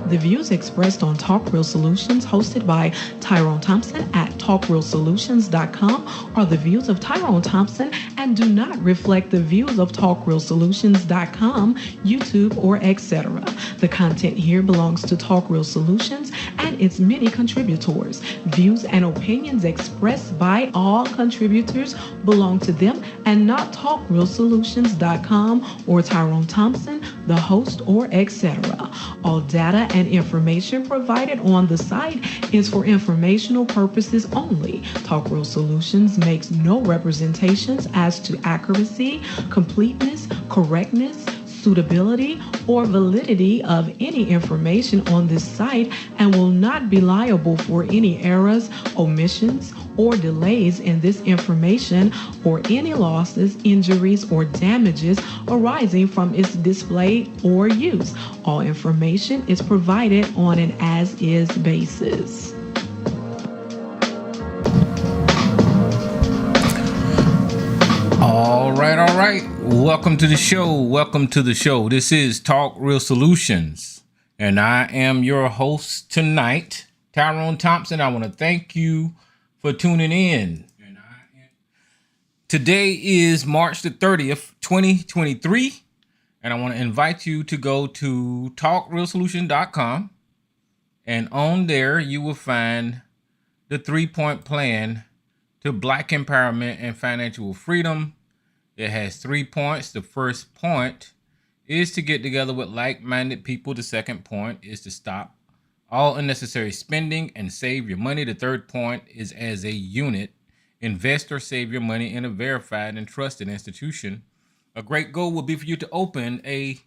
The views expressed on Talk Real Solutions, hosted by Tyrone Thompson at talkrealsolutions.com, are the views of Tyrone Thompson and do not reflect the views of talkrealsolutions.com, YouTube, or etc. The content here belongs to Talk Real Solutions and its many contributors. Views and opinions expressed by all contributors belong to them and not talkrealsolutions.com or Tyrone Thompson, the host, or etc. All data and information provided on the site is for informational purposes only. Talk Real Solutions makes no representations as to accuracy, completeness, correctness, suitability, or validity of any information on this site and will not be liable for any errors, omissions, or delays in this information or any losses, injuries, or damages arising from its display or use. All information is provided on an as-is basis. All right. Welcome to the show. This is Talk Real Solutions, and I am your host tonight, Tyrone Thompson. I want to thank you for tuning in. Today is March the 30th, 2023, and I want to invite you to go to talkrealsolution.com, and on there you will find the 3-point plan to Black empowerment and financial freedom. It has 3 points. The first point is to get together with like-minded people. The second point is to stop all unnecessary spending and save your money. The third point is, as a unit, invest or save your money in a verified and trusted institution. A great goal would be for you to open a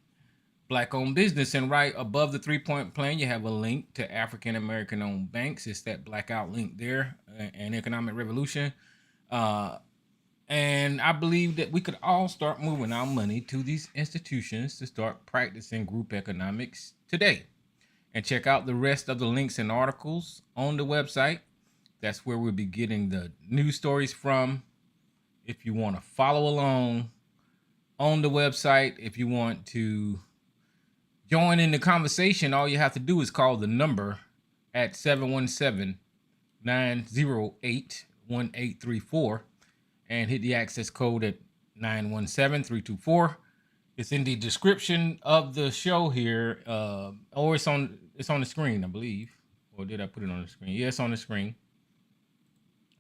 Black-owned business, and right above the 3-point plan, you have a link to African American-owned banks. It's that blackout link there, and Economic Revolution. And I believe that we could all start moving our money to these institutions to start practicing group economics today. And check out the rest of the links and articles on the website. That's where we'll be getting the news stories from. If you want to follow along on the website, if you want to join in the conversation, all you have to do is call the number at 717-908-1834 and hit the access code at 917-324. It's in the description of the show here, or it's on the screen, I believe. Or did I put it on the screen? Yeah, it's on the screen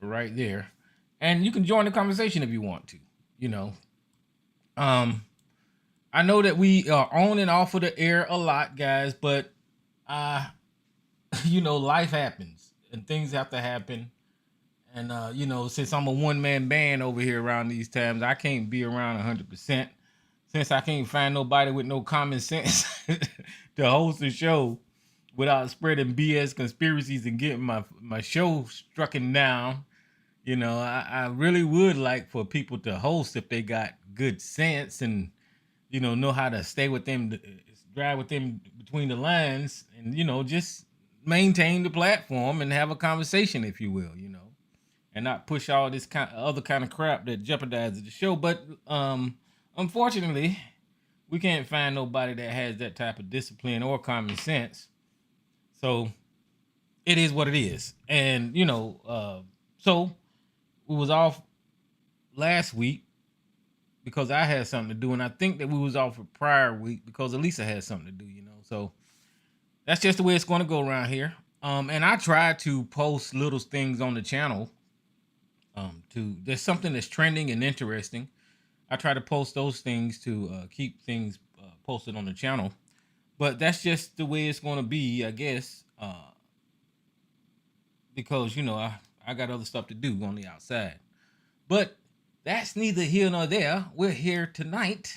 right there. And you can join the conversation if you want to, I know that we are on and off of the air a lot, guys, but life happens and things have to happen. And since I'm a one-man band over here around these times, I can't be around 100%. Since I can't find nobody with no common sense to host a show without spreading BS conspiracies and getting my show strucken down. I really would like for people to host if they got good sense and, know how to stay with them, drive with them between the lines and, just maintain the platform and have a conversation, if you will, and not push all this other kind of crap that jeopardizes the show. But unfortunately, we can't find nobody that has that type of discipline or common sense. So it is what it is. And, so we was off last week because I had something to do. And I think that we was off a prior week because Elisa had something to do, So that's just the way it's going to go around here. And I try to post little things on the channel. There's something that's trending and interesting. I try to post those things to keep things posted on the channel. But that's just the way it's going to be, I guess. Because, I got other stuff to do on the outside. But that's neither here nor there. We're here tonight.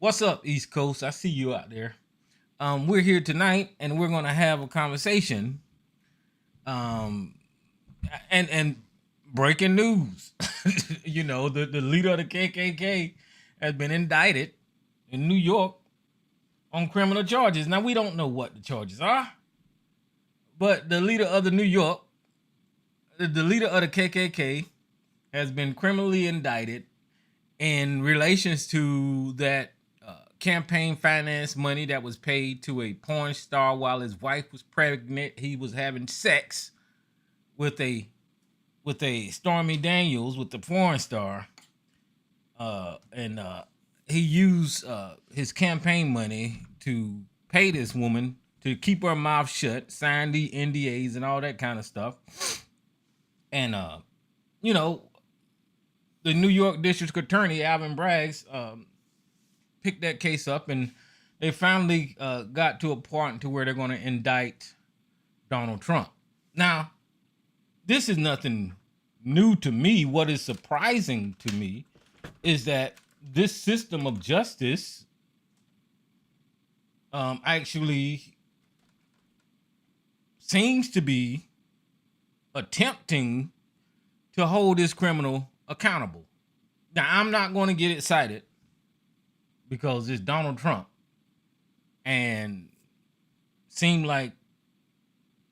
What's up, East Coast? I see you out there. We're here tonight, and we're going to have a conversation. And breaking news. The leader of the KKK has been indicted in New York on criminal charges. Now, we don't know what the charges are, but the leader of the KKK has been criminally indicted in relations to that campaign finance money that was paid to a porn star while his wife was pregnant. He was having sex with a Stormy Daniels, with the porn star, and he used his campaign money to pay this woman to keep her mouth shut, sign the NDAs and all that kind of stuff. And you know, the New York District Attorney Alvin Braggs picked that case up, and they finally got to a point to where they're going to indict Donald Trump. Now, this is nothing new to me. What is surprising to me is that this system of justice actually seems to be attempting to hold this criminal accountable. Now, I'm not going to get excited because it's Donald Trump and seem like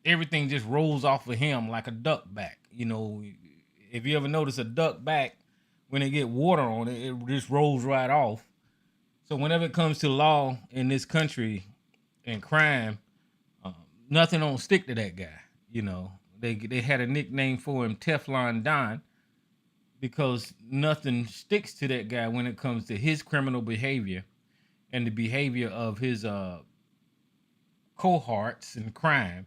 everything just rolls off of him like a duck back. You know, if you ever notice a duck back, when they get water on it, it just rolls right off. So whenever it comes to law in this country and crime, nothing don't stick to that guy. You know, they had a nickname for him, Teflon Don, because nothing sticks to that guy when it comes to his criminal behavior and the behavior of his cohorts in crime.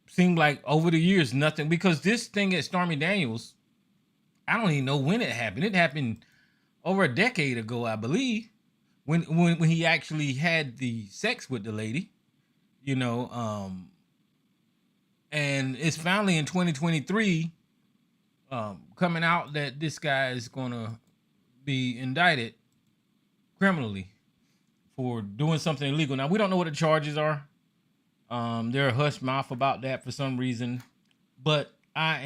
Seemed like over the years nothing, because this thing at Stormy Daniels, I don't even know when it happened. It happened over a decade ago, I believe, when he actually had the sex with the lady, you know, and it's finally in 2023 coming out that this guy is going to be indicted criminally for doing something illegal. Now, we don't know what the charges are. They're a hush mouth about that for some reason, but I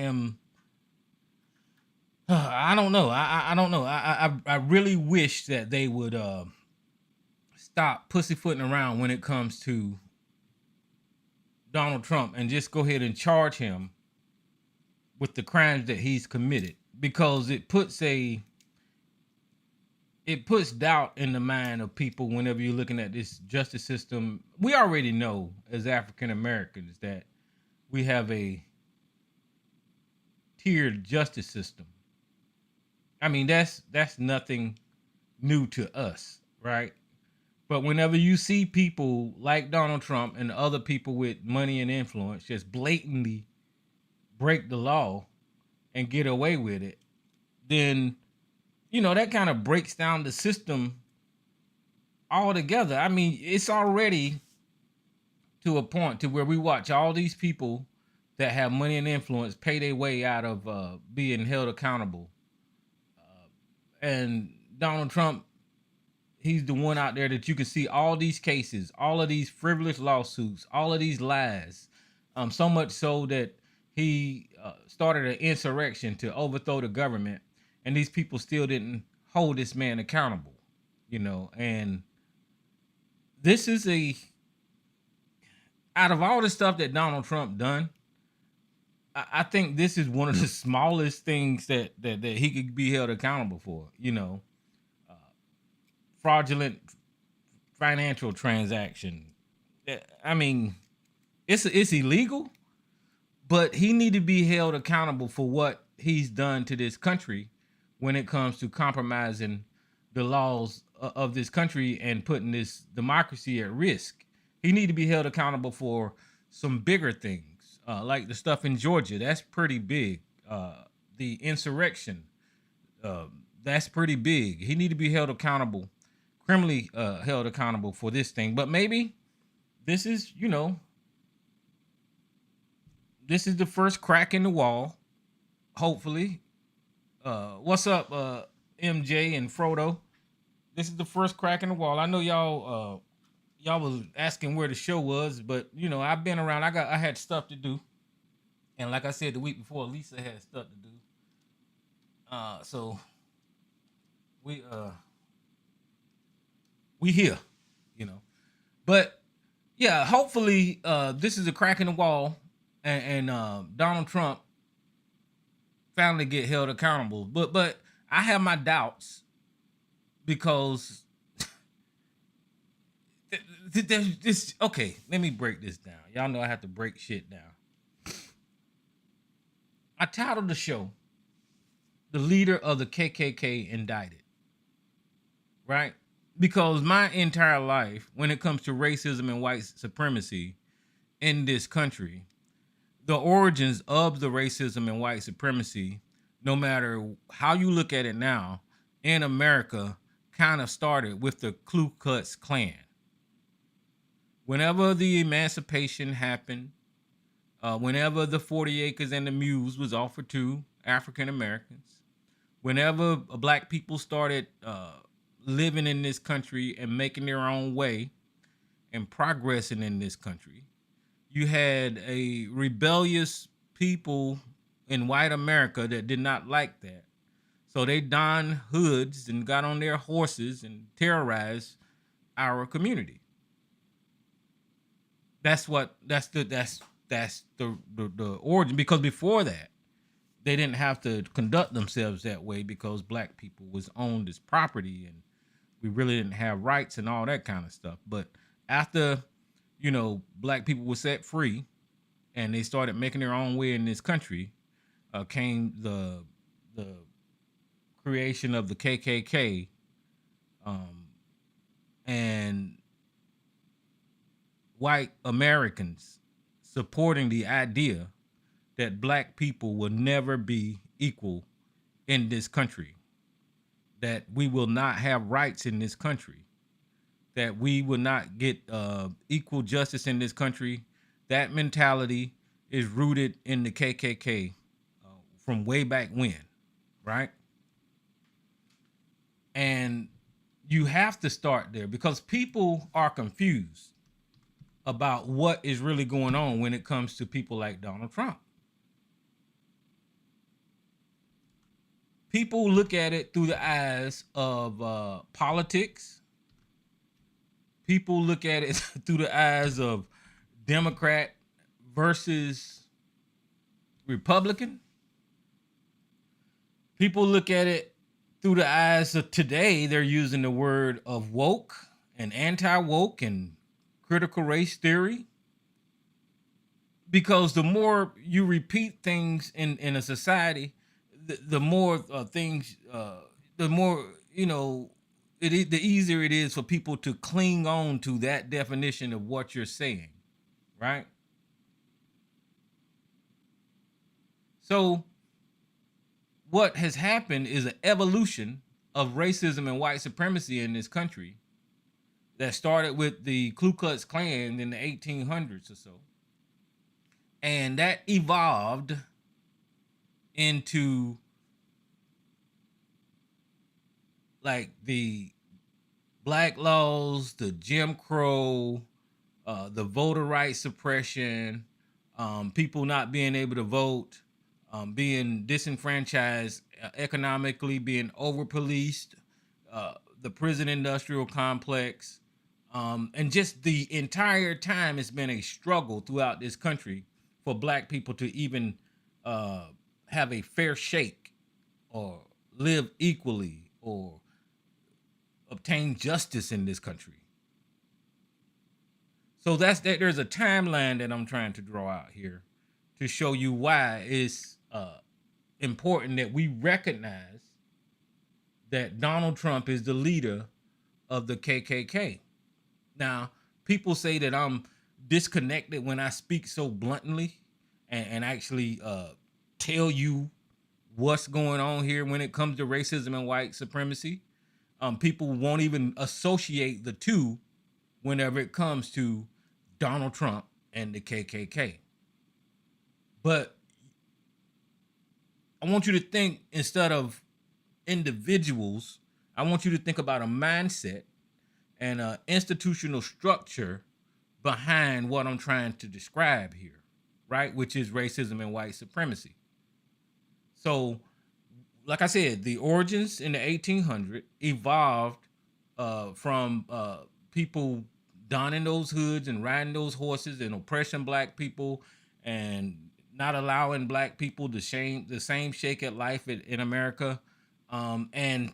don't know. I don't know. I really wish that they would stop pussyfooting around when it comes to Donald Trump and just go ahead and charge him with the crimes that he's committed, because it puts doubt in the mind of people whenever you're looking at this justice system. We already know as African Americans that we have a tiered justice system. I mean, that's nothing new to us, right? But whenever you see people like Donald Trump and other people with money and influence just blatantly break the law and get away with it, then, you know, that kind of breaks down the system altogether. I mean, it's already to a point to where we watch all these people that have money and influence pay their way out of being held accountable. And Donald Trump, he's the one out there that you can see all these cases, all of these frivolous lawsuits, all of these lies. So much so that he started an insurrection to overthrow the government, and these people still didn't hold this man accountable, you know. And this is out of all the stuff that Donald Trump done, I think this is one of the smallest things that he could be held accountable for, you know. Fraudulent financial transaction. I mean, it's illegal, but he need to be held accountable for what he's done to this country when it comes to compromising the laws of this country and putting this democracy at risk. He need to be held accountable for some bigger things, like the stuff in Georgia. That's pretty big. The insurrection, that's pretty big. He need to be held accountable, criminally held accountable for this thing. But maybe this is, you know, this is the first crack in the wall. Hopefully. What's up, MJ and Frodo? This is the first crack in the wall. I know y'all was asking where the show was, but you know, I've been around. I had stuff to do. And like I said the week before, Lisa had stuff to do. So we here, you know. But yeah, hopefully this is a crack in the wall, and Donald Trump finally get held accountable. But I have my doubts, because there's this. Okay, let me break this down. Y'all know I have to break shit down. I titled the show "The Leader of the KKK Indicted," right? Because my entire life, when it comes to racism and white supremacy in this country, the origins of the racism and white supremacy, no matter how you look at it now, in America, kind of started with the Ku Klux Klan. Whenever the emancipation happened, whenever the 40 acres and the mules was offered to African Americans, whenever black people started living in this country and making their own way and progressing in this country, you had a rebellious people in white America that did not like that. So they donned hoods and got on their horses and terrorized our community. That's the origin, because before that they didn't have to conduct themselves that way because black people was owned as property and we really didn't have rights and all that kind of stuff. But after, black people were set free and they started making their own way in this country, came the creation of the KKK, and white Americans supporting the idea that black people will never be equal in this country, that we will not have rights in this country, that we will not get equal justice in this country. That mentality is rooted in the KKK from way back when, right? And you have to start there because people are confused about what is really going on when it comes to people like Donald Trump. People look at it through the eyes of politics. People look at it through the eyes of Democrat versus Republican. People look at it through the eyes of today. They're using the word of woke and anti-woke and critical race theory. Because the more you repeat things in a society, the more things, the more, the easier it is for people to cling on to that definition of what you're saying, right? So what has happened is an evolution of racism and white supremacy in this country that started with the Ku Klux Klan in the 1800s or so. And that evolved into like the black laws, the Jim Crow, the voter rights suppression, people not being able to vote, being disenfranchised economically, being over policed, the prison industrial complex, and just the entire time it's been a struggle throughout this country for black people to even have a fair shake or live equally or obtain justice in this country. So that's that. There's a timeline that I'm trying to draw out here to show you why it's important that we recognize that Donald Trump is the leader of the KKK. Now, people say that I'm disconnected when I speak so bluntly and actually tell you what's going on here when it comes to racism and white supremacy. People won't even associate the two whenever it comes to Donald Trump and the KKK. But I want you to think, instead of individuals, I want you to think about a mindset and an institutional structure behind what I'm trying to describe here, right? Which is racism and white supremacy. So, like I said, the origins in the 1800s evolved from people donning those hoods and riding those horses and oppressing black people and not allowing black people the same shake at life in America. And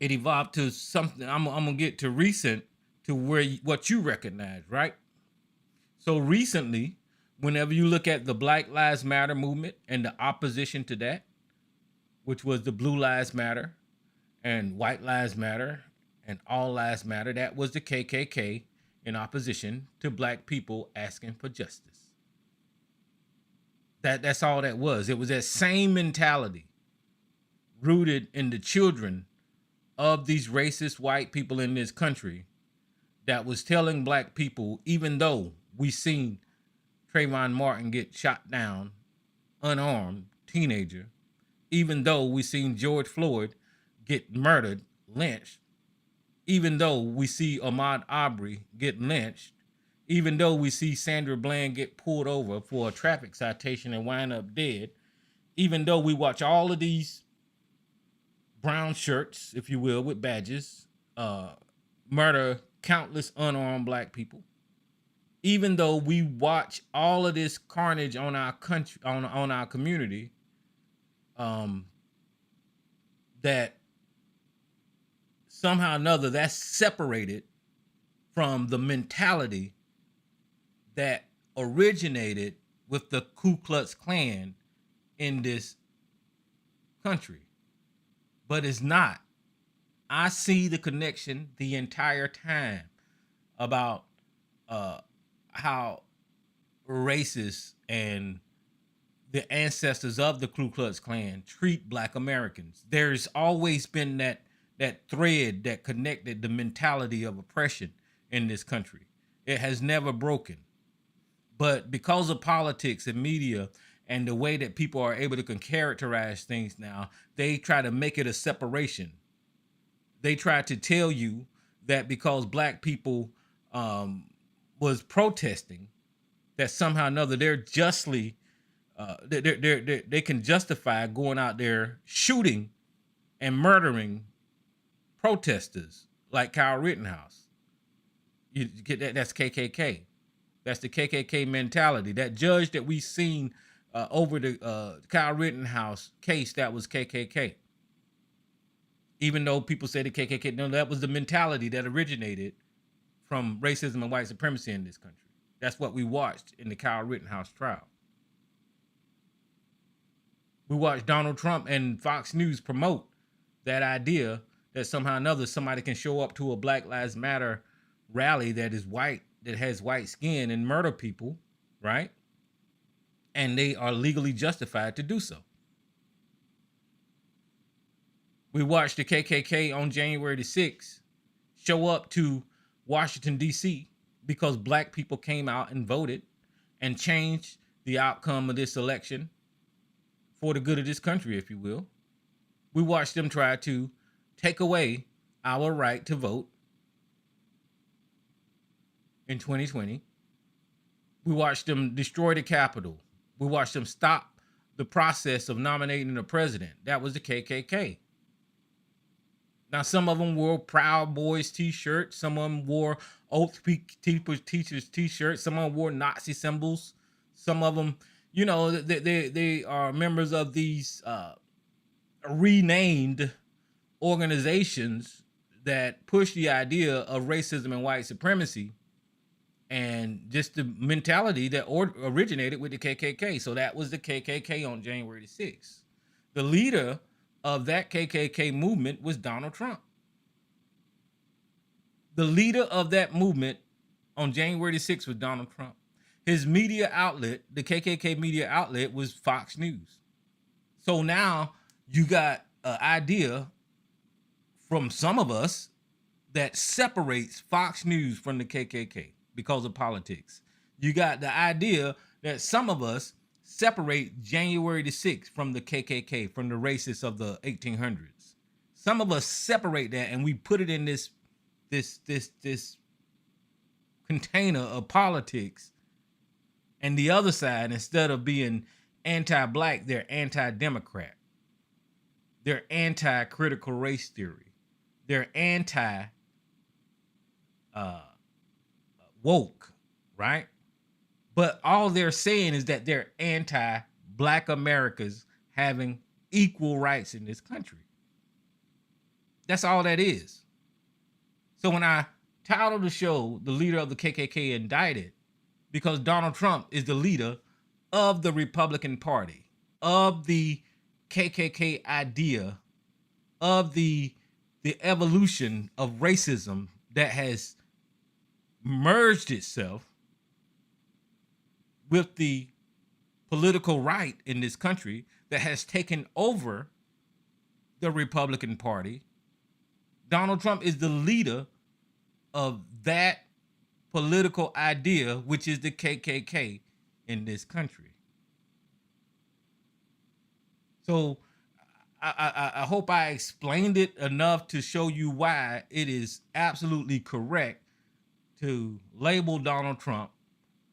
it evolved to something I'm gonna get to recent to what you recognize, right? So recently, whenever you look at the Black Lives Matter movement and the opposition to that, which was the Blue Lives Matter and White Lives Matter and All Lives Matter, that was the KKK in opposition to black people asking for justice. That's all that was. It was that same mentality rooted in the children of these racist white people in this country that was telling black people, even though we seen Trayvon Martin get shot down, unarmed, teenager, even though we seen George Floyd get murdered, lynched, even though we see Ahmaud Arbery get lynched, even though we see Sandra Bland get pulled over for a traffic citation and wind up dead, even though we watch all of these brown shirts, if you will, with badges, murder countless unarmed black people, even though we watch all of this carnage on our country, on our community, that somehow or another that's separated from the mentality that originated with the Ku Klux Klan in this country. But it's not. I see the connection the entire time about how racist and the ancestors of the Ku Klux Klan treat black Americans. There's always been that thread that connected the mentality of oppression in this country. It has never broken. But because of politics and media and the way that people are able to characterize things now, they try to make it a separation. They try to tell you that because black people was protesting, that somehow or another they're justly, they can justify going out there shooting and murdering protesters like Kyle Rittenhouse. You get that? That's KKK. That's the KKK mentality. That judge that we seen over the Kyle Rittenhouse case, that was KKK. Even though people say the KKK, no, that was the mentality that originated from racism and white supremacy in this country. That's what we watched in the Kyle Rittenhouse trial. We watched Donald Trump and Fox News promote that idea that somehow or another somebody can show up to a Black Lives Matter rally that is white, that has white skin, and murder people, right? And they are legally justified to do so. We watched the KKK on January the 6th show up to Washington, D.C. because black people came out and voted and changed the outcome of this election for the good of this country, if you will. We watched them try to take away our right to vote in 2020. We watched them destroy the Capitol. We watched them stop the process of nominating a president. That was the KKK. Now, some of them wore Proud Boys t-shirts. Some of them wore Oath Teachers t-shirts. Some of them wore Nazi symbols. Some of them, you know, they are members of these renamed organizations that push the idea of racism and white supremacy and just the mentality that originated with the KKK. So that was the KKK on January the 6th. The leader of that KKK movement was Donald Trump. The leader of that movement on January the 6th was Donald Trump. His media outlet, the KKK media outlet, was Fox News. So now you got an idea from some of us that separates Fox News from the KKK because of politics. You got the idea that some of us separate January the 6th from the KKK, from the racists of the 1800s. Some of us separate that and we put it in this container of politics. And the other side, instead of being anti-black, they're anti-democrat. They're anti-critical race theory. They're anti-woke, right? But all they're saying is that they're anti-black Americans having equal rights in this country. That's all that is. So when I title of the show, the leader of the KKK indicted, because Donald Trump is the leader of the Republican Party, of the KKK idea, of the evolution of racism that has merged itself with the political right in this country that has taken over the Republican Party. Donald Trump is the leader of that political idea, which is the KKK in this country. So I hope I explained it enough to show you why it is absolutely correct to label Donald Trump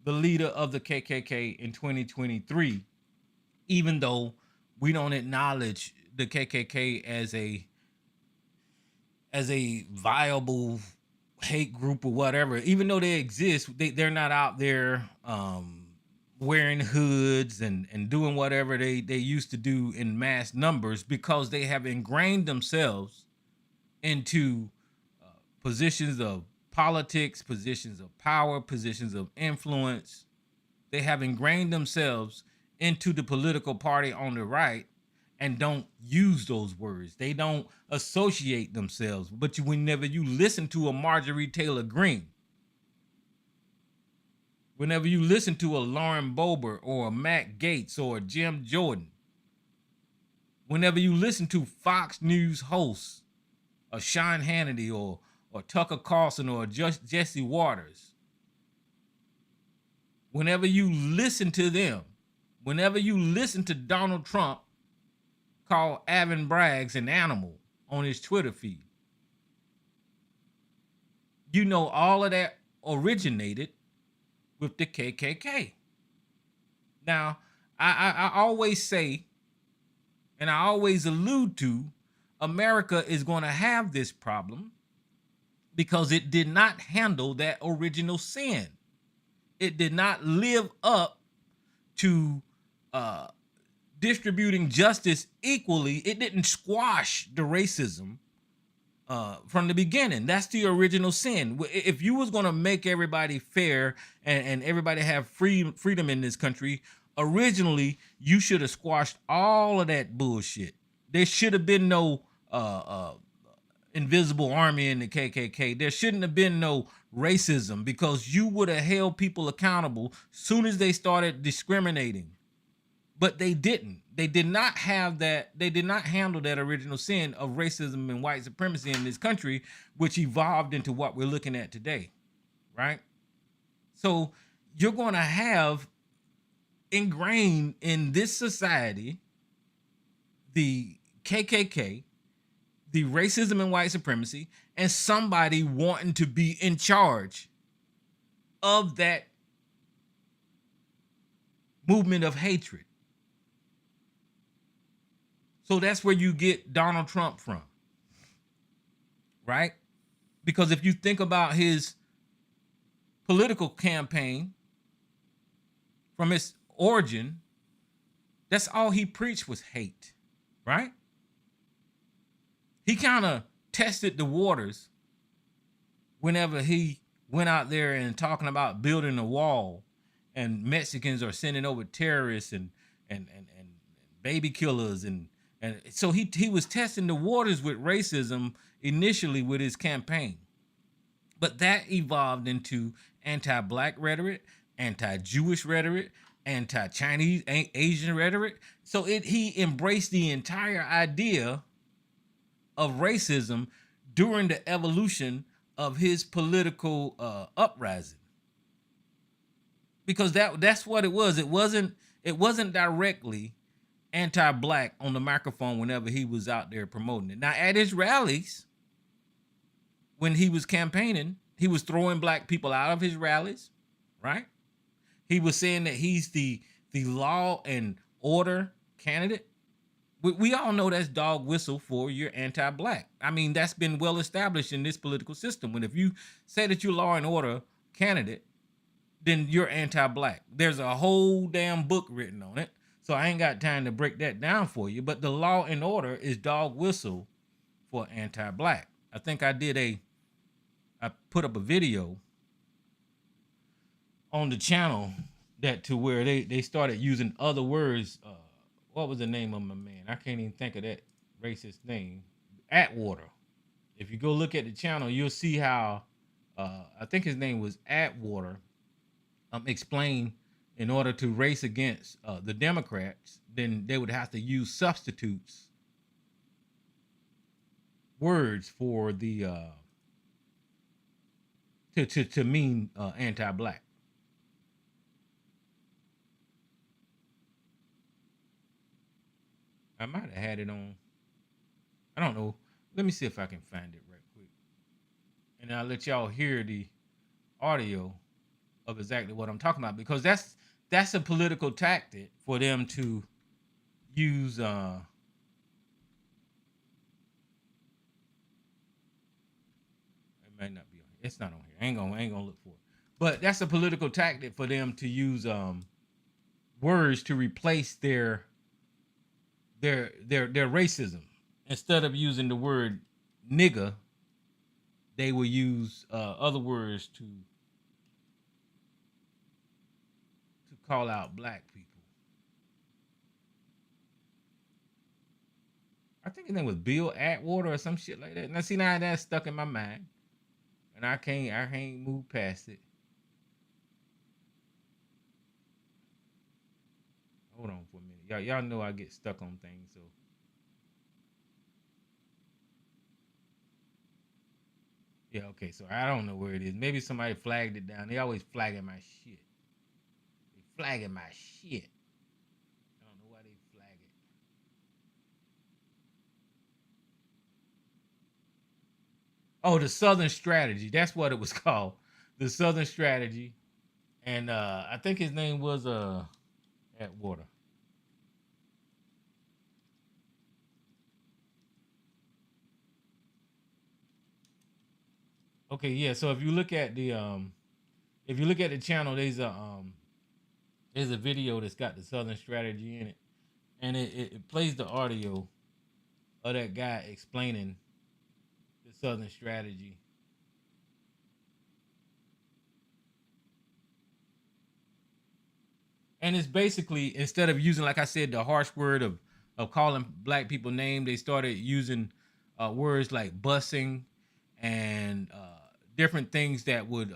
the leader of the KKK in 2023, even though we don't acknowledge the KKK as a viable hate group or whatever. Even though they exist, they're not out there wearing hoods and doing whatever they used to do in mass numbers, because they have ingrained themselves into positions of politics, positions of power, positions of influence. They have ingrained themselves into the political party on the right and don't use those words. They don't associate themselves. But whenever you listen to a Marjorie Taylor Greene, whenever you listen to a Lauren Boebert or a Matt Gaetz or a Jim Jordan, whenever you listen to Fox News hosts, a Sean Hannity or Tucker Carlson or Jesse Waters, whenever you listen to them, whenever you listen to Donald Trump call Avon Braggs an animal on his Twitter feed, you know all of that originated with the KKK. Now, I always say, and I always allude to, America is going to have this problem because it did not handle that original sin. It did not live up to distributing justice equally. It didn't squash the racism from the beginning. That's the original sin. If you was going to make everybody fair and everybody have freedom in this country, originally you should have squashed all of that bullshit. There should have been no invisible army in the KKK. There shouldn't have been no racism, because you would have held people accountable soon as they started discriminating. But they didn't. They did not have that. They did not handle that original sin of racism and white supremacy in this country, which evolved into what we're looking at today, right? So you're going to have ingrained in this society the KKK, the racism and white supremacy, and somebody wanting to be in charge of that movement of hatred. So that's where you get Donald Trump from, right? Because if you think about his political campaign from its origin, that's all he preached was hate, right? He kind of tested the waters whenever he went out there and talking about building a wall, and Mexicans are sending over terrorists and baby killers, and so he was testing the waters with racism initially with his campaign. But that evolved into anti-black rhetoric, anti-Jewish rhetoric, anti-Chinese, Asian rhetoric. So he embraced the entire idea of racism during the evolution of his political uprising, because that's what it was. It wasn't directly anti-black on the microphone whenever he was out there promoting it. Now, at his rallies, when he was campaigning, he was throwing black people out of his rallies, right? He was saying that he's the law and order candidate. We all know that's dog whistle for you're anti-black. I mean, that's been well established in this political system. When if you say that you're law and order candidate, then you're anti-black. There's a whole damn book written on it, so I ain't got time to break that down for you. But the law and order is dog whistle for anti-black. I think I did I put up a video on the channel that to where they started using other words. What was the name of my man? I can't even think of that racist name. Atwater. If you go look at the channel, you'll see how I think his name was Atwater. Explain in order to race against the Democrats, then they would have to use substitutes words for the to mean anti-black. I might have had it on. I don't know. Let me see if I can find it right quick, and I'll let y'all hear the audio of exactly what I'm talking about, because that's a political tactic for them to use. It might not be on here. It's not on here. I ain't gonna look for it. But that's a political tactic for them to use words to replace their racism. Instead of using the word nigga, they will use other words to call out black people. I think his name was Bill Atwater or some shit like that. Now see, now that's stuck in my mind, and I can't move past it. Hold on for a minute, y'all know I get stuck on things, so. Yeah, okay, so I don't know where it is. Maybe somebody flagged it down. They always flagging my shit. They flagging my shit. I don't know why they flag it. Oh, the Southern Strategy. That's what it was called. The Southern Strategy. And I think his name was Atwater. Okay, yeah. So if you look at the channel, there's a video that's got the Southern Strategy in it, and it plays the audio of that guy explaining the Southern Strategy. And it's basically, instead of using, like I said, the harsh word of calling black people names, they started using words like busing and different things that would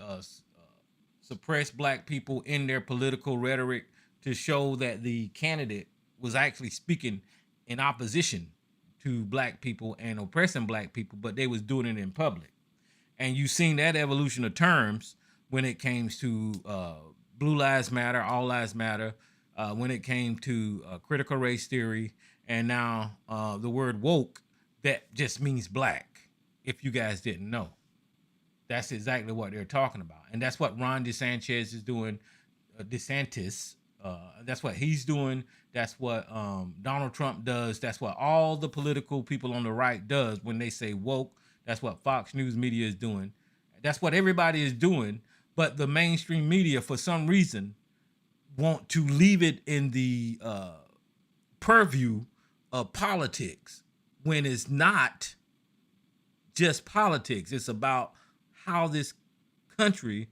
suppress black people in their political rhetoric, to show that the candidate was actually speaking in opposition to black people and oppressing black people, but they was doing it in public. And you've seen that evolution of terms when it came to Blue Lives Matter, All Lives Matter, when it came to critical race theory, and now the word woke, that just means black, if you guys didn't know. That's exactly what they're talking about. And that's what Ron DeSantis is doing. That's what he's doing. That's what Donald Trump does. That's what all the political people on the right does when they say woke. That's what Fox News media is doing. That's what everybody is doing. But the mainstream media, for some reason, want to leave it in the purview of politics, when it's not just politics. It's about how this country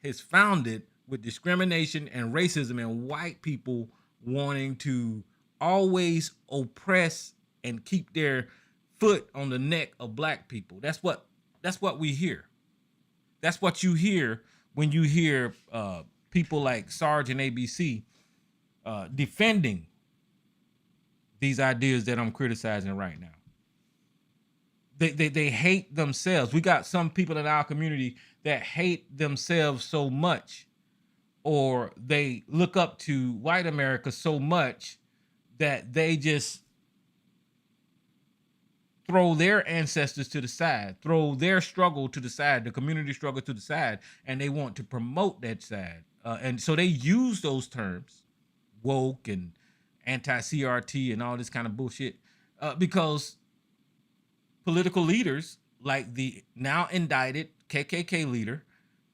is founded with discrimination and racism, and white people wanting to always oppress and keep their foot on the neck of black people. That's what we hear. That's what you hear when you hear people like Sergeant ABC defending these ideas that I'm criticizing right now. They hate themselves. We got some people in our community that hate themselves so much, or they look up to white America so much, that they just throw their ancestors to the side, throw their struggle to the side, the community struggle to the side, and they want to promote that side. And so they use those terms, woke and anti-CRT and all this kind of bullshit, because political leaders like the now indicted KKK leader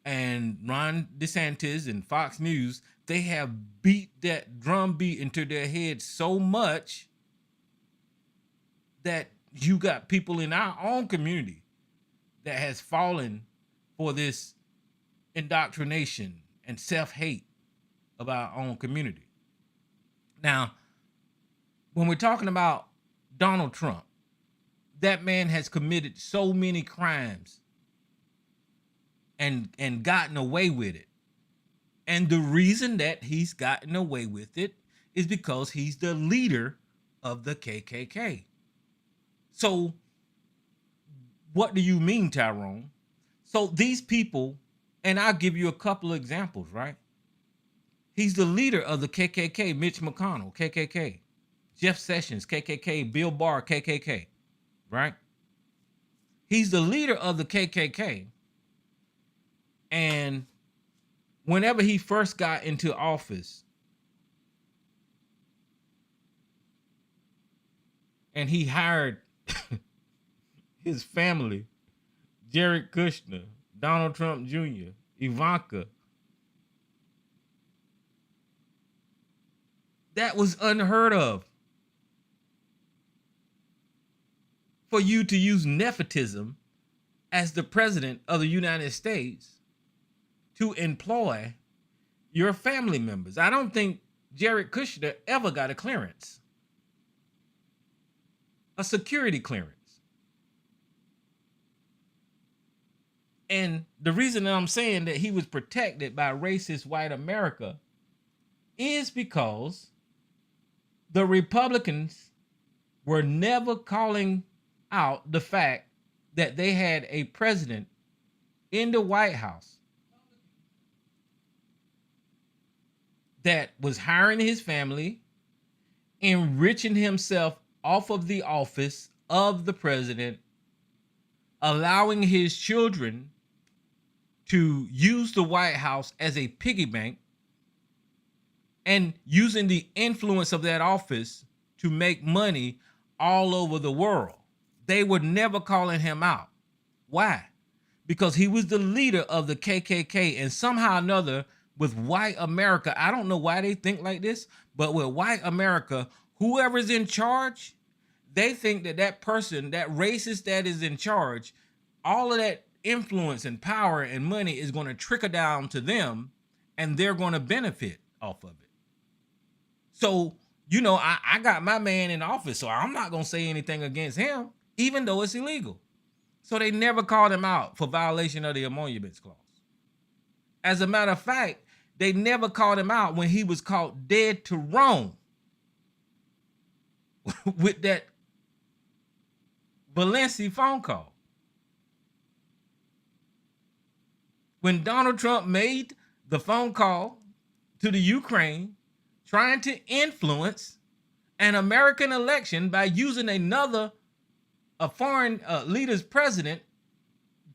and Ron DeSantis and Fox News, they have beat that drum beat into their head so much that you got people in our own community that has fallen for this indoctrination and self-hate of our own community. Now, when we're talking about Donald Trump, that man has committed so many crimes and gotten away with it. And the reason that he's gotten away with it is because he's the leader of the KKK. So what do you mean, Tyrone? So these people, and I'll give you a couple of examples, right? He's the leader of the KKK, Mitch McConnell, KKK. Jeff Sessions, KKK, Bill Barr, KKK, right? He's the leader of the KKK. And whenever he first got into office, and he hired his family, Jared Kushner, Donald Trump Jr., Ivanka, that was unheard of. For you to use nepotism as the president of the United States to employ your family members. I don't think Jared Kushner ever got a clearance, a security clearance. And the reason that I'm saying that he was protected by racist white America is because the Republicans were never calling out the fact that they had a president in the White House that was hiring his family, enriching himself off of the office of the president, allowing his children to use the White House as a piggy bank, and using the influence of that office to make money all over the world. They were never calling him out. Why? Because he was the leader of the KKK, and somehow or another, with white America, I don't know why they think like this, but with white America, whoever's in charge, they think that that person, that racist that is in charge, all of that influence and power and money is going to trickle down to them, and they're going to benefit off of it. So, you know, I got my man in office, so I'm not going to say anything against him, even though it's illegal. So they never called him out for violation of the Emoluments Clause. As a matter of fact, they never called him out when he was caught dead to wrong with that Valencia phone call. When Donald Trump made the phone call to the Ukraine, trying to influence an American election by using a foreign leader's president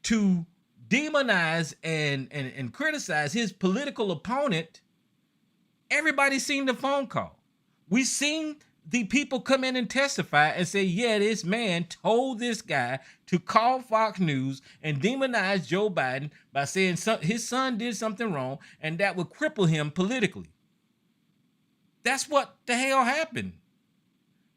to demonize and criticize his political opponent, everybody seen the phone call. We seen the people come in and testify and say, yeah, this man told this guy to call Fox News and demonize Joe Biden by saying his son did something wrong and that would cripple him politically. That's what the hell happened.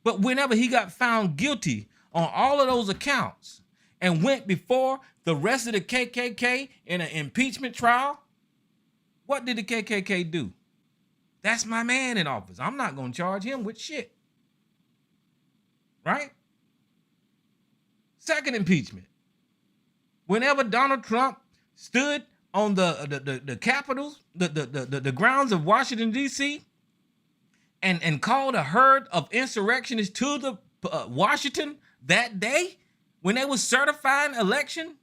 But whenever he got found guilty on all of those accounts and went before the rest of the KKK in an impeachment trial, what did the KKK do? That's my man in office. I'm not going to charge him with shit. Right? Second impeachment. Whenever Donald Trump stood on the Capitol, the grounds of Washington, D.C., and called a herd of insurrectionists to the Washington that day when they was certifying election,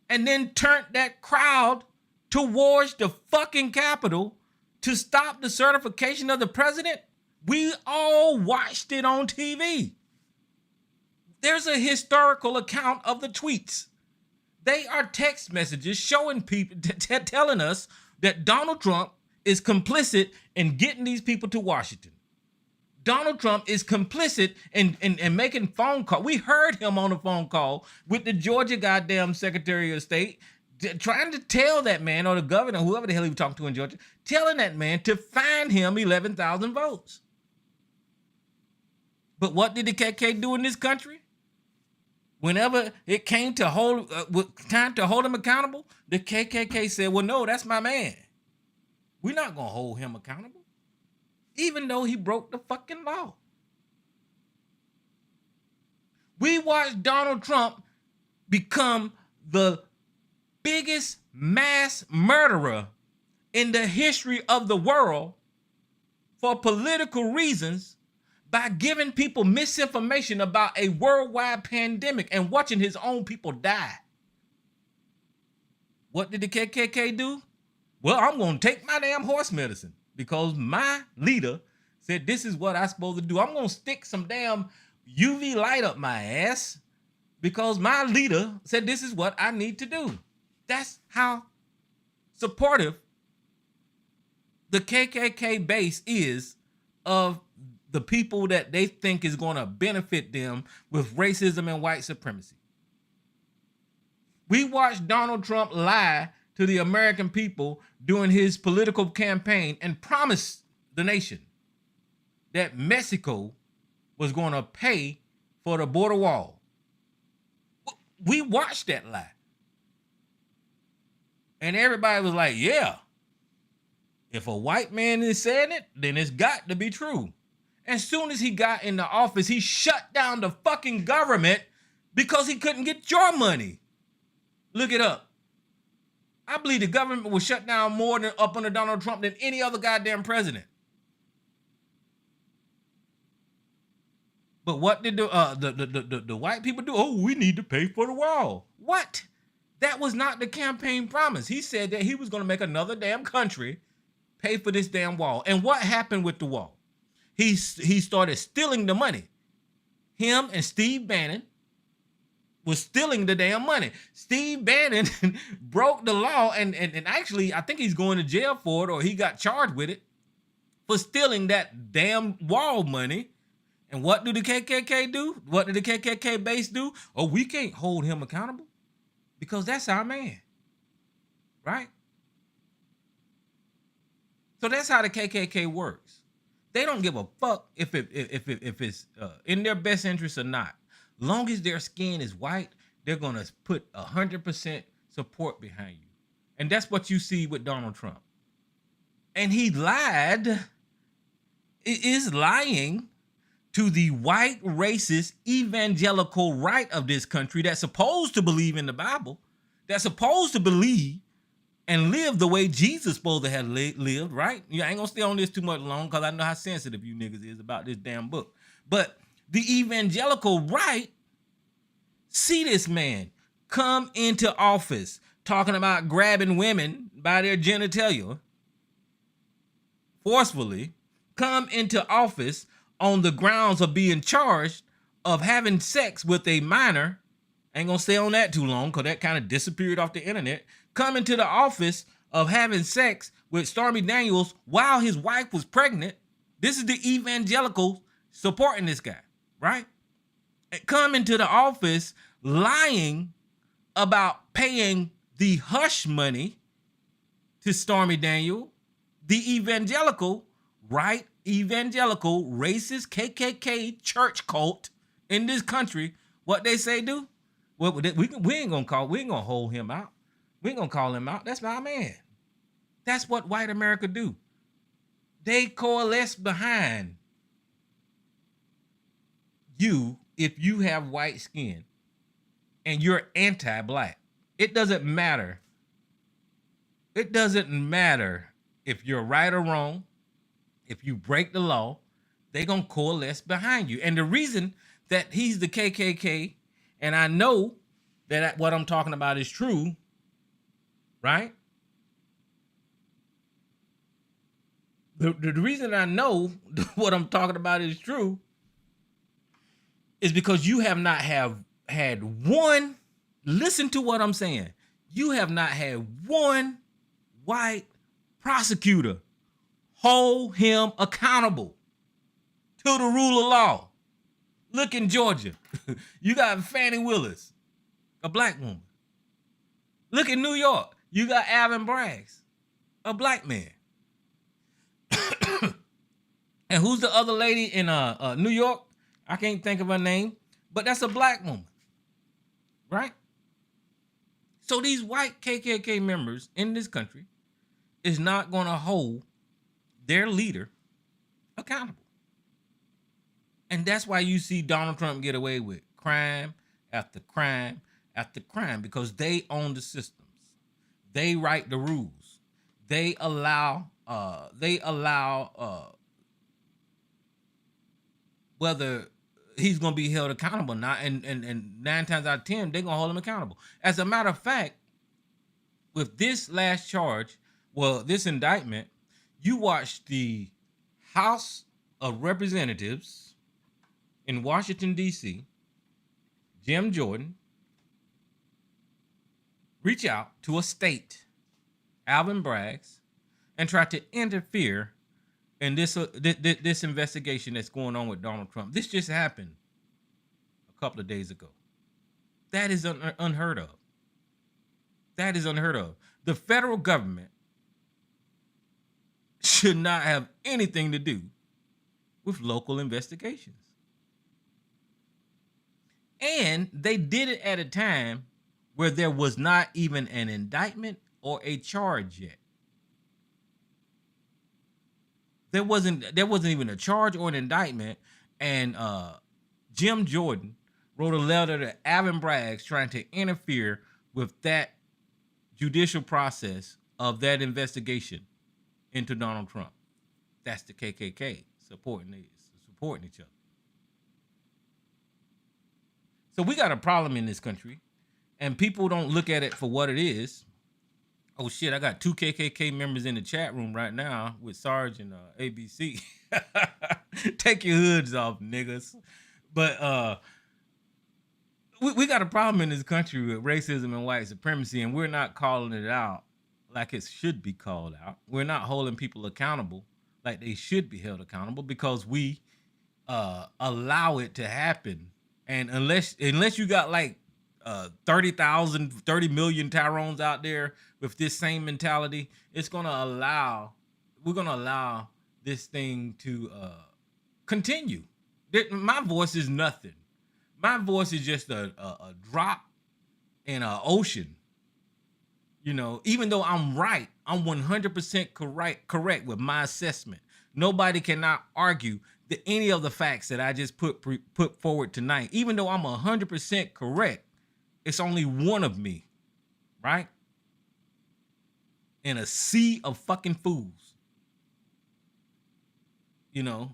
and then turned that crowd towards the fucking Capitol to stop the certification of the president, we all watched it on TV. There's a historical account of the tweets. They are text messages showing people, telling us that Donald Trump is complicit in getting these people to Washington. Donald Trump is complicit in making phone calls. We heard him on a phone call with the Georgia goddamn Secretary of State, trying to tell that man, or the governor, whoever the hell he was talking to in Georgia, telling that man to find him 11,000 votes. But what did the KKK do in this country? Whenever it came to time to hold him accountable, the KKK said, well, no, that's my man. We're not going to hold him accountable, even though he broke the fucking law. We watched Donald Trump become the biggest mass murderer in the history of the world for political reasons by giving people misinformation about a worldwide pandemic and watching his own people die. What did the KKK do? Well, I'm going to take my damn horse medicine because my leader said this is what I'm supposed to do. I'm going to stick some damn UV light up my ass because my leader said this is what I need to do. That's how supportive the KKK base is of the people that they think is going to benefit them with racism and white supremacy. We watched Donald Trump lie to the American people during his political campaign and promise the nation that Mexico was going to pay for the border wall. We watched that lie. And everybody was like, yeah, if a white man is saying it, then it's got to be true. As soon as he got in the office, he shut down the fucking government because he couldn't get your money. Look it up. I believe the government was shut down more than up under Donald Trump than any other goddamn president. But what did the white people do? Oh, we need to pay for the wall. What? That was not the campaign promise. He said that he was going to make another damn country pay for this damn wall. And what happened with the wall? He started stealing the money. Him and Steve Bannon was stealing the damn money. Steve Bannon broke the law and actually I think he's going to jail for it, or he got charged with it for stealing that damn wall money. And what do the KKK do? What did the KKK base do? Oh, we can't hold him accountable because that's our man, right? So that's how the KKK works. They don't give a fuck if it's in their best interest or not. Long as their skin is white, they're gonna put 100% support behind you, and that's what you see with Donald Trump. And he lied, is lying to the white racist evangelical right of this country that's supposed to believe in the Bible, that's supposed to believe and live the way Jesus supposed to have lived, right? I ain't gonna stay on this too much long because I know how sensitive you niggas is about this damn book. But the evangelical right see this man come into office talking about grabbing women by their genitalia forcefully, come into office on the grounds of being charged of having sex with a minor. Ain't gonna stay on that too long because that kind of disappeared off the internet. Come into the office of having sex with Stormy Daniels while his wife was pregnant. This is the evangelical supporting this guy, right? Come into the office lying about paying the hush money to Stormy Daniels. The evangelical, right? Evangelical, racist KKK church cult in this country, what they say do? Well, we ain't gonna hold him out. We ain't gonna call him out. That's my man. That's what white America do. They coalesce behind you if you have white skin and you're anti-black. It doesn't matter. It doesn't matter if you're right or wrong. If you break the law, they're gonna coalesce behind you. And the reason that he's the KKK, and I know that what I'm talking about is true, right? The reason I know what I'm talking about is true is because you have not had one, listen to what I'm saying. You have not had one white prosecutor hold him accountable to the rule of law. Look in Georgia. You got Fannie Willis, a black woman. Look in New York. You got Alvin Braggs, a black man. And who's the other lady in New York? I can't think of her name, but that's a black woman. right? So these white KKK members in this country is not going to hold their leader accountable. And that's why you see Donald Trump get away with crime after crime after crime, because they own the systems. They write the rules. They allow whether he's going to be held accountable or not, and 9 times out of 10 they're going to hold him accountable. As a matter of fact, with this last charge, this indictment, you watch the House of Representatives in Washington, D.C., Jim Jordan, reach out to a state, Alvin Braggs, and try to interfere in this investigation that's going on with Donald Trump. This just happened a couple of days ago. That is unheard of. That is unheard of. The federal government should not have anything to do with local investigations. And they did it at a time where there was not even an indictment or a charge yet. There wasn't even a charge or an indictment, and Jim Jordan wrote a letter to Alvin Braggs trying to interfere with that judicial process of that investigation into Donald Trump. That's the KKK supporting each other. So we got a problem in this country, and people don't look at it for what it is. Oh shit, I got 2 KKK members in the chat room right now with Sarge and ABC. Take your hoods off, niggas. But we got a problem in this country with racism and white supremacy, and we're not calling it out like it should be called out. We're not holding people accountable like they should be held accountable, because we allow it to happen. And unless you got like 30 million Tyrones out there with this same mentality, we're gonna allow this thing to continue. My voice is nothing. My voice is just a drop in an ocean. You know, even though I'm right, I'm 100% correct with my assessment. Nobody cannot argue any of the facts that I just put forward tonight. Even though I'm 100% correct, it's only one of me, right? In a sea of fucking fools. You know,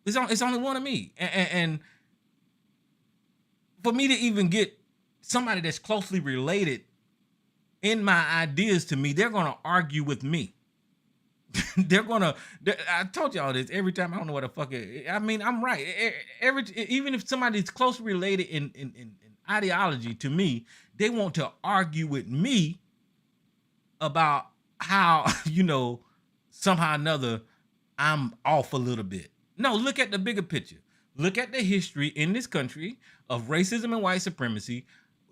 it's only one of me, and for me to even get somebody that's closely related in my ideas to me, they're gonna argue with me. I told y'all this every time. I don't know what the fuck I mean, I'm right. Even if somebody's closely related in ideology to me, they want to argue with me about how, somehow or another I'm off a little bit. No, look at the bigger picture. Look at the history in this country of racism and white supremacy,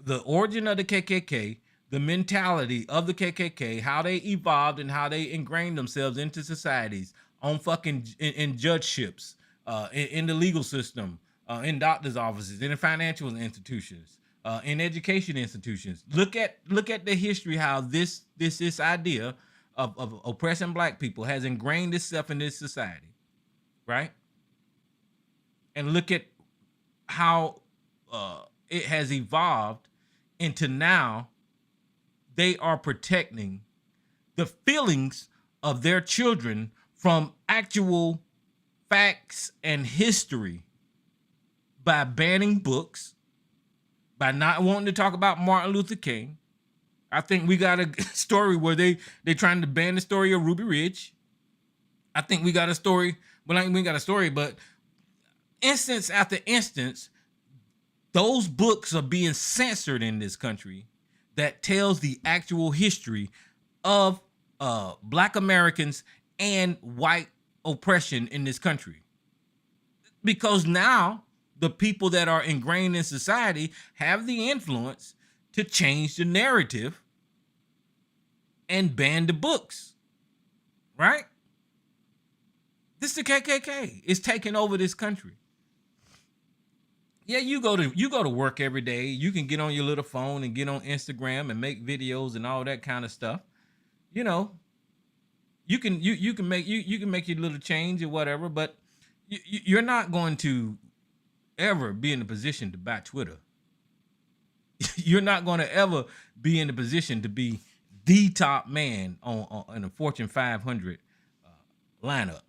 the origin of the KKK, the mentality of the KKK, how they evolved and how they ingrained themselves into societies, on fucking in judgeships, in the legal system, in doctors' offices, in the financial institutions, in education institutions. Look at the history, how this idea of oppressing black people has ingrained itself in this society, right? And look at how it has evolved into now. They are protecting the feelings of their children from actual facts and history by banning books, by not wanting to talk about Martin Luther King. I think we got a story where they trying to ban the story of Ruby Ridge. I think we got a story. Well, we got a story, but instance after instance, those books are being censored in this country that tells the actual history of Black Americans and white oppression in this country. Because now the people that are ingrained in society have the influence to change the narrative and ban the books, right? This is the KKK. It's taking over this country. Yeah, you go to work every day. You can get on your little phone and get on Instagram and make videos and all that kind of stuff. You know, you can make your little change or whatever, but you're not going to ever be in a position to buy Twitter. You're not going to ever be in a position to be the top man on in a Fortune 500 lineup.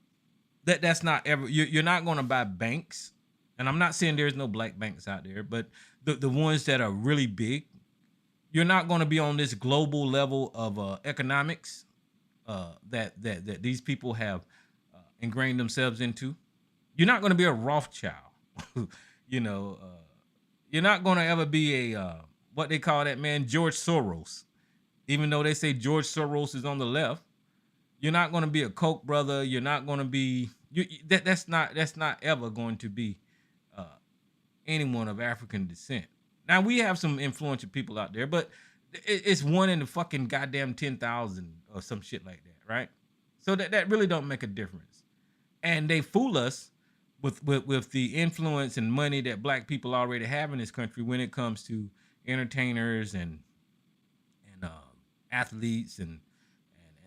That's not ever. You're not going to buy banks, and I'm not saying there's no black banks out there, but the ones that are really big, you're not going to be on this global level of economics that these people have ingrained themselves into. You're not going to be a Rothschild. you know, you're not going to ever be a what they call that man, George Soros. Even though they say George Soros is on the left, you're not going to be a Koch brother. You're not going to be that's not ever going to be uh, anyone of African descent. Now we have some influential people out there, but it's one in the fucking goddamn 10,000 or some shit like that, right? So that really don't make a difference. And they fool us with the influence and money that black people already have in this country when it comes to entertainers and athletes and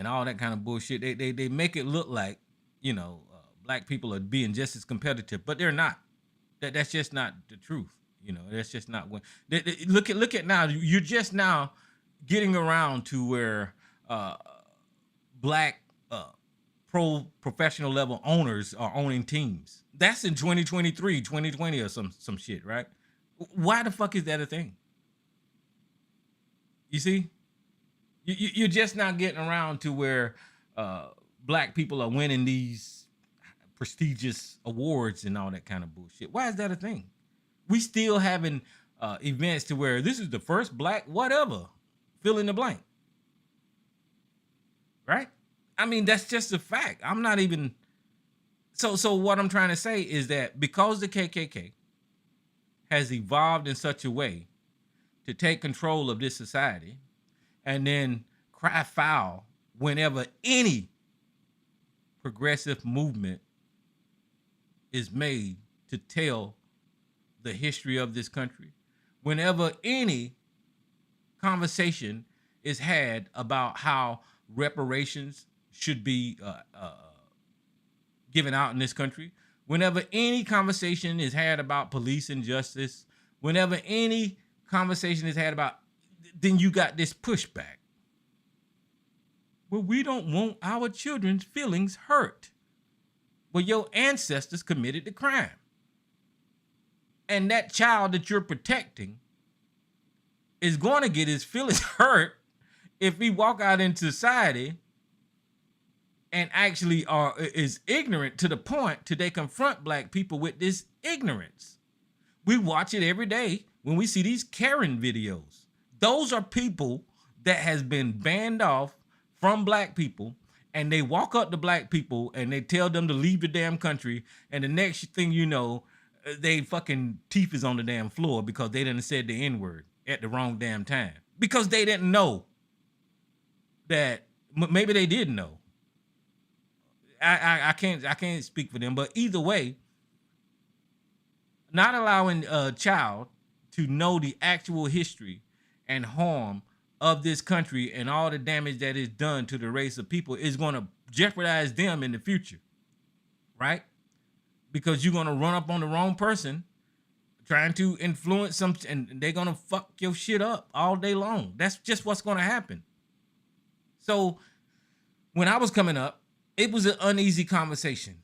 all that kind of bullshit. They make it look like black people are being just as competitive, but they're not. That's just not the truth. That's just not when. Look at now. You're just now getting around to where black professional level owners are owning teams. That's in 2023, 2020 or some shit, right? Why the fuck is that a thing? You see, you're just now getting around to where black people are winning these prestigious awards and all that kind of bullshit. Why is that a thing? We still having events to where this is the first black whatever, fill in the blank, right? I mean, that's just a fact. I'm not even. So what I'm trying to say is that because the KKK has evolved in such a way to take control of this society and then cry foul whenever any progressive movement is made to tell the history of this country, whenever any conversation is had about how reparations should be given out in this country, whenever any conversation is had about police injustice, whenever any conversation is had about, then you got this pushback. Well, we don't want our children's feelings hurt. Well, your ancestors committed the crime. And that child that you're protecting is going to get his feelings hurt if he walk out into society and actually is ignorant to the point to they confront black people with this ignorance. We watch it every day when we see these Karen videos. Those are people that has been banned off from black people, and they walk up to black people and they tell them to leave the damn country, and the next thing you know, they fucking teeth is on the damn floor because they didn't said the N-word at the wrong damn time. Because they didn't know that, maybe they did know. I can't speak for them, but either way, not allowing a child to know the actual history and harm of this country and all the damage that is done to the race of people is going to jeopardize them in the future, right? Because you're going to run up on the wrong person trying to influence some, and they're going to fuck your shit up all day long. That's just what's going to happen. So when I was coming up, it was an uneasy conversation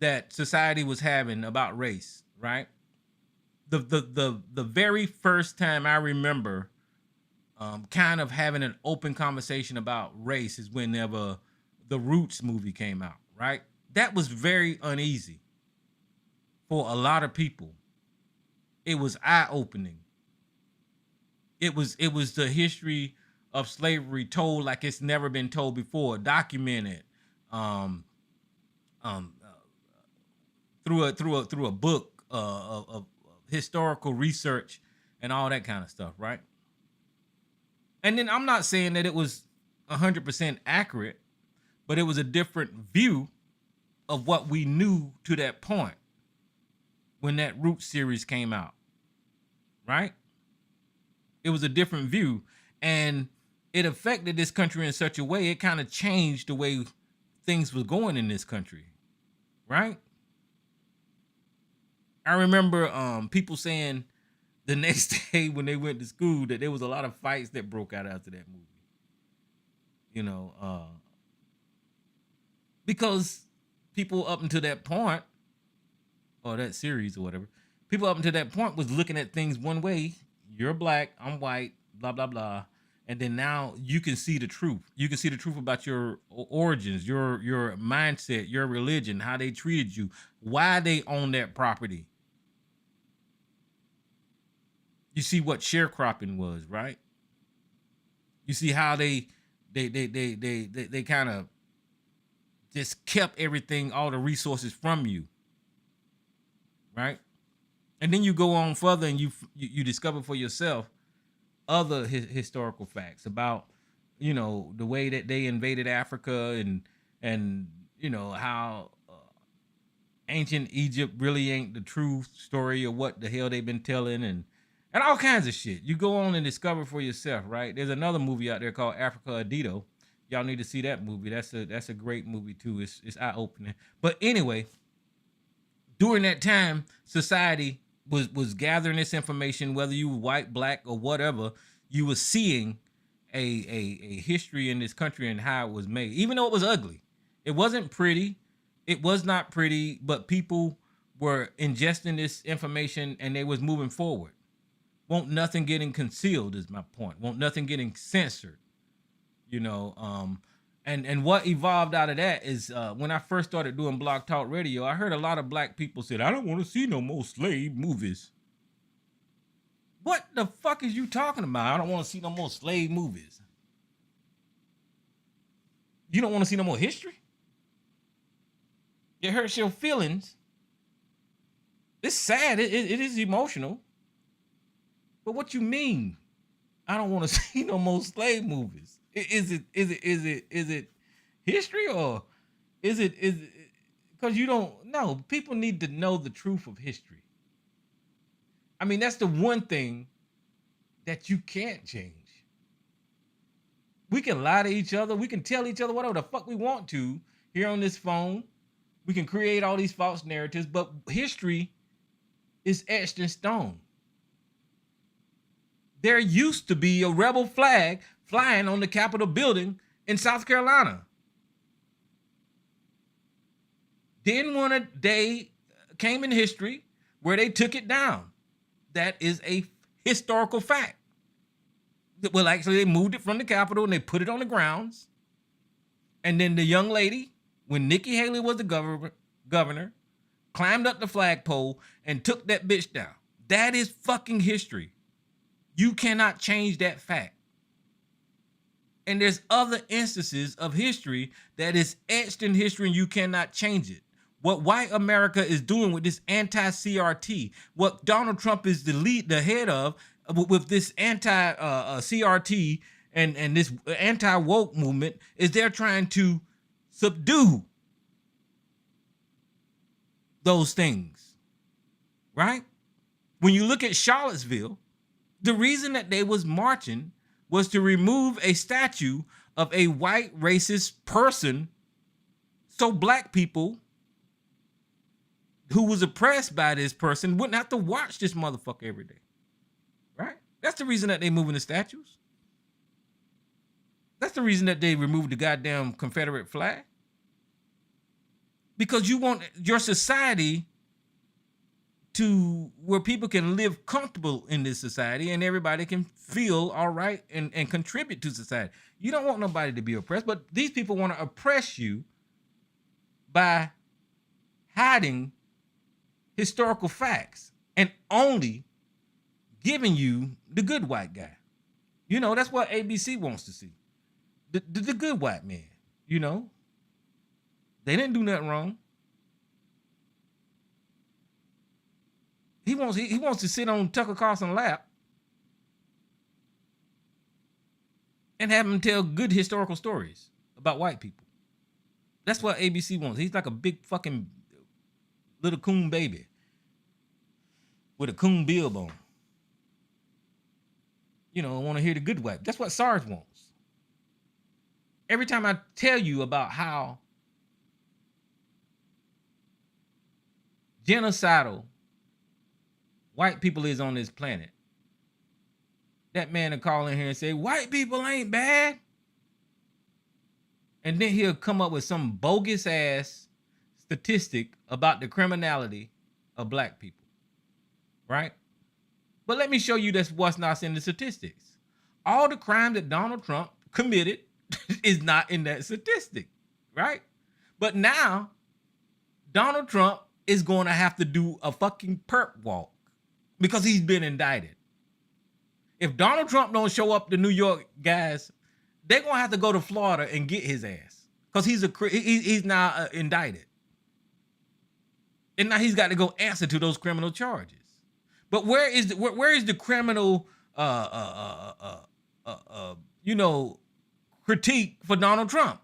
that society was having about race, right? The very first time I remember kind of having an open conversation about race is whenever the Roots movie came out, right? That was very uneasy for a lot of people. It was eye-opening. It was the history of slavery told like it's never been told before, documented through a book of historical research and all that kind of stuff, right? And then I'm not saying that it was 100% accurate, but it was a different view of what we knew to that point. when that Root series came out, right? It was a different view, and it affected this country in such a way, it kind of changed the way things was going in this country, right? I remember people saying the next day when they went to school that there was a lot of fights that broke out after that movie. You know, because people up until that point, or that series or whatever, people up until that point was looking at things one way. You're black, I'm white, blah, blah, blah. And then now you can see the truth. You can see the truth about your origins, your mindset, your religion, how they treated you, why they own that property. You see what sharecropping was, right? You see how they kind of just kept everything, all the resources from you, right? And then you go on further and you discover for yourself other historical facts about, you know, the way that they invaded Africa and you know how ancient Egypt really ain't the true story of what the hell they've been telling and all kinds of shit. You go on and discover for yourself, right? There's another movie out there called Africa Adito. Y'all need to see that movie. That's a great movie too. It's eye opening. But anyway, during that time, society was gathering this information, whether you were white, black, or whatever. You were seeing a history in this country and how it was made, even though it was ugly. It wasn't pretty. It was not pretty, but people were ingesting this information and they was moving forward. Won't nothing getting concealed is my point. Won't nothing getting censored, you know. And what evolved out of that is when I first started doing Blog Talk Radio, I heard a lot of black people said, I don't want to see no more slave movies. What the fuck is you talking about? I don't want to see no more slave movies. You don't want to see no more history? It hurts your feelings. It's sad. It is emotional. But what you mean? I don't want to see no more slave movies. Is it history or is it because you don't know? People need to know the truth of history. I mean, that's the one thing that you can't change. We can lie to each other. We can tell each other whatever the fuck we want to here on this phone. We can create all these false narratives, but history is etched in stone. There used to be a rebel flag flying on the Capitol building in South Carolina. Then one day came in history where they took it down. That is a historical fact. Well, actually, they moved it from the Capitol and they put it on the grounds. And then the young lady, when Nikki Haley was the governor, climbed up the flagpole and took that bitch down. That is fucking history. You cannot change that fact. And there's other instances of history that is etched in history and you cannot change it. What white America is doing with this anti-CRT, what Donald Trump is the head of with this anti-CRT and this anti-woke movement is they're trying to subdue those things, right? When you look at Charlottesville, the reason that they was marching was to remove a statue of a white racist person so black people who was oppressed by this person wouldn't have to watch this motherfucker every day, right? That's the reason that they moving the statues. That's the reason that they removed the goddamn Confederate flag. Because you want your society to where people can live comfortable in this society and everybody can feel all right and contribute to society. You don't want nobody to be oppressed, but these people want to oppress you by hiding historical facts and only giving you the good white guy. You know, that's what ABC wants to see. The good white man, you know. They didn't do nothing wrong. He wants to sit on Tucker Carlson's lap and have him tell good historical stories about white people. That's what ABC wants. He's like a big fucking little coon baby. with a coon bill bone. You know, want to hear the good wipe. That's what SARS wants. Every time I tell you about how genocidal white people is on this planet, that man will call in here and say, white people ain't bad. And then he'll come up with some bogus ass statistic about the criminality of black people. Right? But let me show you that's what's not in the statistics. All the crime that Donald Trump committed is not in that statistic. Right? But now, Donald Trump is going to have to do a fucking perp walk because he's been indicted. If Donald Trump don't show up to New York, guys, they're going to have to go to Florida and get his ass because he's now indicted. And now he's got to go answer to those criminal charges. But where is the criminal critique for Donald Trump?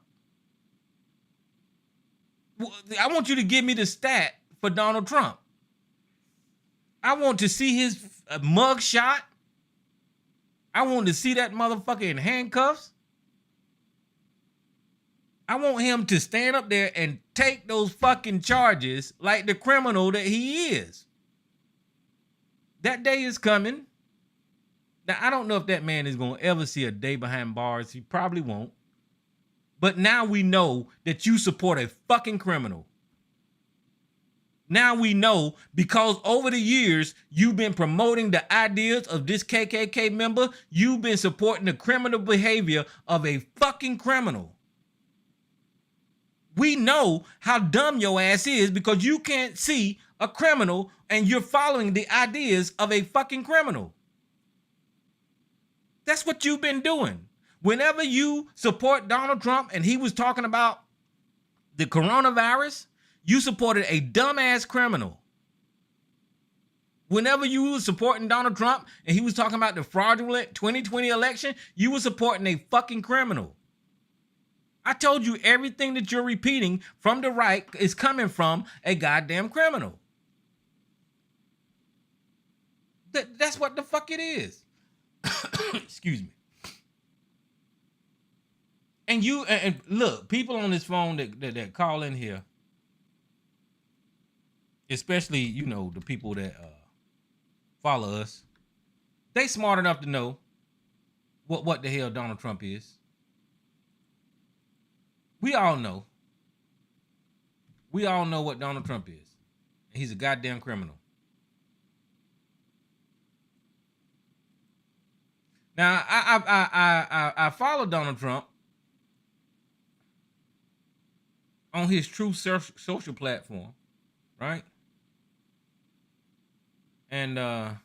I want you to give me the stat for Donald Trump. I want to see his mug shot. I want to see that motherfucker in handcuffs. I want him to stand up there and take those fucking charges like the criminal that he is. That day is coming. Now, I don't know if that man is going to ever see a day behind bars. He probably won't. But now we know that you support a fucking criminal. Now we know because over the years, you've been promoting the ideas of this KKK member. You've been supporting the criminal behavior of a fucking criminal. We know how dumb your ass is because you can't see a criminal and you're following the ideas of a fucking criminal. That's what you've been doing. Whenever you support Donald Trump and he was talking about the coronavirus, you supported a dumbass criminal. Whenever you were supporting Donald Trump and he was talking about the fraudulent 2020 election, you were supporting a fucking criminal. I told you everything that you're repeating from the right is coming from a goddamn criminal. That's what the fuck it is. Excuse me. And look, people on this phone that call in here, especially, you know, the people that follow us, they smart enough to know what the hell Donald Trump is. We all know. We all know what Donald Trump is. He's a goddamn criminal. Now, I follow Donald Trump on his true social platform, right? And well,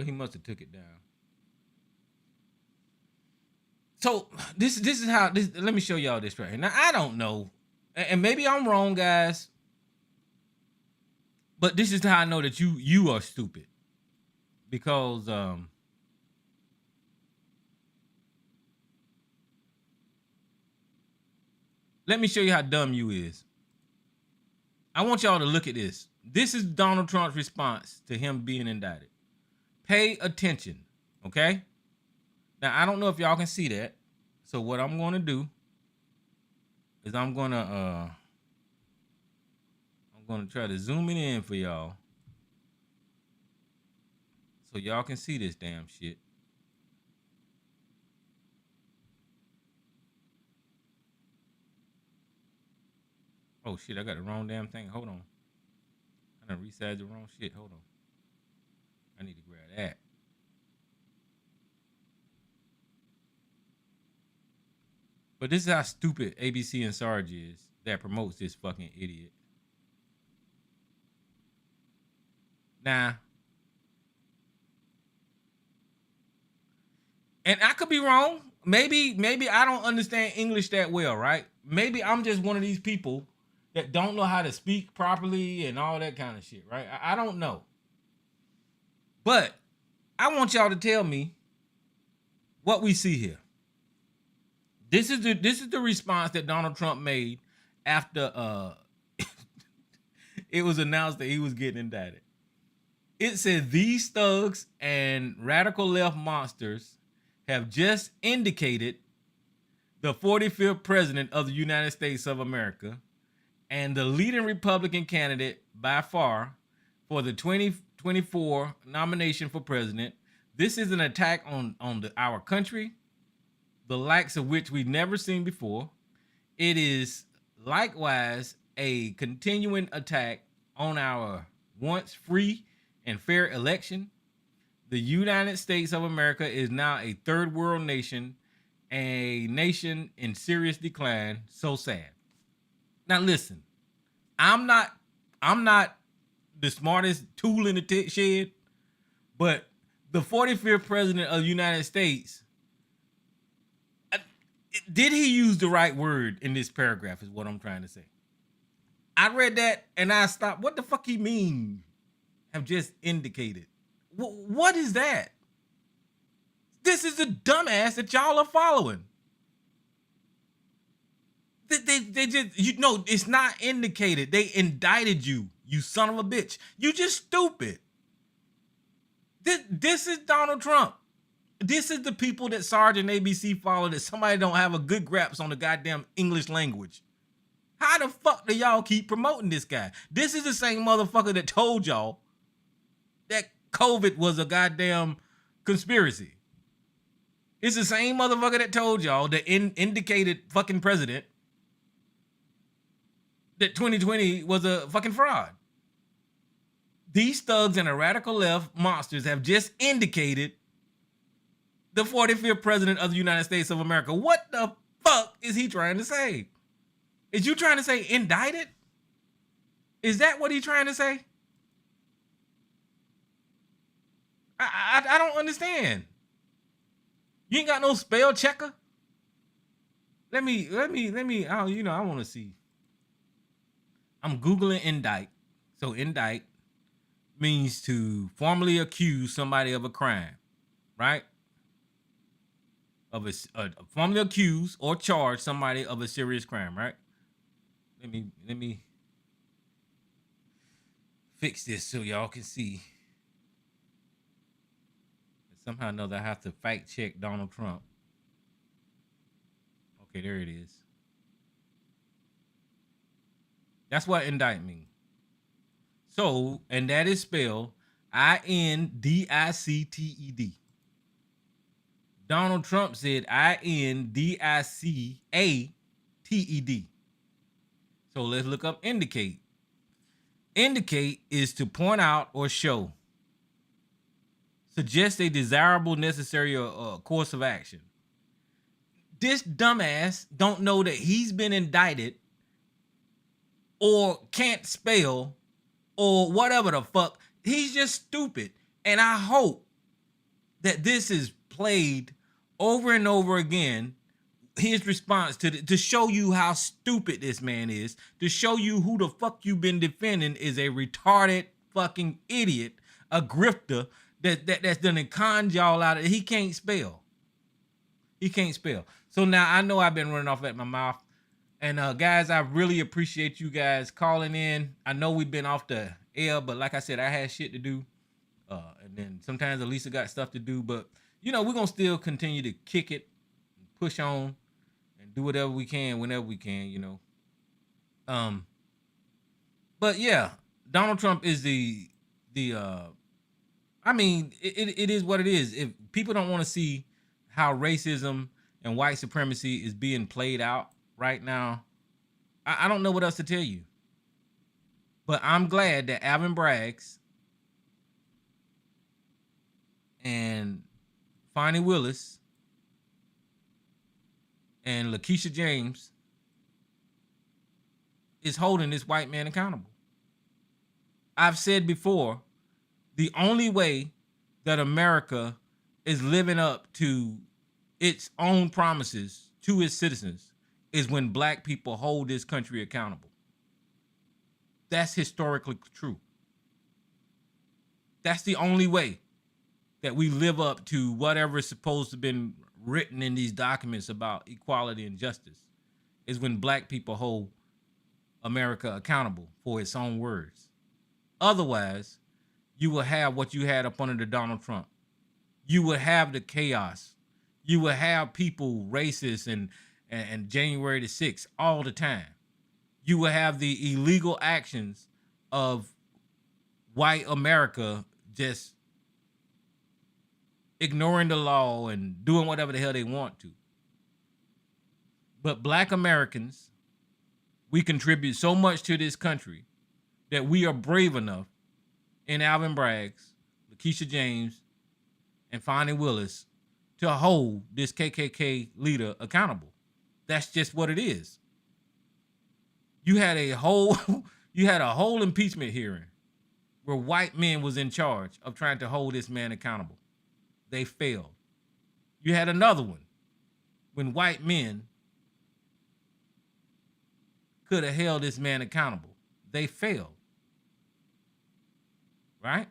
he must have took it down. So this is how this. Let me show y'all this right here. Now I don't know, and maybe I'm wrong, guys. But this is how I know that you are stupid, because let me show you how dumb you is. I want y'all to look at this. This is Donald Trump's response to him being indicted. Pay attention, okay? Now, I don't know if y'all can see that. So what I'm going to do is I'm going to try to zoom it in for y'all so y'all can see this damn shit. Oh shit, I got the wrong damn thing. Hold on. I done resized the wrong shit. Hold on. I need to grab that. But this is how stupid ABC and Sarge is that promotes this fucking idiot. Now, and I could be wrong. Maybe I don't understand English that well, right? Maybe I'm just one of these people that don't know how to speak properly and all that kind of shit, right? I don't know. But I want y'all to tell me what we see here. This is the response that Donald Trump made after it was announced that he was getting indicted. It said these thugs and radical left monsters have just indicated the 45th president of the United States of America and the leading Republican candidate by far for the 2024 nomination for president. This is an attack on our country, the likes of which we've never seen before. It is likewise a continuing attack on our once free and fair election. The United States of America is now a third world nation, a nation in serious decline. So sad. Now listen, I'm not the smartest tool in the shed, but the 45th president of the United States, did he use the right word in this paragraph is what I'm trying to say. I read that and I stopped. What the fuck he mean? Have just indicated. What is that? This is the dumbass that y'all are following. They just, it's not indicated. They indicted you, you son of a bitch. You just stupid. This is Donald Trump. This is the people that Sarge and ABC follow, that somebody don't have a good grasp on the goddamn English language. How the fuck do y'all keep promoting this guy? This is the same motherfucker that told y'all that COVID was a goddamn conspiracy. It's the same motherfucker that told y'all, the indicated fucking president, that 2020 was a fucking fraud. These thugs and the radical left monsters have just indicated the 45th president of the United States of America. What the fuck is he trying to say? Is you trying to say indicted? Is that what he's trying to say? I don't understand. You ain't got no spell checker? Let me, I want to see. I'm Googling indict. So indict means to formally accuse somebody of a crime, right? Of a formally accuse or charge somebody of a serious crime, right? Let me fix this so y'all can see. Somehow or another, I have to fact check Donald Trump. Okay, there it is. That's what indict means. So, and that is spelled INDICTED. Donald Trump said INDICATED. So let's look up indicate. Indicate is to point out or show. Suggest a desirable, necessary course of action. This dumbass don't know that he's been indicted or can't spell or whatever the fuck. He's just stupid. And I hope that this is played over and over again, his response to show you how stupid this man is, to show you who the fuck you've been defending is a retarded fucking idiot, a grifter that's done conned y'all out of it. He can't spell. He can't spell. So now I know I've been running off at my mouth. And guys, I really appreciate you guys calling in. I know we've been off the air, but like I said, I had shit to do. And then sometimes Elisa got stuff to do. But, we're going to still continue to kick it, push on, and do whatever we can whenever we can, But yeah, Donald Trump is it is what it is. If people don't want to see how racism and white supremacy is being played out right now, I don't know what else to tell you. But I'm glad that Alvin Braggs and Fonnie Willis and Lakeisha James is holding this white man accountable. I've said before, the only way that America is living up to its own promises to its citizens is when black people hold this country accountable. That's historically true. That's the only way that we live up to whatever is supposed to have been written in these documents about equality and justice is when black people hold America accountable for its own words. Otherwise, you will have what you had up under the Donald Trump. You would have the chaos. You would have people racist and January the 6th all the time. You would have the illegal actions of white America just ignoring the law and doing whatever the hell they want to. But black Americans, we contribute so much to this country that we are brave enough in Alvin Bragg's, Lakeisha James, and Fonnie Willis to hold this KKK leader accountable. That's just what it is. You had a whole impeachment hearing where white men was in charge of trying to hold this man accountable. They failed. You had another one when white men could have held this man accountable. They failed. Right?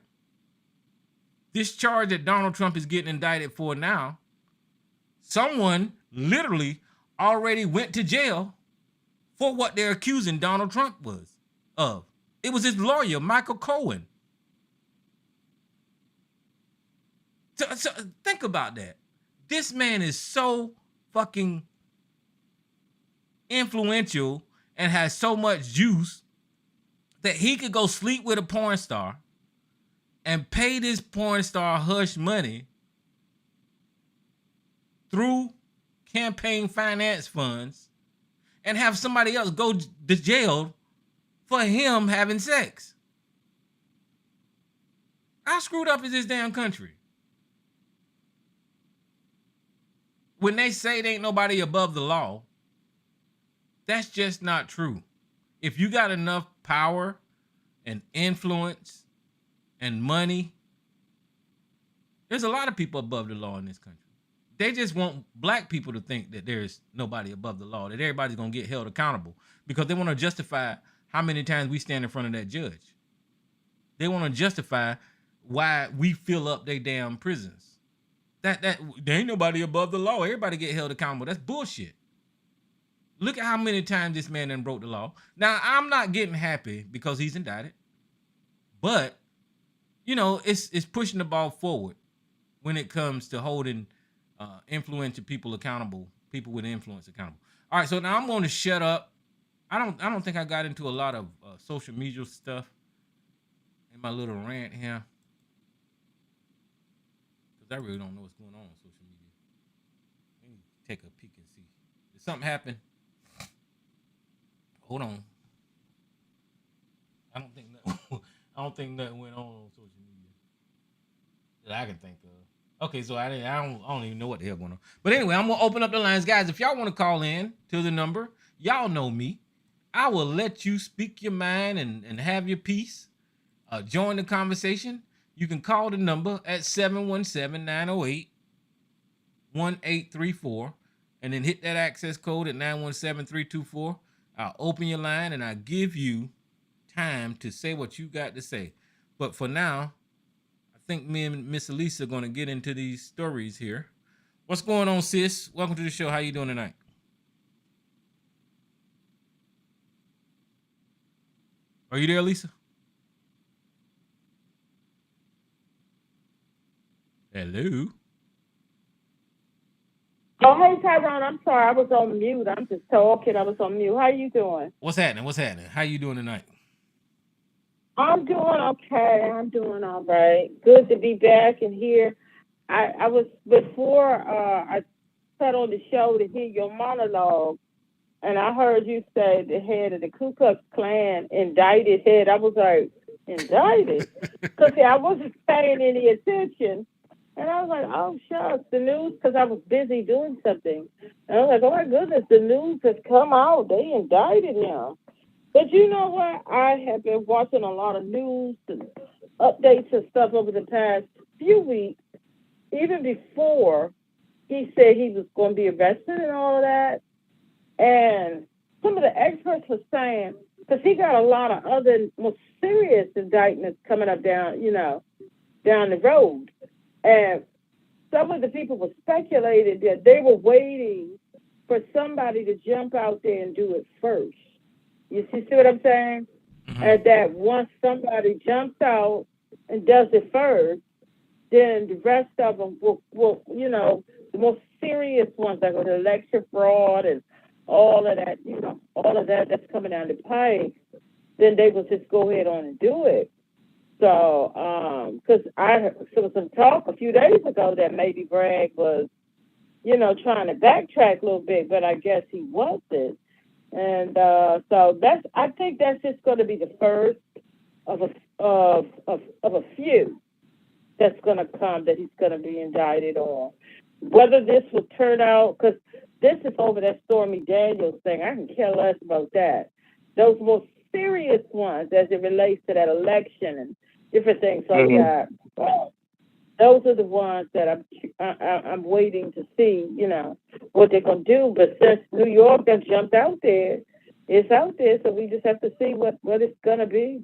This charge that Donald Trump is getting indicted for now, someone literally already went to jail for what they're accusing Donald Trump was of. It was his lawyer, Michael Cohen. So think about that. This man is so fucking influential and has so much juice that he could go sleep with a porn star and pay this porn star hush money through campaign finance funds and have somebody else go to jail for him having sex. How screwed up is this damn country? When they say there ain't nobody above the law, that's just not true. If you got enough power and influence and money, there's a lot of people above the law in this country. They just want black people to think that there's nobody above the law, that everybody's going to get held accountable because they want to justify how many times we stand in front of that judge. They want to justify why we fill up their damn prisons. That there ain't nobody above the law. Everybody get held accountable. That's bullshit. Look at how many times this man done broke the law. Now, I'm not getting happy because he's indicted, but you know, it's pushing the ball forward when it comes to holding influential people accountable, people with influence accountable. All right, so now I'm going to shut up. I don't think I got into a lot of social media stuff in my little rant here because I really don't know what's going on social media. Let me take a peek and see. Did something happen? Hold on. I don't think nothing went on social media that I can think of. Okay, so I don't even know what the hell going on. But anyway, I'm gonna open up the lines, guys. If y'all want to call in to the number, y'all know me. I will let you speak your mind and have your piece. Join the conversation. You can call the number at 717-908-1834 and then hit that access code at 917-324. I'll open your line and I'll give you time to say what you got to say. But for now, I think me and Miss Elisa are going to get into these stories here. What's going on, sis? Welcome to the show. How you doing tonight? Are you there, Lisa? Hello? Oh, hey, Tyrone. I'm sorry. I was on mute. I'm just talking. I was on mute. How you doing? What's happening? How you doing tonight? I'm doing okay. I'm doing all right. Good to be back and here. I was, before I sat on the show to hear your monologue, and I heard you say the head of the Ku Klux Klan indicted head. I was like, indicted? Because I wasn't paying any attention. And I was like, oh, shucks, the news, because I was busy doing something. And I was like, oh, my goodness, the news has come out. They indicted him. But you know what? I have been watching a lot of news and updates and stuff over the past few weeks, even before he said he was going to be arrested and all of that. And some of the experts were saying, because he got a lot of other more serious indictments coming up down the road. And some of the people were speculated that they were waiting for somebody to jump out there and do it first. See what I'm saying? Hmm. And that once somebody jumps out and does it first, then the rest of them will the most serious ones like with election fraud and all of that, all of that that's coming down the pipe, then they will just go ahead on and do it. So, because there was some talk a few days ago that maybe Bragg was, trying to backtrack a little bit, but I guess he wasn't. And so I think that's just going to be the first of a few that's going to come that he's going to be indicted on. Whether this will turn out, because this is over that Stormy Daniels thing, I can care less about that. Those most serious ones as it relates to that election and different things like that. Those are the ones that I'm waiting to see, what they're gonna do. But since New York has jumped out there, it's out there, so we just have to see what it's gonna be.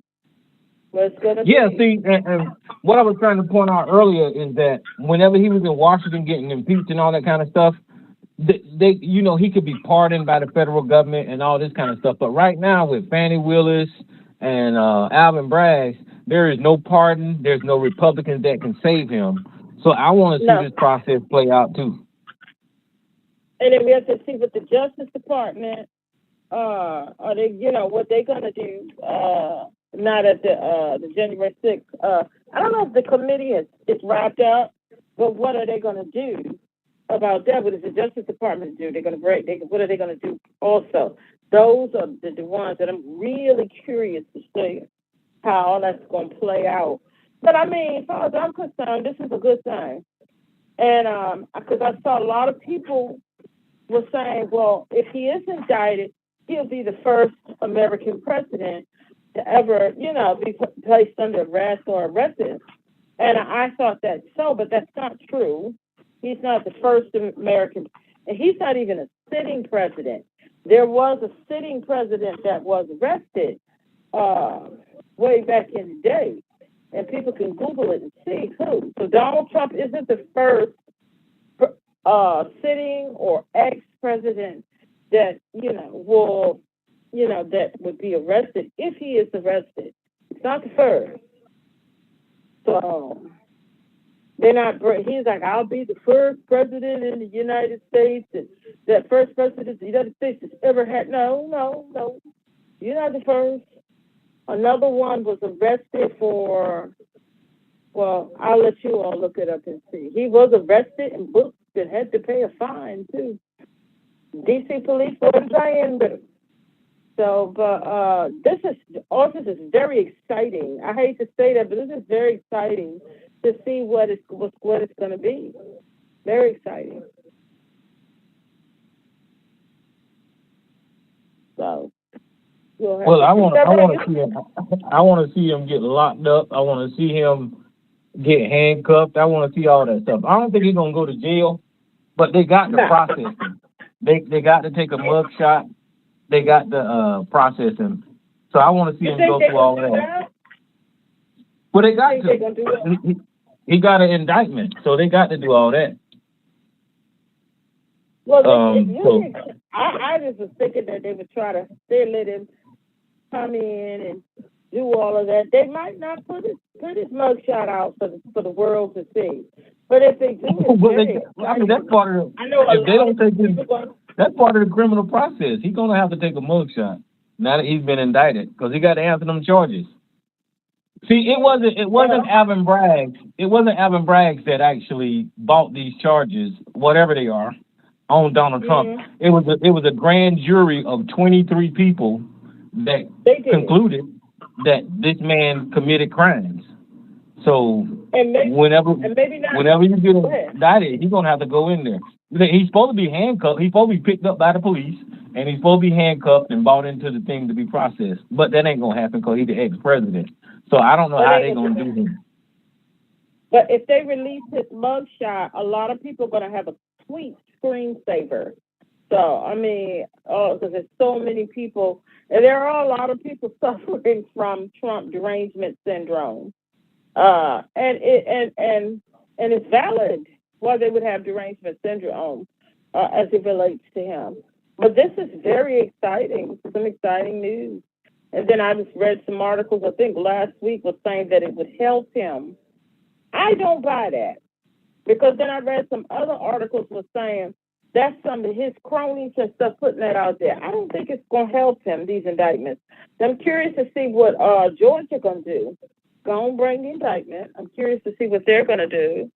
What it's gonna Yeah, be. see, and what I was trying to point out earlier is that whenever he was in Washington getting impeached and all that kind of stuff, he could be pardoned by the federal government and all this kind of stuff. But right now with Fannie Willis and Alvin Bragg, there is no pardon. There's no Republicans that can save him. So I want to see No. this process play out too. And then we have to see what the Justice Department are they what they're gonna do not at the January 6th. I don't know if the committee is wrapped up, but what are they gonna do about that? What does the Justice Department do? They're gonna what are they gonna do also? Those are the ones that I'm really curious to see how all that's gonna play out. But I mean, as far as I'm concerned, this is a good thing. And because I saw a lot of people were saying, well, if he is indicted, he'll be the first American president to ever, be placed under arrest or arrested. And I thought that so, but that's not true. He's not the first American, and he's not even a sitting president. There was a sitting president that was arrested way back in the day, and people can Google it and see who. So Donald Trump isn't the first sitting or ex-president that that would be arrested if he is arrested. It's not the first. So they're not. He's like, I'll be the first president in the United States, and that first president the United States has ever had. No. You're not the first. Another one was arrested for. Well, I'll let you all look it up and see. He was arrested and booked and had to pay a fine too. DC police wasn't paying, but so, but this is very exciting. I hate to say that, but this is very exciting to see what it's going to be. Very exciting. So, well, I want to see him get locked up. I want to see him get handcuffed. I want to see all that stuff. I don't think he's gonna go to jail, but they got to process him. They got to take a mug shot. They got to process him. So I want to see him go through all of that. Well, they got to. He got an indictment, so they got to do all that. Well, I just was thinking that they would try to let him come in and do all of that. They might not put his mugshot out for the world to see. But if they do, that's part of. If they don't take his, that's part of the criminal process. He's gonna have to take a mugshot now that he's been indicted because he got to answer them charges. See, it wasn't Alvin Bragg. It wasn't Alvin Bragg that actually bought these charges, whatever they are, on Donald Trump. It was a grand jury of 23 people that concluded that this man committed crimes. So whenever you get indicted, he's gonna have to go in there. He's supposed to be handcuffed. He's supposed to be picked up by the police, and he's supposed to be handcuffed and brought into the thing to be processed. But that ain't gonna happen because he's the ex-president. So I don't know how they're gonna do him. But if they release his mugshot, a lot of people are gonna have a sweet screensaver. So I mean, because there's so many people, and there are a lot of people suffering from Trump derangement syndrome. And it's valid. why they would have derangement syndrome as it relates to him. But this is very exciting, some exciting news. And then I just read some articles, I think last week, was saying that it would help him. I don't buy that because then I read some other articles was saying that's some of his cronies and stuff putting that out there. I don't think it's going to help him, these indictments. So I'm curious to see what Georgia going to do. Go and bring the indictment. I'm curious to see what they're going to do.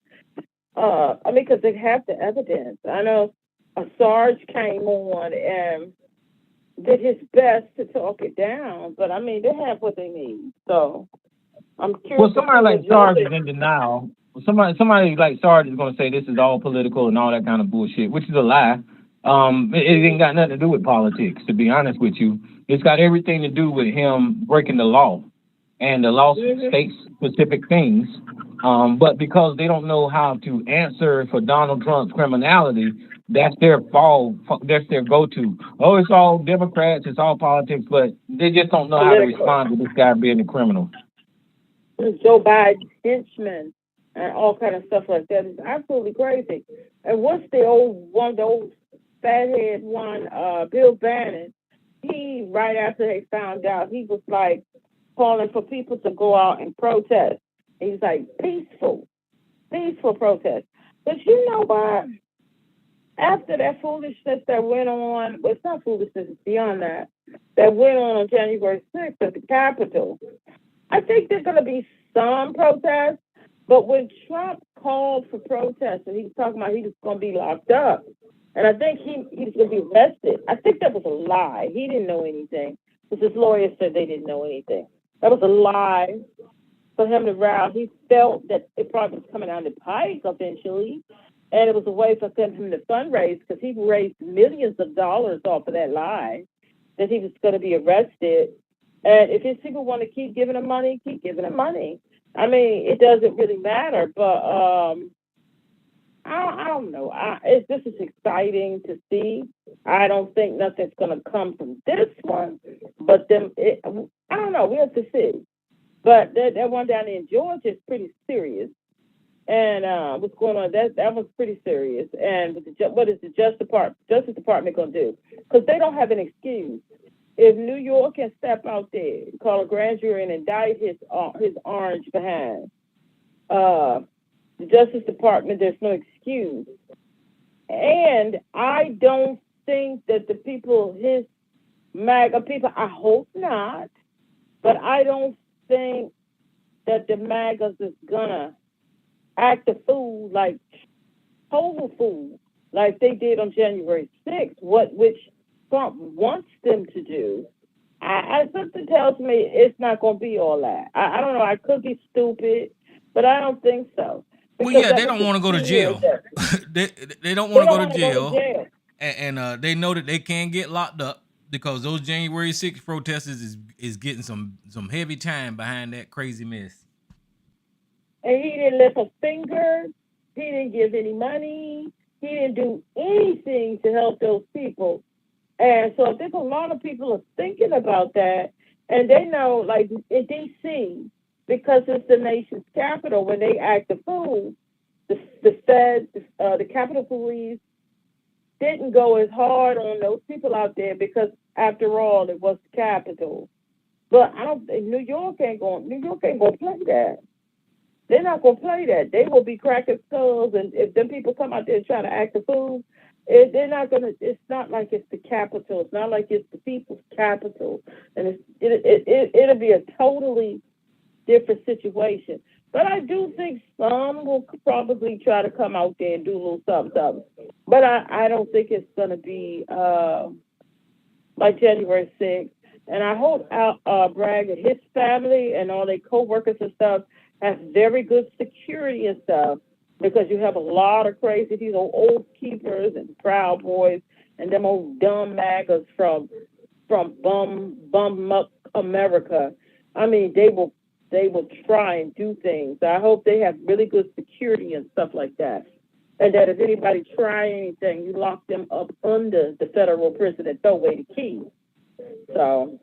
I mean, because they have the evidence. I know a Sarge came on and did his best to talk it down, but I mean, they have what they need. So I'm curious. Well, somebody like Sarge is in denial. Somebody like Sarge is going to say this is all political and all that kind of bullshit, which is a lie. It ain't got nothing to do with politics, to be honest with you. It's got everything to do with him breaking the law, and the law states specific things. But because they don't know how to answer for Donald Trump's criminality, that's their fall. That's their go-to. Oh, it's all Democrats, it's all politics, but they just don't know how to respond to this guy being a criminal. Joe Biden's henchmen and all kind of stuff like that is absolutely crazy. And what's the old fathead one, Bill Bannon? He, right after they found out, he was like calling for people to go out and protest. He's like peaceful protest. But you know what? After that foolishness that went on, well, it's not foolishness, it's beyond that went on January 6th at the Capitol, I think there's going to be some protests, but when Trump called for protests and he was talking about he was going to be locked up, and I think he was going to be arrested, I think that was a lie. He didn't know anything because his lawyers said they didn't know anything. That was a lie for him to route. He felt that it probably was coming down the pike eventually, and it was a way for him to fundraise because he raised millions of dollars off of that lie that he was going to be arrested. And if his people want to keep giving him money, keep giving him money. I mean, it doesn't really matter, but I don't know. This is exciting to see. I don't think nothing's going to come from this one, but I don't know. We have to see. But that one down in Georgia is pretty serious. And what's going on? That was pretty serious. And what is the Justice Department going to do? Because they don't have an excuse. If New York can step out there, call a grand jury and indict his orange behind, the Justice Department, there's no excuse. And I don't think that the people, his MAGA people, I hope not, but I don't think that the MAGAs is gonna act a fool, like total fool, like they did on January 6th, which Trump wants them to do. Something tells me it's not going to be all that. I don't know. I could be stupid, but I don't think so. Well, yeah, they don't want to go to jail. they don't want to go to jail. And they know that they can't get locked up because those January 6th protesters is getting some heavy time behind that crazy mess. And he didn't lift a finger. He didn't give any money. He didn't do anything to help those people. And so I think a lot of people are thinking about that. And they know, like in D.C., because it's the nation's capital, when they act a fool, the Fed, the Capitol Police didn't go as hard on those people out there because, after all, it was the capital. But I don't think New York ain't going to play that. They're not going to play that. They will be cracking skulls, and if them people come out there and try to act a fool, they're not going to. It's not like it's the capital. It's not like it's the people's capital, and it'll be a totally different situation. But I do think some will probably try to come out there and do a little something. But I don't think it's going to be like January 6th. And I hope Bragg and his family and all their co-workers and stuff have very good security and stuff, because you have a lot of crazy, these old keepers and Proud Boys and them old dumb MAGAs from bum up America. I mean, they will try and do things. I hope they have really good security and stuff like that. And that if anybody try anything, you lock them up under the federal prison and throw away the key. So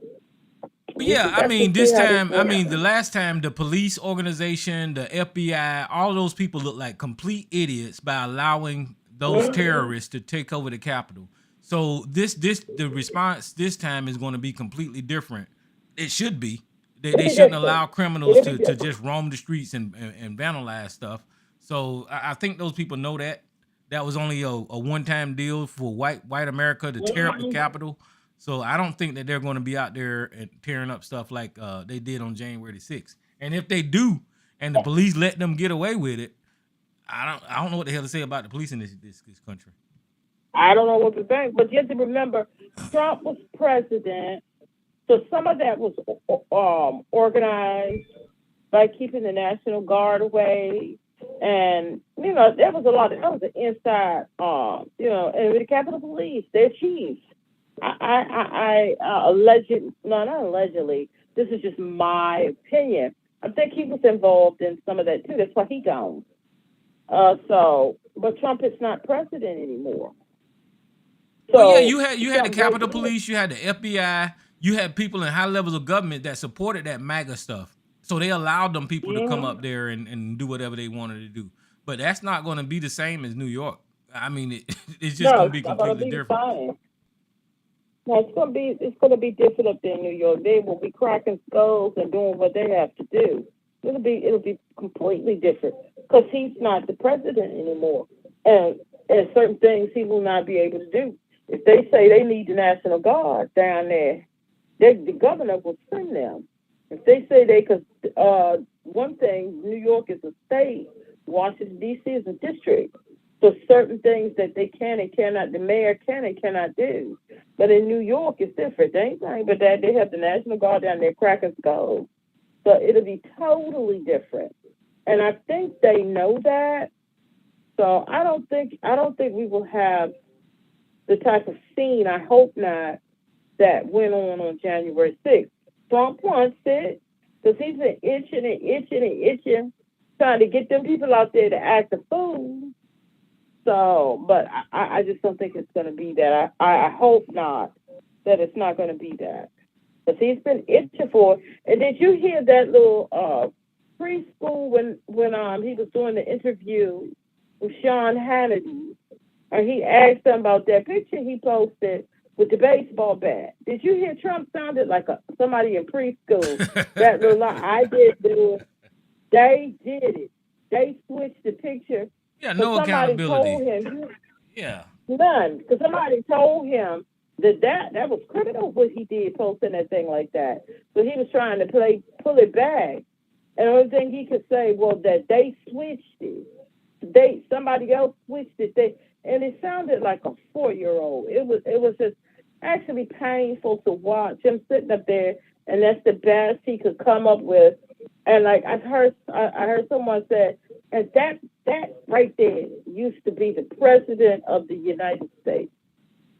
But yeah, I mean, this time, I mean, the last time, the police organization, the FBI, all those people look like complete idiots by allowing those terrorists to take over the Capitol. So the response this time is going to be completely different. It should be. They shouldn't allow criminals to just roam the streets and vandalize stuff. So I think those people know that. That was only a one-time deal for white America to tear up the Capitol. So I don't think that they're going to be out there and tearing up stuff like they did on January the 6th. And if they do, and the police let them get away with it, I don't know what the hell to say about the police in this country. I don't know what to think, but you have to remember, Trump was president, so some of that was organized by keeping the National Guard away. And, there was a lot of, that was the inside, and with the Capitol Police, their chiefs. Not allegedly, this is just my opinion. I think he was involved in some of that too. That's why he gone. But Trump is not president anymore. So well, yeah, you had the Capitol Police, you had the FBI, you had people in high levels of government that supported that MAGA stuff. So they allowed them people to come up there and do whatever they wanted to do. But that's not going to be the same as New York. I mean, it's just going to be completely different. Fine. No, it's going to be different up there in New York. They will be cracking skulls and doing what they have to do. It'll be completely different because he's not the president anymore, and certain things he will not be able to do. If they say they need the National Guard down there, the governor will send them. If they say one thing, New York is a state, Washington D.C. is a district. So certain things that they can and cannot, the mayor can and cannot do. But in New York, it's different. They ain't saying but that they have the National Guard down there cracking skulls. So it'll be totally different. And I think they know that. So I don't think we will have the type of scene, I hope not, that went on January 6th. Trump wants it because he's been itching, trying to get them people out there to act a fool. So, but I just don't think it's going to be that. I hope not, that it's not going to be that. Because he's been itching for it. And did you hear that little preschool when he was doing the interview with Sean Hannity? And he asked him about that picture he posted with the baseball bat. Did you hear Trump sounded like somebody in preschool? That little line, I did do it. They did it. They switched the picture. Yeah, no accountability. None. Because somebody told him that was criminal what he did, posting that thing like that. So he was trying to pull it back. And the only thing he could say was that they switched it. Somebody else switched it. And it sounded like a 4-year-old. It was just actually painful to watch him sitting up there, and that's the best he could come up with. And like I heard someone say, and that right there used to be the president of the United States,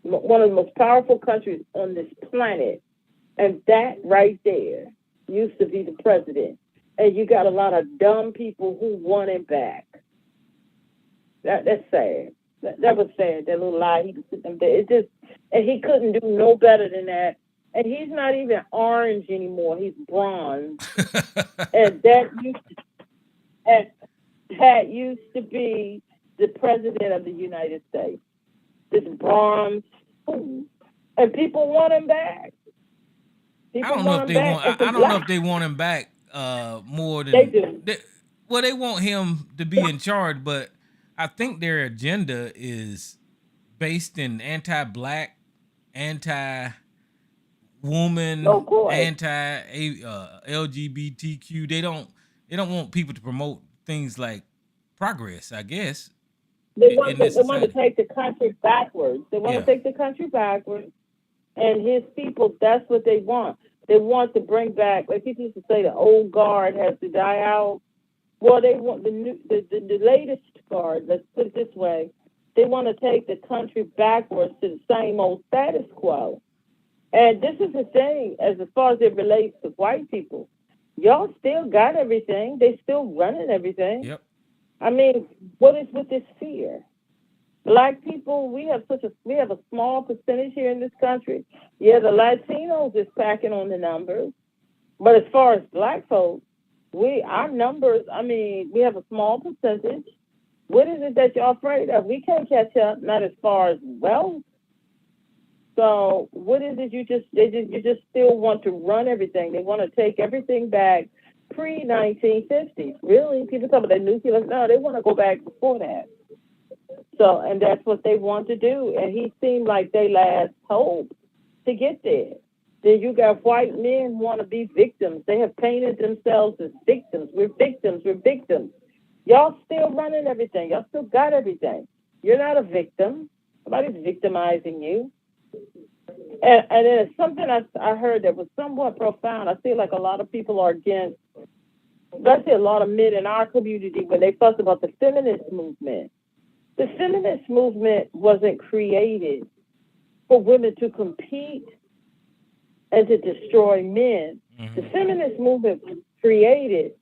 one of the most powerful countries on this planet, and that right there used to be the president. And you got a lot of dumb people who want him back. That's sad. That was sad. That little lie he was sitting there. And he couldn't do no better than that. And he's not even orange anymore. He's bronze. And that used to be the president of the United States. This bronze fool. And people want him back. I don't know if they want him back more than they do. They want him to be in charge, but I think their agenda is based in anti-black, anti-woman, anti-LGBTQ. They don't want people to promote things like progress, I guess. They want to take the country backwards. They want to take the country backwards, and his people, that's what they want. They want to bring back, like people used to say, the old guard has to die out. Well, they want the latest guard, let's put it this way. They want to take the country backwards to the same old status quo. And this is the thing, as far as it relates to white people. Y'all still got everything. They still running everything. Yep. I mean, what is with this fear? Black people, we have a small percentage here in this country. Yeah, the Latinos is packing on the numbers. But as far as black folks, our numbers. I mean, we have a small percentage. What is it that y'all afraid of? We can't catch up. Not as far as wealth. So what is it you just still want to run everything? They want to take everything back pre 1950s. Really? People talk about the nuclear. No, they want to go back before that. So and that's what they want to do. And he seemed like they last hope to get there. Then you got white men want to be victims. They have painted themselves as victims. We're victims. We're victims. Y'all still running everything. Y'all still got everything. You're not a victim. Nobody's victimizing you. And then it's something I heard that was somewhat profound. I feel like a lot of people are against, especially a lot of men in our community, when they fuss about the feminist movement. The feminist movement wasn't created for women to compete and to destroy men. The feminist movement was created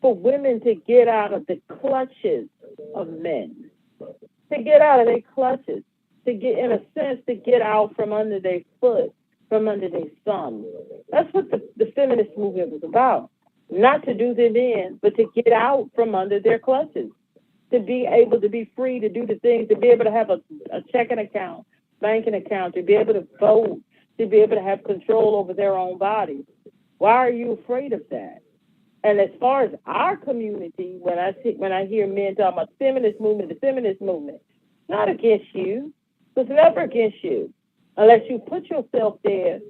for women to get out of the clutches of men, to get out of their clutches, to get, in a sense, to get out from under their foot, from under their thumb. That's what the feminist movement was about. Not to do them in, but to get out from under their clutches, to be able to be free to do the things, to be able to have a checking account, banking account, to be able to vote, to be able to have control over their own bodies. Why are you afraid of that? And as far as our community, when I hear men talking about the feminist movement, not against you. It's never against you, unless you put yourself there.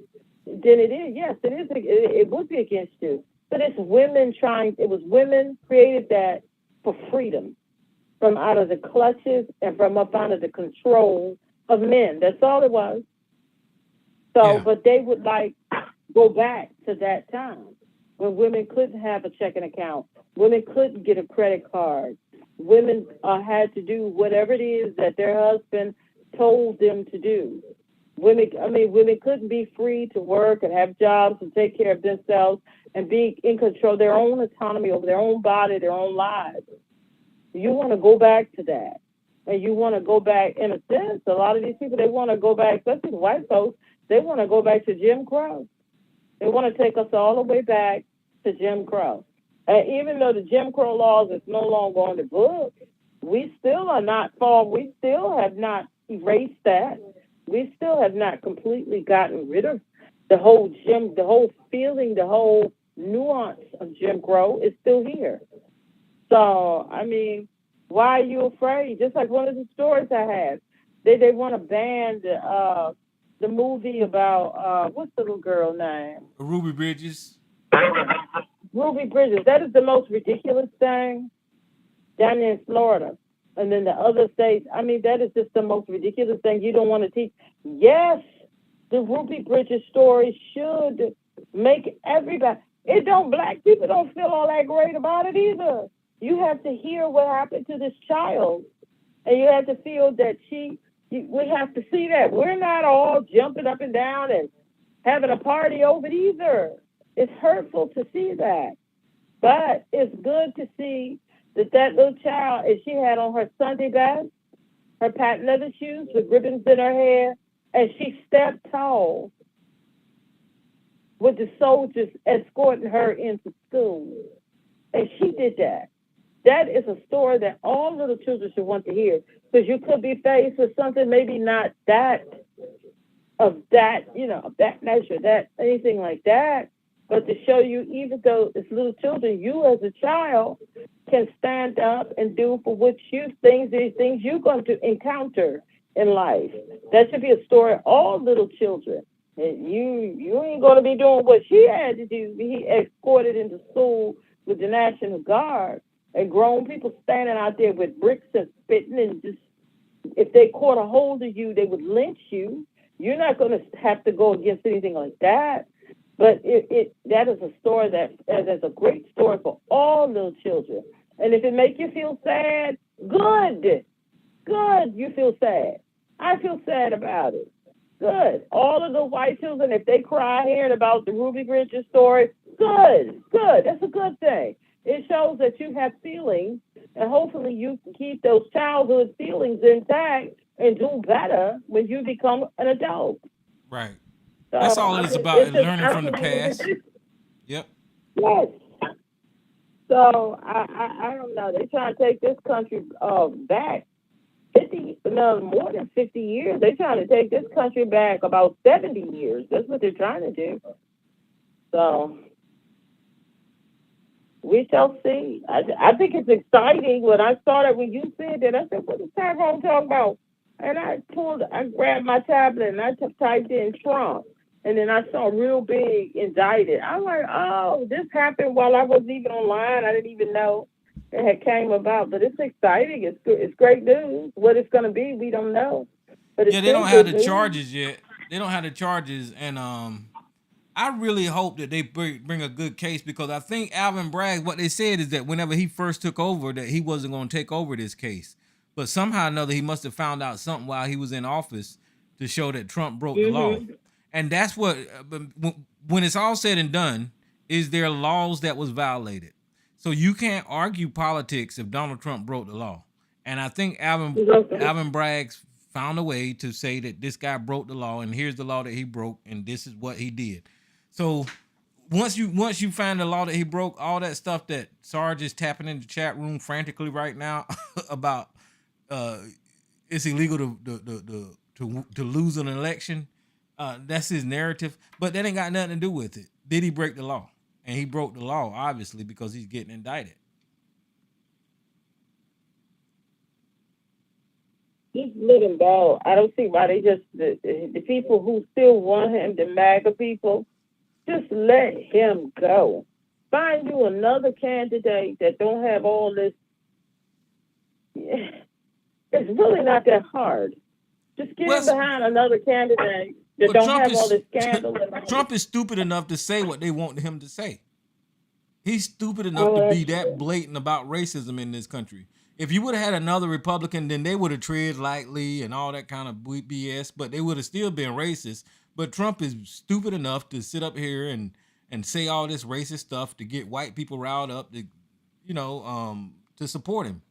Then it is. Yes, it is. It would be against you. But it's women trying. It was women created that for freedom, from out of the clutches and from up under the control of men. That's all it was. So, Yeah. but they would like go back to that time when women couldn't have a checking account, women couldn't get a credit card, women had to do whatever it is that their husband told them to do. Women couldn't be free to work and have jobs and take care of themselves and be in control of their own autonomy over their own body, their own lives. You want to go back to that. And you want to go back, in a sense, a lot of these people, they want to go back, especially the white folks, they want to go back to Jim Crow. They want to take us all the way back to Jim Crow. And even though the Jim Crow laws is no longer on the books, we still are not far. We still have not erased that. We still have not completely gotten rid of the whole feeling, the whole nuance of Jim Crow is still here. So, I mean, why are you afraid? Just like one of the stories I had, they want to ban the movie about what's the little girl name? Ruby Bridges. Ruby Bridges. That is the most ridiculous thing down there in Florida. And then the other states, I mean, that is just the most ridiculous thing you don't want to teach. Yes, the Ruby Bridges story should make everybody. Black people don't feel all that great about it either. You have to hear what happened to this child. And you have to feel that we have to see that. We're not all jumping up and down and having a party over it either. It's hurtful to see that. But it's good to see that little child, and she had on her Sunday best, her patent leather shoes with ribbons in her hair, and she stepped tall with the soldiers escorting her into school. And she did that. That is a story that all little children should want to hear, because you could be faced with something maybe not that, of that measure, that anything like that, but to show you, even though it's little children, you as a child can stand up and do for what these things you're going to encounter in life. That should be a story of all little children. And you ain't going to be doing what she had to do. He escorted into school with the National Guard, and grown people standing out there with bricks and spitting, and just, if they caught a hold of you, they would lynch you. You're not going to have to go against anything like that. But that is a story that's a great story for all little children. And if it makes you feel sad, good. You feel sad. I feel sad about it. Good. All of the white children, if they cry hearing about the Ruby Bridges story, good. That's a good thing. It shows that you have feelings, and hopefully you can keep those childhood feelings intact and do better when you become an adult. Right. So, That's all it's about, it's is just learning our from the past. community. Yep. Yes. So I don't know. They're trying to take this country back 50, no, more than 50 years. They're trying to take this country back about 70 years. That's what they're trying to do. So we shall see. I think it's exciting. When I saw that, when you said that, I said, what is Tyrone talking about? And I grabbed my tablet and I typed in Trump. And then I saw real big indicted. I'm like, oh, this happened while I wasn't even online. I didn't even know it had came about. But it's exciting. It's good. It's great news. What it's going to be, we don't know. But it's Yeah, they still don't have good the news. charges yet. They don't have the charges, and I really hope that they bring a good case because I think Alvin Bragg, what they said is that whenever he first took over, that he wasn't going to take over this case, but somehow or another he must have found out something while he was in office to show that Trump broke the law, Mm-hmm. and that's what when it's all said and done, is there laws that was violated? So you can't argue politics if Donald Trump broke the law, and I think Alvin Bragg found a way to say that this guy broke the law, and here's the law that he broke, and this is what he did. So once you find the law that he broke, all that stuff that Sarge is tapping in the chat room frantically right now about uh, it's illegal to lose an election. That's his narrative, but that ain't got nothing to do with it. Did he break the law? And he broke the law, obviously, because he's getting indicted. Just let him go. I don't see why they just the people who still want him, the MAGA people, just let him go. Find you another candidate that don't have all this. It's really not that hard. Just get Well, him behind another candidate that well, don't have all this scandal and all this. Trump is stupid enough to say what they want him to say. He's stupid enough to Oh, be that's that true. blatant about racism in this country. If you would have had another Republican, then they would have tread lightly and all that kind of BS, but they would have still been racist. But Trump is stupid enough to sit up here and say all this racist stuff to get white people riled up to, to support him.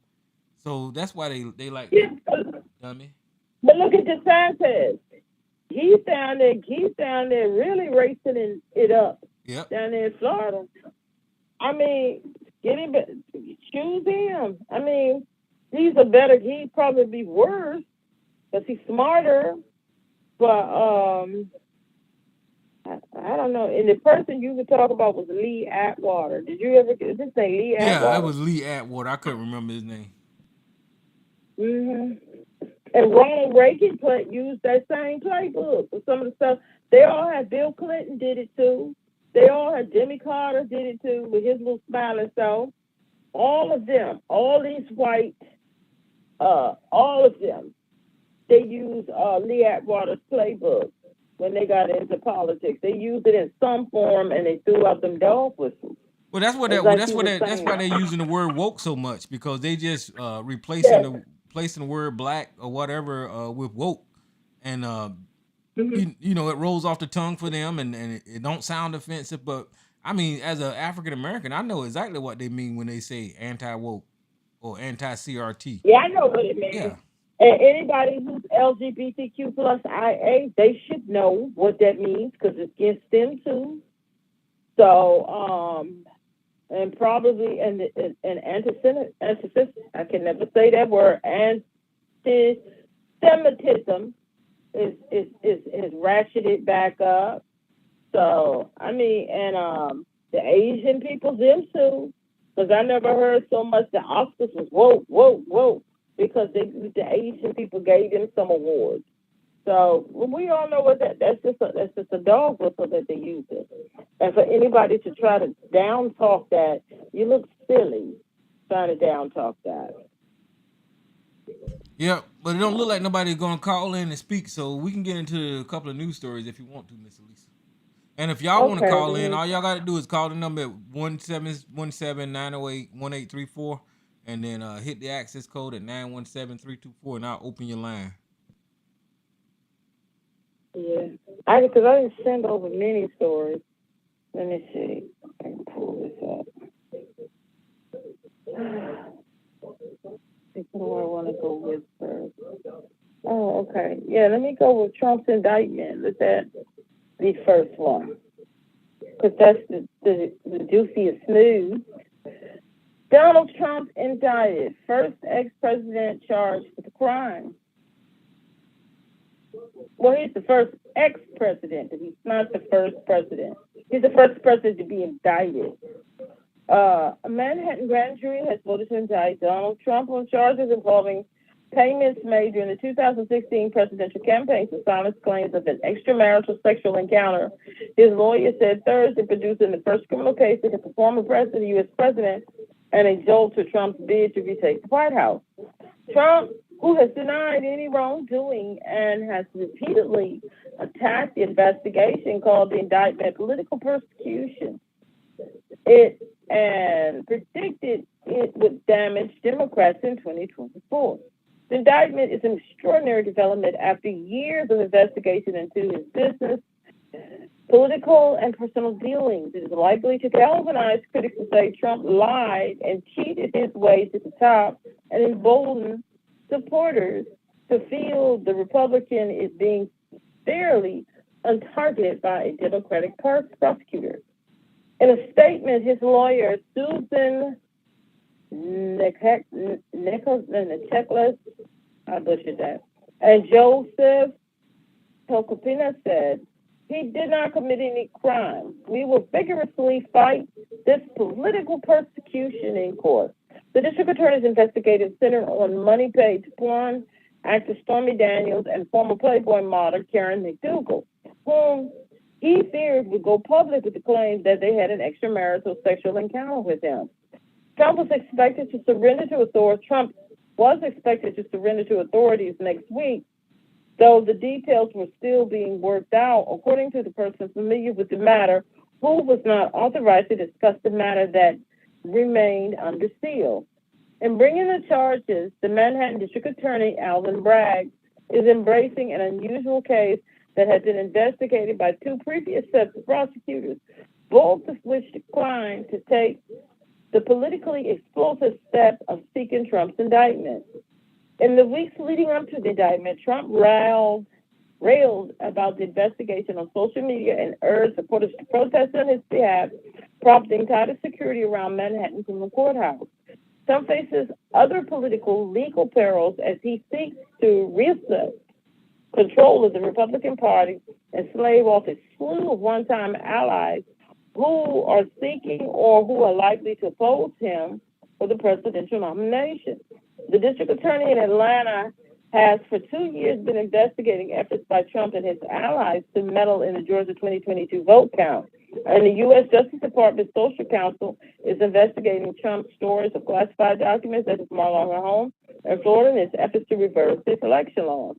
So that's why they like to Yeah. dummy. But look at DeSantis. He's down there really racing it up Yep. down there in Florida. I mean, get him, choose him. I mean, he'd probably be worse because he's smarter. But I don't know. And the person you could talk about was Lee Atwater. Did you ever get this thing, Lee Yeah, that Atwater? was Lee Atwater. I couldn't remember his name. Hmm. And Ronald Reagan used that same playbook for some of the stuff. They all had Bill Clinton did it too. They all had Jimmy Carter did it too with his little smiling self. All of them, all these white, all of them, they used Lee Atwater's playbook when they got into politics. They used it in some form and they threw out them dog whistles. Well, that's what It's that. Well, like that's you what were that. That's saying. why they're using the word woke so much because they just replacing Yes. the placing the word black or whatever with woke, and Mm-hmm. it rolls off the tongue for them, and it don't sound offensive. But I mean, as an African American, I know exactly what they mean when they say anti woke or anti CRT. Yeah, I know what it means. Yeah, And anybody who's LGBTQ plus IA, they should know what that means because it's against them too. So, and probably and anti I can never say that word. Anti-Semitism is ratcheted back up. So I mean, and the Asian people them too, because I never heard so much. The Oscars was whoa, because the Asian people gave them some awards. So we all know what that's just a dog whistle that they use it. And for anybody to try to down talk that, you look silly trying to down talk that. yeah, but it don't look like nobody's gonna call in and speak. So we can get into a couple of news stories if you want to, Miss Elisa. And if y'all want to Okay, call in, then. all y'all got to do is call the number at 1-717-908-1834 and then hit the access code at 917-324 and I'll open your line. Yeah, because I didn't send over many stories. Let me see. I can pull this up. What do I want to go with first? Oh, okay. Yeah, let me go with Trump's indictment. Let that be first one. because that's the juiciest news. Donald Trump indicted, first ex-president charged with a crime. Well, he's the first ex-president, but he's not the first president. He's the first president to be indicted. A Manhattan grand jury has voted to indict Donald Trump on charges involving payments made during the 2016 presidential campaign to silence claims of an extramarital sexual encounter. His lawyer said Thursday, producing the first criminal case against the former president, the U.S. president, and a jolt to Trump's bid to retake the White House. Trump, who has denied any wrongdoing and has repeatedly attacked the investigation, called the indictment political persecution. It and predicted it would damage Democrats in 2024. The indictment is an extraordinary development after years of investigation into his business, political, and personal dealings. It is likely to galvanize critics to say Trump lied and cheated his way to the top and embolden supporters to feel the Republican is being fairly untargeted by a Democratic prosecutor. In a statement, his lawyer, Susan Nicholas, I butchered that, and Joseph Tocopina said, he did not commit any crime. We will vigorously fight this political persecution in court. The district attorney's investigative centered on money paid to porn actress Stormy Daniels and former Playboy model Karen McDougal, whom he feared would go public with the claim that they had an extramarital sexual encounter with him. Trump was expected to surrender to authorities next week, though the details were still being worked out, according to the person familiar with the matter, who was not authorized to discuss the matter that remained under seal. In bringing the charges, the Manhattan District Attorney, Alvin Bragg, is embracing an unusual case that had been investigated by two previous sets of prosecutors, both of which declined to take the politically explosive step of seeking Trump's indictment. In the weeks leading up to the indictment, Trump railed about the investigation on social media and urged supporters to protest on his behalf, prompting tighter security around Manhattan from the courthouse. Trump faces other political legal perils as he seeks to reassert control of the Republican Party and slave off a slew of one-time allies who are seeking or who are likely to oppose him for the presidential nomination. The district attorney in Atlanta has for 2 years been investigating efforts by Trump and his allies to meddle in the Georgia 2022 vote count. And the U.S. Justice Department Social Counsel is investigating Trump's storage of classified documents at his Mar-a-Lago home in Florida and his efforts to reverse his election laws.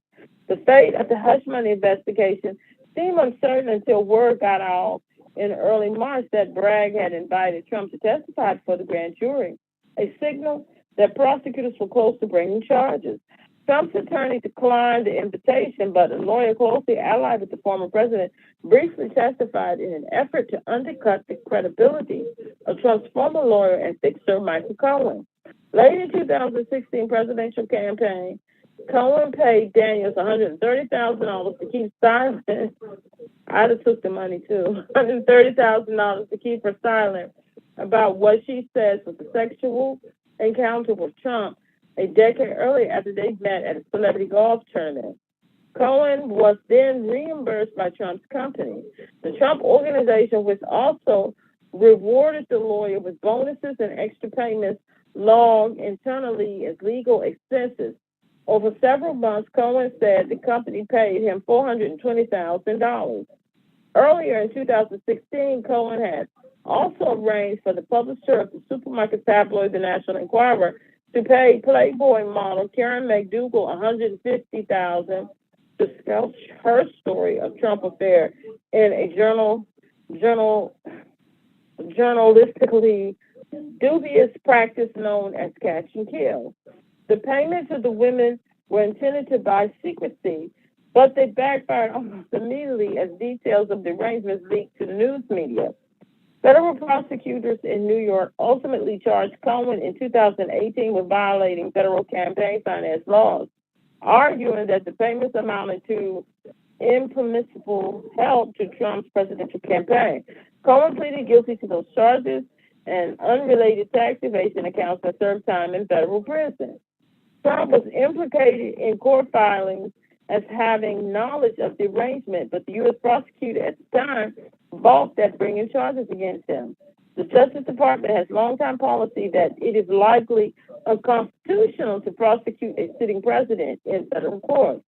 The fate of the hush money investigation seemed uncertain until word got out in early March that Bragg had invited Trump to testify before the grand jury, a signal that prosecutors were close to bringing charges. Trump's attorney declined the invitation, but a lawyer closely allied with the former president briefly testified in an effort to undercut the credibility of Trump's former lawyer and fixer, Michael Cohen. Late in 2016 presidential campaign, Cohen paid Daniels $130,000 to keep silent. I'd have took the money too. $130,000 to keep her silent about what she says was a sexual encounter with Trump a decade earlier after they met at a celebrity golf tournament. Cohen was then reimbursed by Trump's company. The Trump Organization, which also rewarded the lawyer with bonuses and extra payments logged internally as legal expenses. Over several months, Cohen said the company paid him $420,000. Earlier in 2016, Cohen had also arranged for the publisher of the supermarket tabloid, The National Enquirer, to pay Playboy model Karen McDougal $150,000 to scout her story of Trump affair in a journalistically dubious practice known as catch and kill. The payments of the women were intended to buy secrecy, but they backfired almost immediately as details of the arrangements leaked to the news media. Federal prosecutors in New York ultimately charged Cohen in 2018 with violating federal campaign finance laws, arguing that the payments amounted to impermissible help to Trump's presidential campaign. Cohen pleaded guilty to those charges, and unrelated tax evasion accounts for served time in federal prison. Trump was implicated in court filings as having knowledge of the arrangement, but the U.S. prosecutor at the time balked at bringing charges against him. The Justice Department has long-time policy that it is likely unconstitutional to prosecute a sitting president in federal court.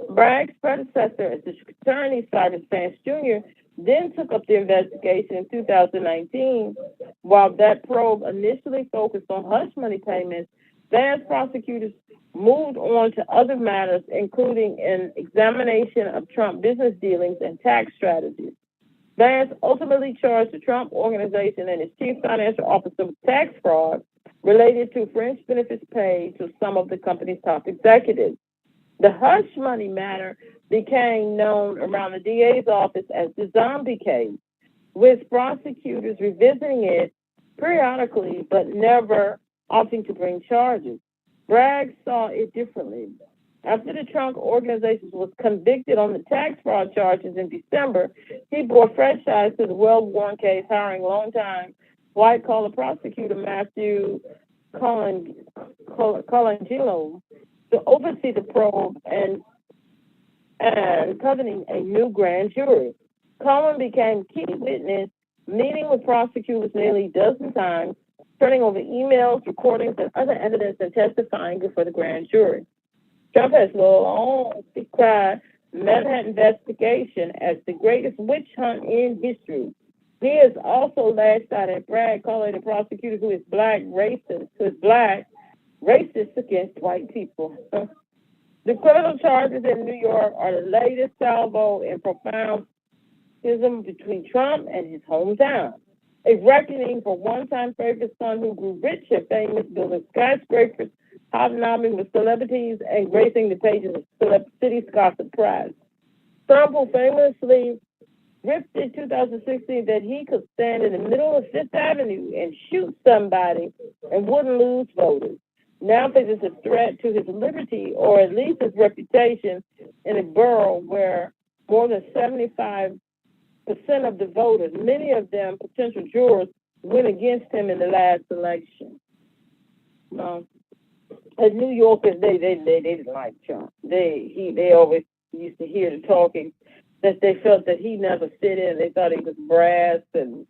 Bragg's predecessor as district attorney, Cyrus Vance Jr., then took up the investigation in 2019. While that probe initially focused on hush money payments, Vance prosecutors moved on to other matters, including an examination of Trump business dealings and tax strategies. Vance ultimately charged the Trump Organization and its chief financial officer with tax fraud related to fringe benefits paid to some of the company's top executives. The hush money matter became known around the DA's office as the zombie case, with prosecutors revisiting it periodically but never opting to bring charges. Bragg saw it differently. After the Trump Organization was convicted on the tax fraud charges in December, he bore fresh eyes to the well-worn case, hiring longtime white-collar prosecutor Matthew Colangelo to oversee the probe and coveting a new grand jury. Cohen became key witness, meeting with prosecutors nearly a dozen times, turning over emails, recordings, and other evidence and testifying before the grand jury. Trump has long described Manhattan investigation as the greatest witch hunt in history. He has also lashed out at Bragg, calling the prosecutor who is racist against white people. The criminal charges in New York are the latest salvo in profound schism between Trump and his hometown. A reckoning for one-time favorite son who grew rich and famous, building skyscrapers, hobnobbing with celebrities, and gracing the pages of City's gossip press. Trump, who famously ripped in 2016 that he could stand in the middle of Fifth Avenue and shoot somebody and wouldn't lose voters, now faces a threat to his liberty, or at least his reputation, in a borough where more than 75% of the voters, many of them potential jurors, went against him in the last election. As New Yorkers, they didn't like Trump. They always used to hear the talking that they felt that he never fit in. They thought he was brass and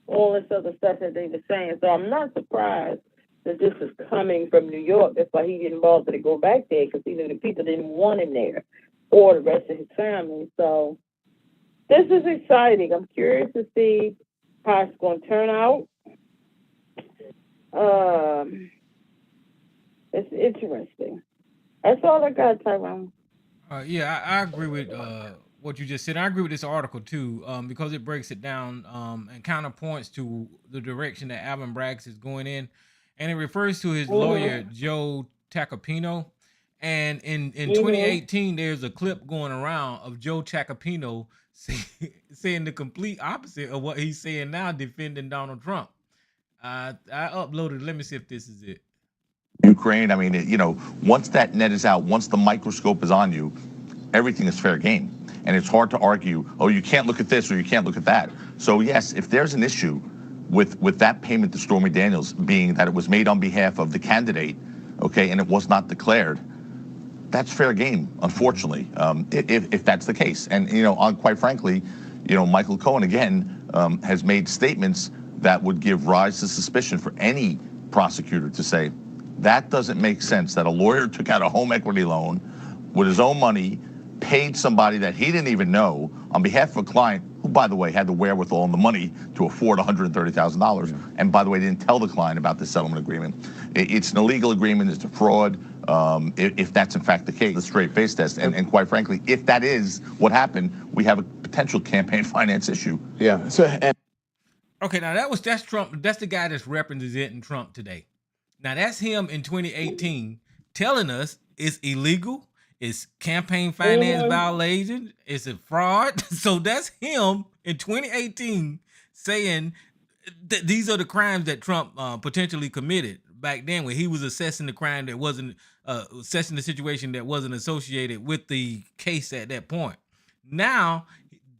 all this other stuff that they were saying. So I'm not surprised that this is coming from New York. That's why he didn't bother to go back there, because he knew the people didn't want him there, or the rest of his family. So this is exciting. I'm curious to see how it's going to turn out. It's interesting. That's all I got, Tyrone. Yeah, I agree with what you just said. I agree with this article too, because it breaks it down and kind of points to the direction that Alvin Braggs is going in, and it refers to his lawyer Joe Tacopino. And in 2018, there's a clip going around of Joe Tacopino saying the complete opposite of what he's saying now, defending Donald Trump. I uploaded. Let me see if this is it. Ukraine. I mean, once that net is out, once the microscope is on you, everything is fair game. And it's hard to argue, oh, you can't look at this or you can't look at that. So yes, if there's an issue with that payment to Stormy Daniels, being that it was made on behalf of the candidate, okay, and it was not declared, that's fair game, unfortunately, if that's the case. And, quite frankly, Michael Cohen, again, has made statements that would give rise to suspicion for any prosecutor to say, that doesn't make sense, that a lawyer took out a home equity loan with his own money, paid somebody that he didn't even know on behalf of a client who, by the way, had the wherewithal and the money to afford $130,000. And by the way, didn't tell the client about this settlement agreement. It's an illegal agreement, it's a fraud. If that's in fact the case, the straight face test. And quite frankly, if that is what happened, we have a potential campaign finance issue. Yeah. Okay, now that's Trump. That's the guy that's representing Trump today. Now that's him in 2018 telling us it's illegal, it's campaign finance violation, it's a fraud. So that's him in 2018 saying that these are the crimes that Trump potentially committed back then, when he was assessing the crime that wasn't assessing the situation that wasn't associated with the case at that point. Now,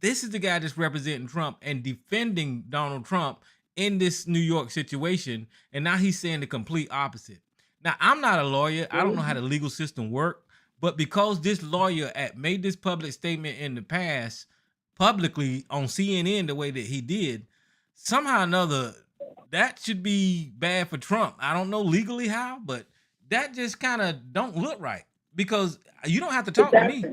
this is the guy that's representing Trump and defending Donald Trump in this New York situation, and now he's saying the complete opposite. Now, I'm not a lawyer. I don't know how the legal system works, but because this lawyer made this public statement in the past publicly on CNN the way that he did, somehow or another, that should be bad for Trump. I don't know legally how, but that just kind of don't look right because you don't have to talk to me.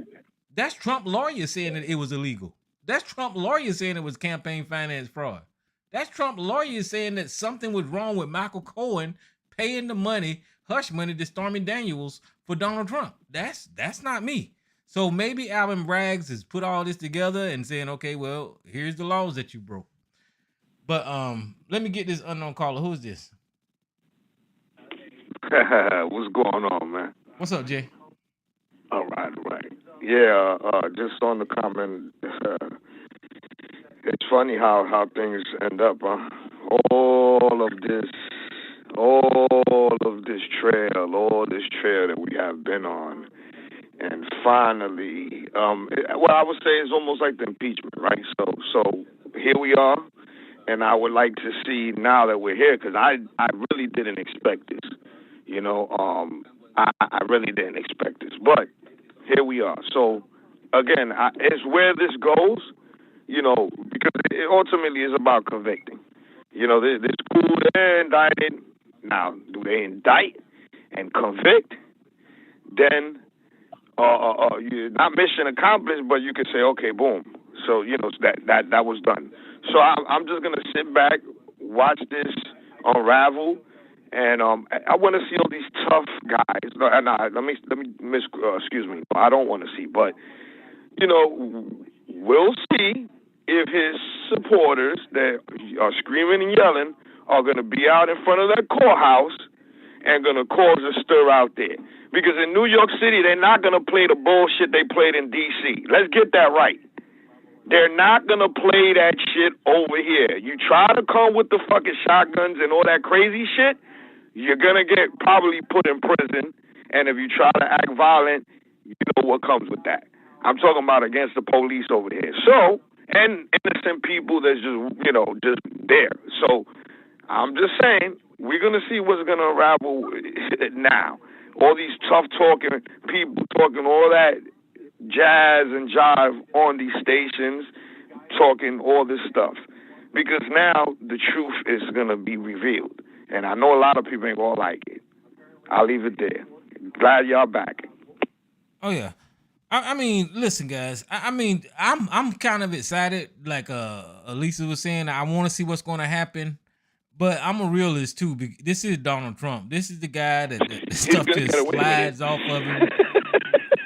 That's Trump lawyer saying that it was illegal. That's Trump lawyer saying it was campaign finance fraud. That's Trump lawyer saying that something was wrong with Michael Cohen paying the money, hush money, to Stormy Daniels for Donald Trump. That's not me. So maybe Alvin Braggs has put all this together and saying, okay, well, here's the laws that you broke. But let me get this unknown caller. Who is this? What's going on, man? What's up, Jay? All right. Yeah, just on the comment, it's funny how things end up, huh? All of this trail that we have been on, and finally, what I would say is almost like the impeachment, right? So here we are, and I would like to see now that we're here, because I really didn't expect this, I really didn't expect this, but here we are. So again, it's where this goes, because it ultimately is about convicting. This cool, they're indicted. Now, do they indict and convict? Then, you're not mission accomplished, but you can say, okay, boom. So, that was done. So I'm just gonna sit back, watch this unravel, and I want to see all these tough guys. No, excuse me. I don't want to see, but we'll see if his supporters that are screaming and yelling are going to be out in front of that courthouse and going to cause a stir out there. Because in New York City, they're not going to play the bullshit they played in D.C. Let's get that right. They're not going to play that shit over here. You try to come with the fucking shotguns and all that crazy shit, you're going to get probably put in prison. And if you try to act violent, you know what comes with that. I'm talking about against the police over there. So, and innocent people that's just there. So I'm just saying, we're going to see what's going to unravel now. All these tough talking people talking all that jazz and jive on these stations, talking all this stuff. Because now the truth is going to be revealed. And I know a lot of people ain't going to like it. I'll leave it there. Glad y'all back. Oh, yeah. I mean, listen, guys. I'm kind of excited, like Elisa was saying. I want to see what's going to happen, but I'm a realist too. This is Donald Trump. This is the guy that stuff just slides off of him.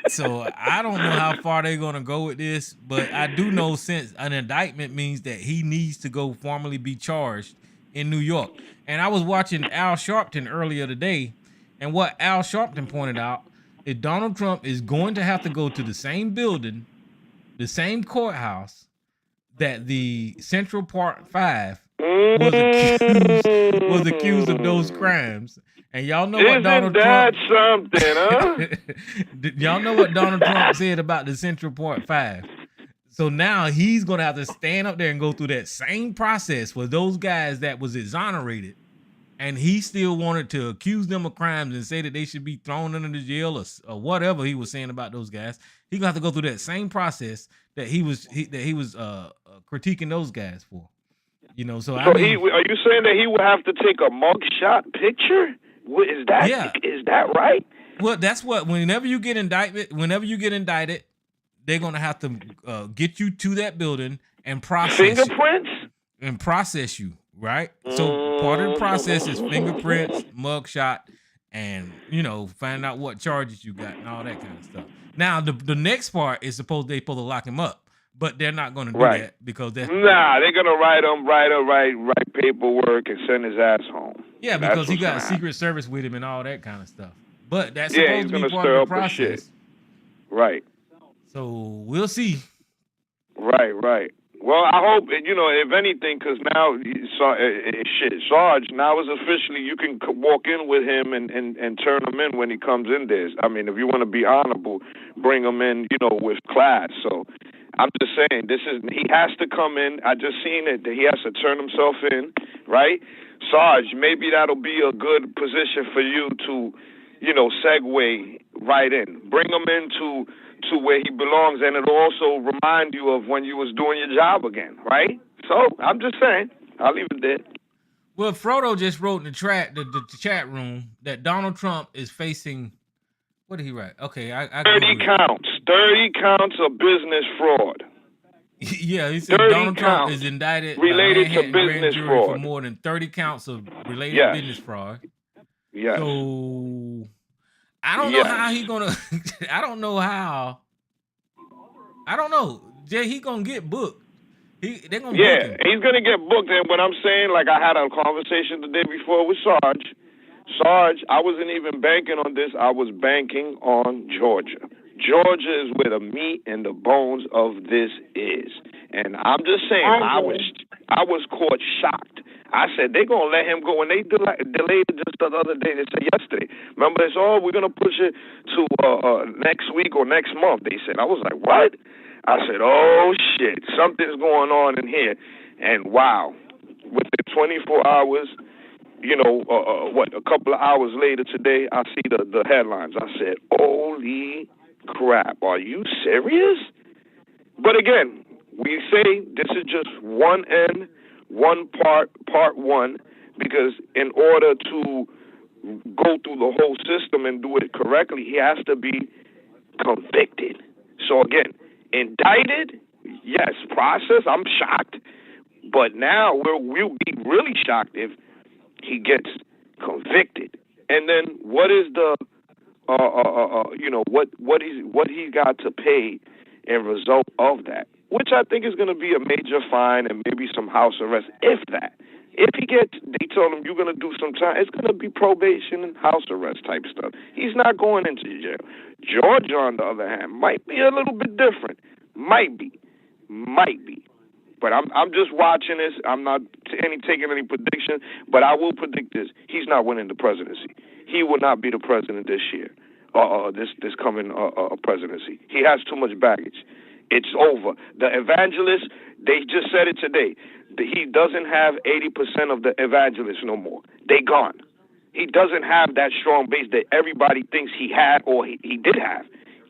So I don't know how far they're going to go with this, but I do know since an indictment means that he needs to go formally be charged in New York. And I was watching Al Sharpton earlier today, and what Al Sharpton pointed out is Donald Trump is going to have to go to the same building, the same courthouse that the Central Park 5 was accused of those crimes. And y'all know what Donald Trump... something, huh? Y'all know what Donald Trump said about the Central Park 5. So now he's going to have to stand up there and go through that same process for those guys that was exonerated. And he still wanted to accuse them of crimes and say that they should be thrown into the jail or whatever he was saying about those guys. He's gonna have to go through that same process that he was critiquing those guys for. So are you saying that he would have to take a mugshot picture? Is that Is that right? Well, that's what. Whenever you get indicted, they're gonna have to get you to that building and process fingerprints and process you. Right? So part of the process is fingerprints, mugshot, and find out what charges you got and all that kind of stuff. Now the next part is supposed to lock him up, but they're not going to do that because they're going to write paperwork and send his ass home. Yeah, because he got Secret Service with him and all that kind of stuff. But that's supposed to be part of the process. Right. So we'll see. Right. Well, I hope, if anything, because now, Sarge, now is officially, you can walk in with him and turn him in when he comes in there. I mean, if you want to be honorable, bring him in, with class. So I'm just saying, he has to come in. I just seen it that he has to turn himself in, right? Sarge, maybe that'll be a good position for you to, segue right in. Bring him into where he belongs, and it'll also remind you of when you was doing your job again, right? So I'm just saying, I'll leave it there. Well, Frodo just wrote in the chat room that Donald Trump is facing. What did he write? Okay, I 30 counts. 30 counts of business fraud. Yeah, he said Donald Trump is indicted related to business fraud for more than 30 counts of related business fraud. Yes. So I don't know how he gonna. I don't know how. I don't know. Jay, he gonna get booked. They're gonna book him. He's gonna get booked. And what I'm saying, like I had a conversation the day before with Sarge. Sarge, I wasn't even banking on this. I was banking on Georgia. Georgia is where the meat and the bones of this is. And I'm just saying, I was caught shocked. I said, they're going to let him go. When they delayed it just the other day, they said yesterday. Remember, they said, we're going to push it to next week or next month, they said. I was like, what? I said, oh, shit, something's going on in here. And wow, within 24 hours, a couple of hours later today, I see the headlines. I said, holy crap, are you serious? But again, we say this is just one end, one part one, because in order to go through the whole system and do it correctly, he has to be convicted. So again, indicted, yes, process, I'm shocked. But now we'll be really shocked if he gets convicted. And then what is the what he got to pay in result of that, which I think is going to be a major fine and maybe some house arrest, if that. If they told him you're going to do some time, it's going to be probation and house arrest type stuff. He's not going into jail. Georgia, on the other hand, might be a little bit different. Might be. But I'm just watching this. I'm not taking any prediction, but I will predict this. He's not winning the presidency. He will not be the president this year, this coming presidency. He has too much baggage. It's over. The evangelists, they just said it today. He doesn't have 80% of the evangelists no more. They gone. He doesn't have that strong base that everybody thinks he had or he did have.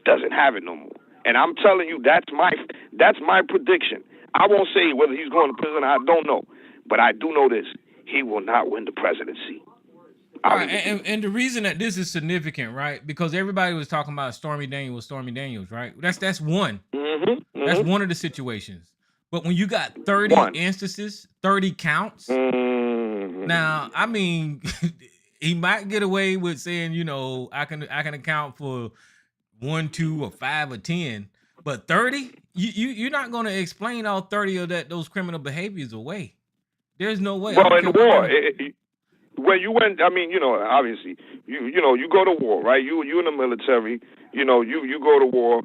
Doesn't have it no more. And I'm telling you, that's my prediction. I won't say whether he's going to prison. I don't know. But I do know this. He will not win the presidency. All right, and the reason that this is significant, right? Because everybody was talking about Stormy Daniels, right? That's one. Mm-hmm. That's one of the situations. But when you got 30 instances, 30 counts, now, I mean, he might get away with saying, I can account for 1, 2, or 5 or 10, but 30, you're not going to explain all 30 of those criminal behaviors away. There's no way. Well, in the war, where you went, I mean, obviously, you go to war, right? You in the military, you go to war.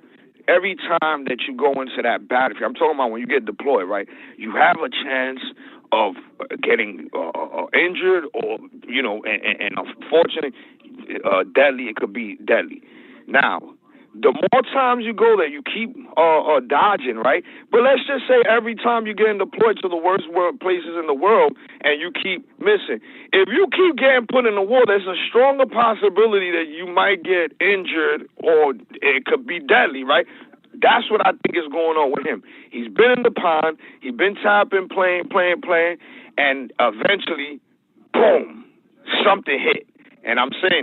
Every time that you go into that battlefield, I'm talking about when you get deployed, right? You have a chance of getting injured or, and unfortunately, deadly. It could be deadly. Now, the more times you go there, you keep dodging, right? But let's just say every time you get deployed to the worst places in the world and you keep missing. If you keep getting put in the war, there's a stronger possibility that you might get injured or it could be deadly, right? That's what I think is going on with him. He's been in the pond. He's been tapping, playing, and eventually, boom, something hit. And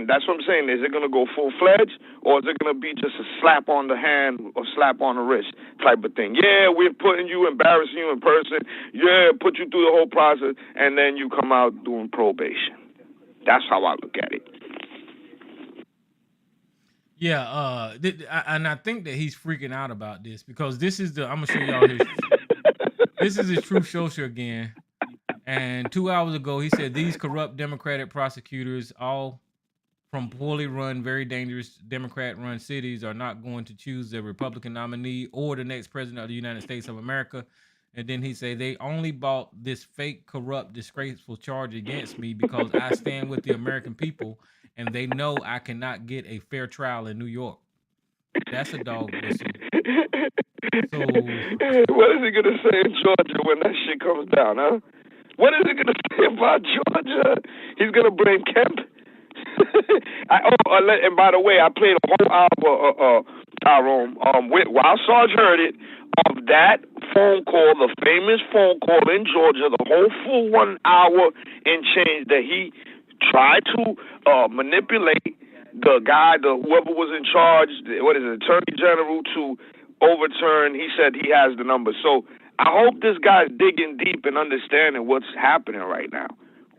that's what I'm saying. Is it going to go full-fledged, or is it going to be just a slap on the hand or slap on the wrist type of thing? Yeah, we're embarrassing you in person. Yeah, put you through the whole process, and then you come out doing probation. That's how I look at it. Yeah, and I think that he's freaking out about this because this is I'm going to show y'all his. This is his Truth Social again. And 2 hours ago, he said these corrupt Democratic prosecutors, all from poorly run, very dangerous Democrat-run cities, are not going to choose the Republican nominee or the next president of the United States of America. And then he said they only bought this fake, corrupt, disgraceful charge against me because I stand with the American people, and they know I cannot get a fair trial in New York. That's a dog whistle. So what is he gonna say in Georgia when that shit comes down, huh? What is he gonna say about Georgia? He's gonna blame Kemp. And by the way, I played a whole hour, Tyrone, while Sarge heard it, of that phone call, the famous phone call in Georgia, the whole full 1 hour and change that he tried to manipulate the guy, whoever was in charge, what is it, Attorney General, to overturn. He said he has the number. So I hope this guy's digging deep and understanding what's happening right now.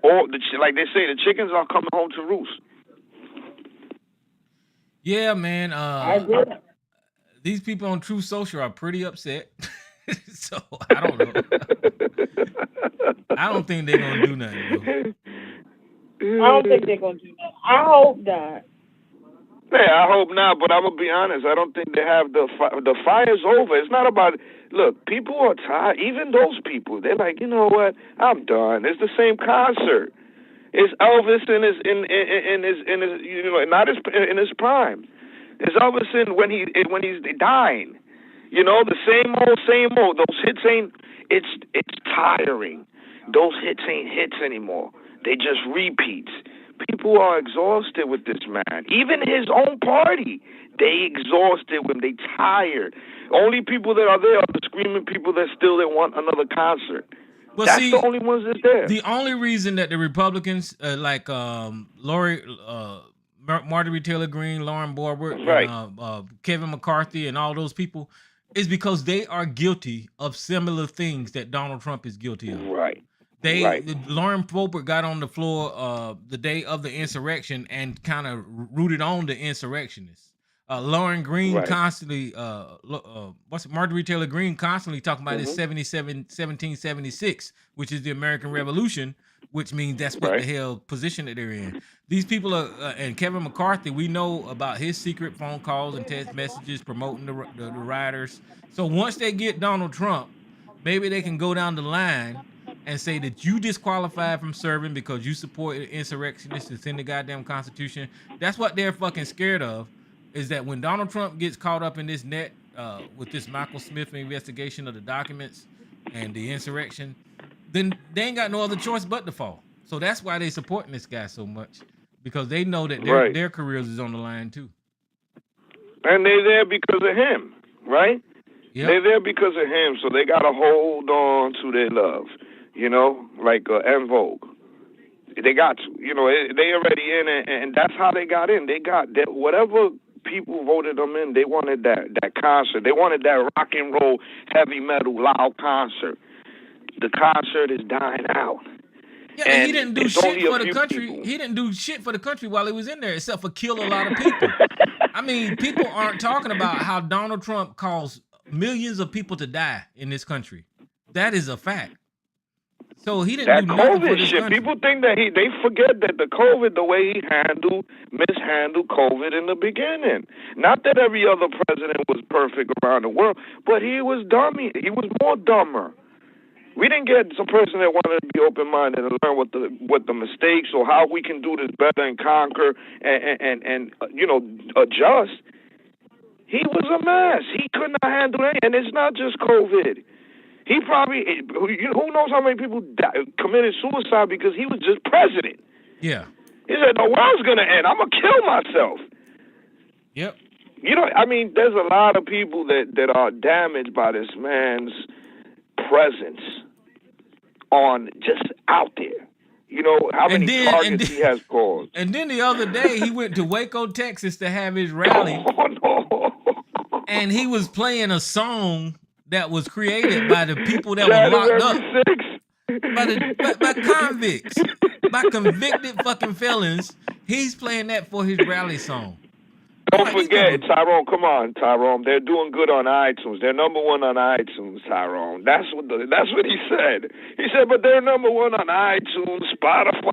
Or like they say, the chickens are coming home to roost. Yeah, man. I agree. These people on True Social are pretty upset. So I don't know. I don't think they're gonna do nothing. I don't think they're gonna do that. I hope not. Yeah, I hope not. But I'm gonna be honest. I don't think they have the fire's over. It's not about. Look, people are tired. Even those people, they're like, you know what? I'm done. It's the same concert. It's Elvis in his you know, not in his prime. It's Elvis when he's dying. You know, the same old. Those hits ain't. It's tiring. Those hits ain't hits anymore. They just repeats. People are exhausted with this man. Even his own party, they exhausted when they tired. Only people that are there are the screaming people that still they want another concert. Well, that's the only ones that's there. The only reason that the Republicans, like Marjorie Taylor Greene, Lauren Boebert, right. and Kevin McCarthy, and all those people, is because they are guilty of similar things that Donald Trump is guilty of. Right. Lauren Boebert got on the floor the day of the insurrection and kind of rooted on the insurrectionists. Lauren Green constantly, Marjorie Taylor Greene constantly talking about this 1776, which is the American Revolution, which means that's what the hell position that they're in. These people are, and Kevin McCarthy, we know about his secret phone calls and text messages promoting the rioters. So once they get Donald Trump, maybe they can go down the line and say that you disqualified from serving because you support insurrectionists that's in the goddamn Constitution. That's what they're fucking scared of, is that when Donald Trump gets caught up in this net with this Michael Smith investigation of the documents and the insurrection, then they ain't got no other choice but to fall. So that's why they supporting this guy so much, because they know that their careers is on the line too. And they're there because of him, right? Yep. They're there because of him, so they got to hold on to their love. You know, like En Vogue. They got to. You know, they already in it, and that's how they got in. They got that, whatever people voted them in, they wanted that concert. They wanted that rock and roll, heavy metal, loud concert. The concert is dying out. Yeah, and he didn't do shit for the country. People. He didn't do shit for the country while he was in there, except for kill a lot of people. I mean, people aren't talking about how Donald Trump caused millions of people to die in this country. That is a fact. So he didn't do nothing for this shit. Country. People think that they forget that the COVID, the way he mishandled COVID in the beginning. Not that every other president was perfect around the world, but he was dummy. He was more dumber. We didn't get some person that wanted to be open-minded and learn what the mistakes or how we can do this better and conquer and you know, adjust. He was a mess. He could not handle it, and it's not just COVID. He probably, who knows how many people committed suicide because he was just president. Yeah. He said, the world's going to end. I'm going to kill myself. Yep. You know, I mean, there's a lot of people that are damaged by this man's presence on just out there. You know, how many targets he has caused. And then the other day, he went to Waco, Texas to have his rally. Oh, no. And he was playing a song that was created by the people that were locked up. By convicts. By convicted fucking felons. He's playing that for his rally song. Don't forget, Tyrone, come on, Tyrone. They're doing good on iTunes. They're number one on iTunes, Tyrone. That's what he said. He said, but they're number one on iTunes, Spotify.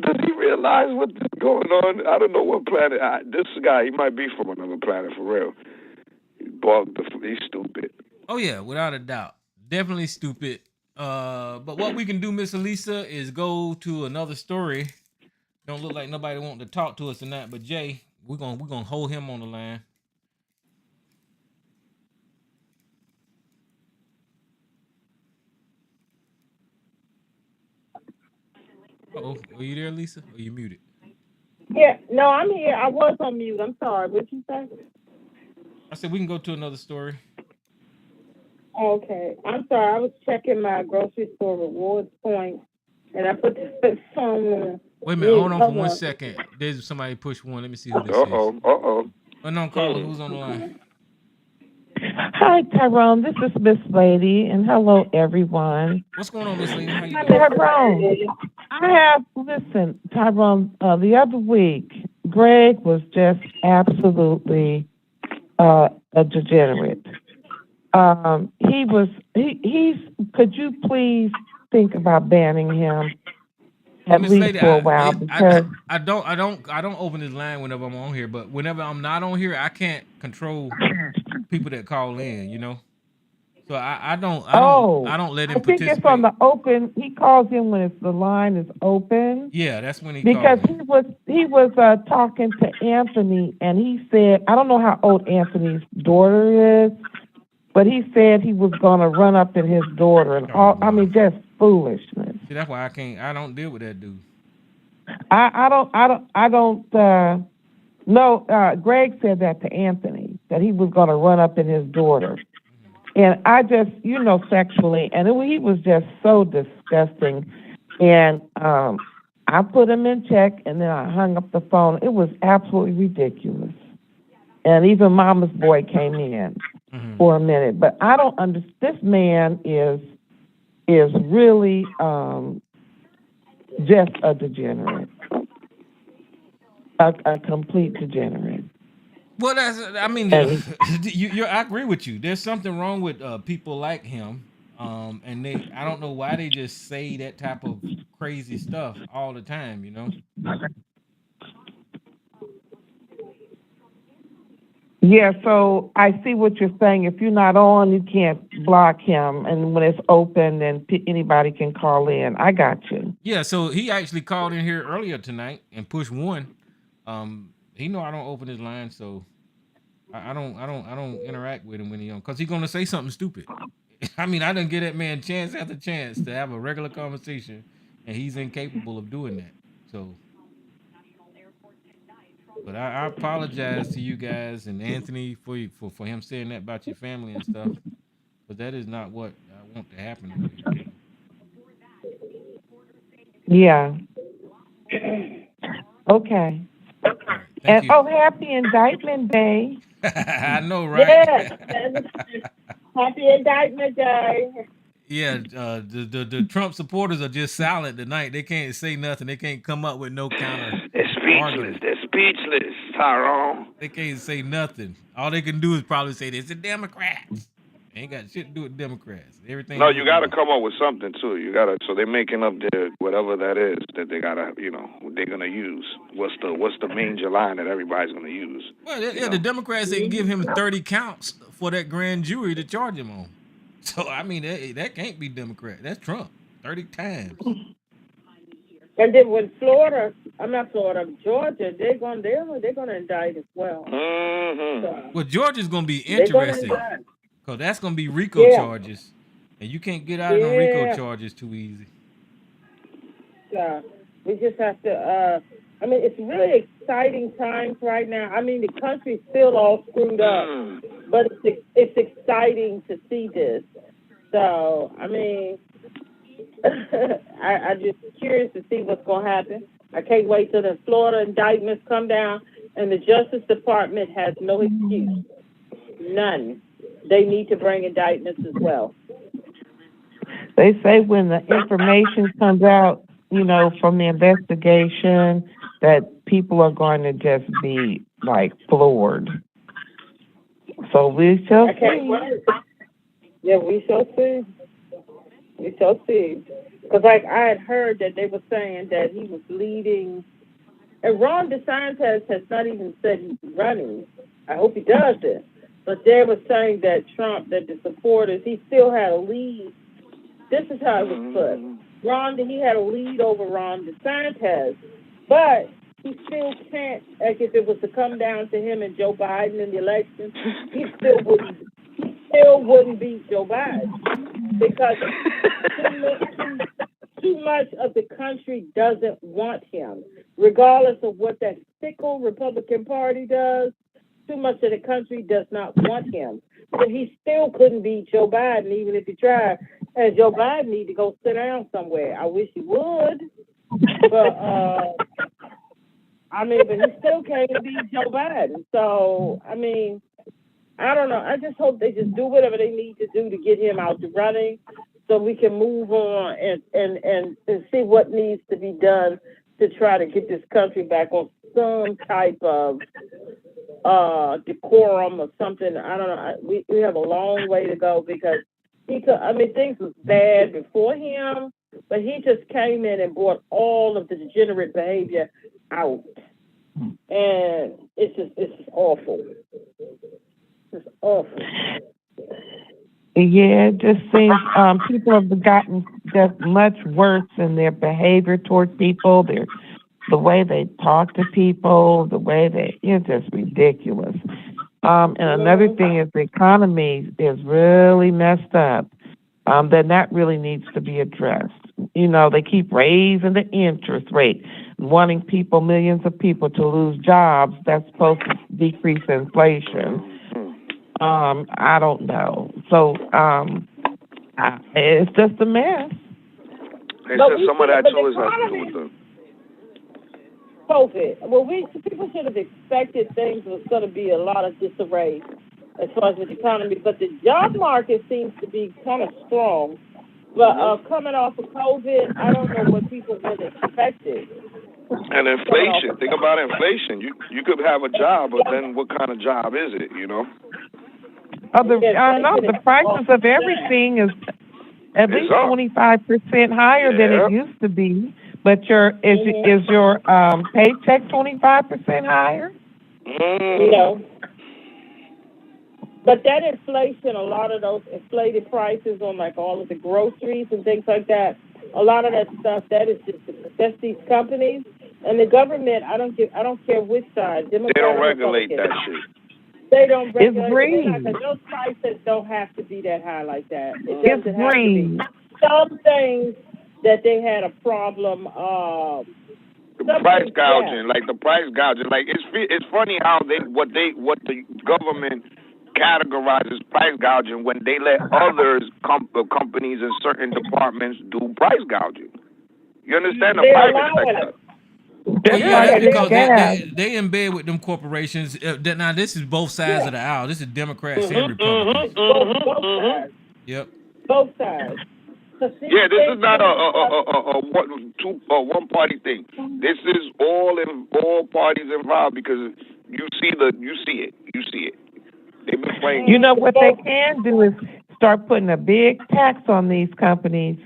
Does he realize what's going on? I don't know what planet. This guy, he might be from another planet for real. He's stupid. Oh yeah, without a doubt, definitely stupid. But what we can do, Miss Elisa, is go to another story. Don't look like nobody wanting to talk to us in that. But Jay, We're gonna hold him on the line. Oh, are you there, Lisa? Or you muted? Yeah, no, I'm here. I was on mute. I'm sorry. What you say? I said we can go to another story. Okay. I'm sorry. I was checking my grocery store rewards points, and I put the phone on Wait a minute, hold mute. on for Hold one on. second. There's somebody push one. Let me see who this is. Uh-oh. Unknown caller, who's on the line? Hi, Tyrone. This is Miss Lady, and hello, everyone. What's going on, Miss Lady? How you Hi, doing? Tyrone, listen, Tyrone, the other week, Greg was just absolutely a degenerate. He's, could you please think about banning him Well, at Miss least Lady, for a while? Because, I don't open this line whenever I'm on here, but whenever I'm not on here, I can't control people that call in, you know. So I oh, don't let I him think it's on participate. the open. He calls in when the line is open. Yeah, that's when he Because calls in. he was talking to Anthony, and he said, I don't know how old Anthony's daughter is, but he said he was gonna run up in his daughter and Oh all. I boy. mean, just foolishness. See, that's why I don't deal with that dude. I don't. No, Greg said that to Anthony, that he was gonna run up in his daughter, and I just, sexually, and he was just so disgusting, and I put him in check, and then I hung up the phone. It was absolutely ridiculous. And even Mama's boy came in Mm-hmm. for a minute. But I don't understand. This man is really just a degenerate, a complete degenerate. Well, I mean, And I agree with you. There's something wrong with people like him, and I don't know why they just say that type of crazy stuff all the time. You know. yeah, so I see what you're saying. If you're not on, you can't block him. And when it's open, then anybody can call in. I got you. Yeah. So he actually called in here earlier tonight and pushed one. He know I don't open his line, so I don't interact with him when he on, cause he's gonna say something stupid. I mean, I didn't give that man chance after chance to have a regular conversation, and he's incapable of doing that. So, but I apologize to you guys and Anthony for him saying that about your family and stuff, but that is not what I want to happen over here. You know? Yeah. Okay. All right, thank And you. oh, happy indictment day. I know, right? Yes. Happy Indictment Day. Yeah, the Trump supporters are just silent tonight. They can't say nothing. They can't come up with no counter They're speechless. argument. They're speechless, Tyrone. They can't say nothing. All they can do is probably say it's the Democrats. They ain't got shit to do with Democrats. Everything No, to do you with got to them. come up with something too. You got to. So they're making up their whatever that is that they gotta, they're gonna use. What's the major line that everybody's gonna use? Well, You yeah, the know. Democrats they give him 30 counts for that grand jury to charge him on. So I mean that can't be Democrat. That's Trump. 30 times. And then when Florida, I'm not Florida, Georgia, they're gonna indict as well. Mm-hmm. So Well, Georgia's gonna be they're gonna interesting indict. because that's gonna be RICO Yeah, charges, and you can't get out of them RICO yeah. charges too easy. We just have to. I mean, it's really exciting times right now. I mean, the country's still all screwed up, but it's exciting to see this. So, I mean, I'm just curious to see what's going to happen. I can't wait till the Florida indictments come down, and the Justice Department has no excuse, none. They need to bring indictments as well. They say when the information comes out, from the investigation, that people are going to just be like floored. So we shall I can't see. wait. Yeah, we shall see. We shall see. Because, like, I had heard that they were saying that he was leading, and Ron DeSantis has not even said he's running. I hope he does it. But they were saying that that the supporters, he still had a lead. This is how it was put. He had a lead over Ron DeSantis, but he still can't. Like if it was to come down to him and Joe Biden in the election, he still wouldn't beat Joe Biden because too much of the country doesn't want him, regardless of what that fickle Republican Party does. Too much of the country does not want him. But he still couldn't beat Joe Biden, even if he tried. And Joe Biden need to go sit down somewhere. I wish he would. But, but he still can't beat Joe Biden. So, I don't know. I just hope they just do whatever they need to do to get him out the running so we can move on and see what needs to be done to try to get this country back on some type of decorum or something. I don't know. We have a long way to go because things was bad before him, but he just came in and brought all of the degenerate behavior out, and it's awful. It's awful. Yeah, it just seems people have gotten just much worse in their behavior toward people. The way they talk to people, it's just ridiculous. And another thing is the economy is really messed up. Then that really needs to be addressed. They keep raising the interest rate, wanting millions of people to lose jobs. That's supposed to decrease inflation. I don't know. So it's just a mess. They said some of that too is has to do with the COVID. Well, people should have expected things was going to be a lot of disarray as far as the economy, but the job market seems to be kind of strong. But coming off of COVID, I don't know what people would expect it. And inflation. Think about inflation. You could have a job, but then what kind of job is it? The prices of everything is at least 25% higher than it used to be. But is your paycheck 25% higher? No. But that inflation, a lot of those inflated prices on like all of the groceries and things like that, a lot of that stuff, that's these companies and the government. I don't care which side. They don't regulate that shit. They don't regulate. It's free. Those prices don't have to be that high like that. It It's doesn't have to free. be. Some things that they had a problem. Price gouging, like the price gouging, like it's funny how what the government categorizes price gouging when they let others companies in certain departments do price gouging. You understand the private sector? That's because they in bed with them corporations. Now this is both sides of the aisle. This is Democrats and Republicans. Both sides. Yep. Both sides. Yeah, this is not a one party thing. This is all parties involved because you see it. They've been playing. What they can do is start putting a big tax on these companies.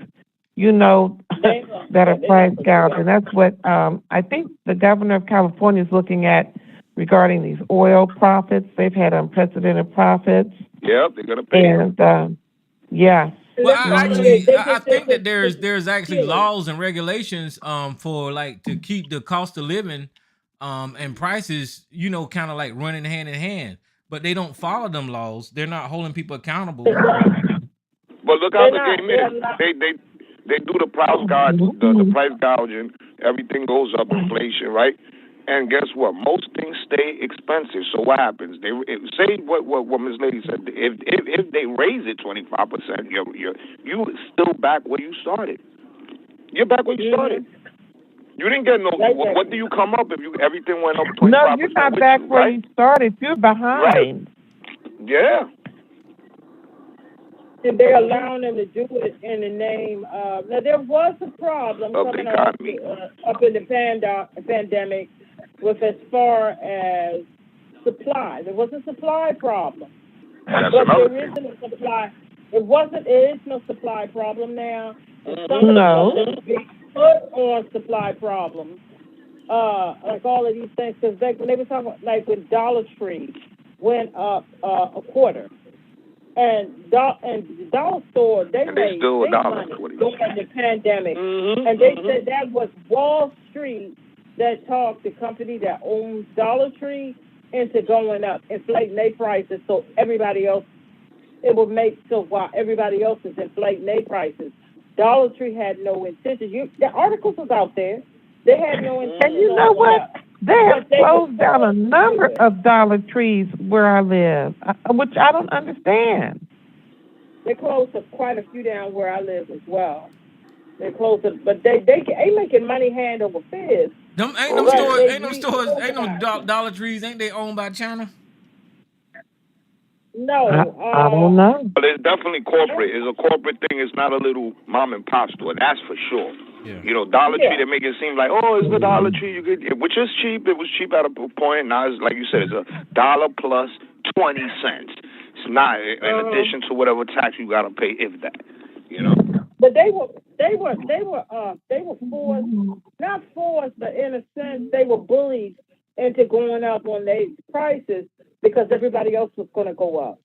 That are price gouging. That's what I think the governor of California is looking at regarding these oil profits. They've had unprecedented profits. Yeah, they're gonna pay. And yeah. Well, I think that there's actually laws and regulations for like to keep the cost of living and prices, kind of like running hand in hand. But they don't follow them laws. They're not holding people accountable. But look how the game is. They do the price gouging. Everything goes up, inflation, right? And guess what? Most things stay expensive. So what happens? They say what Ms. Lady said. If they raise it 25%, you still back where you started. You're back where you started. You didn't get no. What do you come up if everything went up 25%? No, you're not back where you started. You're behind. Right. Yeah. They're allowing them to do it in the name of. Now there was a problem coming up in the pandemic with as far as supply. There was a supply problem, but there isn't a supply. It is no supply problem now. No. Put on supply problems, like all of these things, because they were talking like with Dollar Tree went up a quarter. And the dollar store, they made big money during the pandemic. And they said that was Wall Street that talked the company that owns Dollar Tree into going up, inflating their prices, so everybody else, it would make, so while everybody else is inflating their prices, Dollar Tree had no intention. The articles was out there. They had no intention. And you know what? They have closed down a number of Dollar Trees where I live, which I don't understand. They closed quite a few down where I live as well. They closed it, but they making money hand over fist. Ain't no Dollar Trees. Ain't they owned by China? No, I don't know. But it's definitely corporate. It's a corporate thing. It's not a little mom and pop store. That's for sure. Yeah. You know, Dollar Tree, they make it seem like, oh, it's the Dollar Tree. You could, which is cheap. It was cheap at a point. Now, it's, like you said, it's $1 plus 20 cents. It's not in addition to whatever tax you got to pay, if that. You know. But they were forced, not forced, but in a sense, they were bullied into going up on their prices because everybody else was going to go up.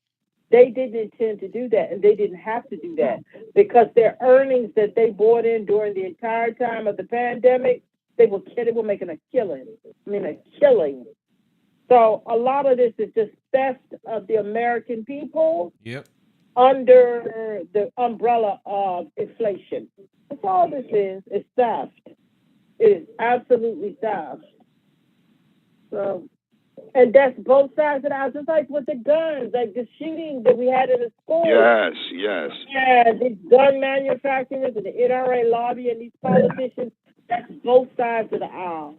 They didn't intend to do that, and they didn't have to do that because their earnings that they brought in during the entire time of the pandemic, they were making a killing. A killing. So a lot of this is just theft of the American people. Yep. Under the umbrella of inflation. That's all this is. It's theft. It is absolutely theft. So, and that's both sides of the house. It's like with the guns, like the shooting that we had in the school. Yes, yes. Yeah, these gun manufacturers and the NRA lobby and these politicians, that's both sides of the aisle.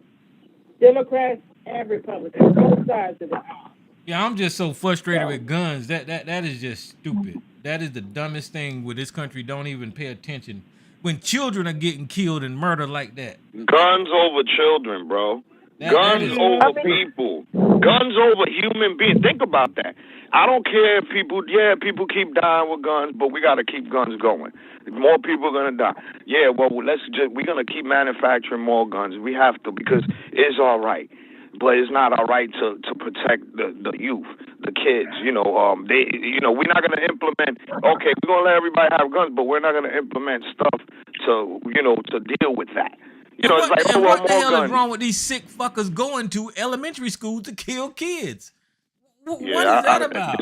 Democrats and Republicans, both sides of the aisle. Yeah, I'm just so frustrated with guns. That is just stupid. That is the dumbest thing where this country don't even pay attention. When children are getting killed and murdered like that. Guns over children, bro. Guns over people. Guns over human beings. Think about that. I don't care if people keep dying with guns, but we got to keep guns going. More people are going to die. Yeah, well, we're going to keep manufacturing more guns. We have to because it's all right. But it's not all right to protect the youth, the kids. We're not going to implement. Okay, we're going to let everybody have guns, but we're not going to implement stuff to deal with that. It's like what the hell is wrong with these sick fuckers going to elementary school to kill kids? What is that about?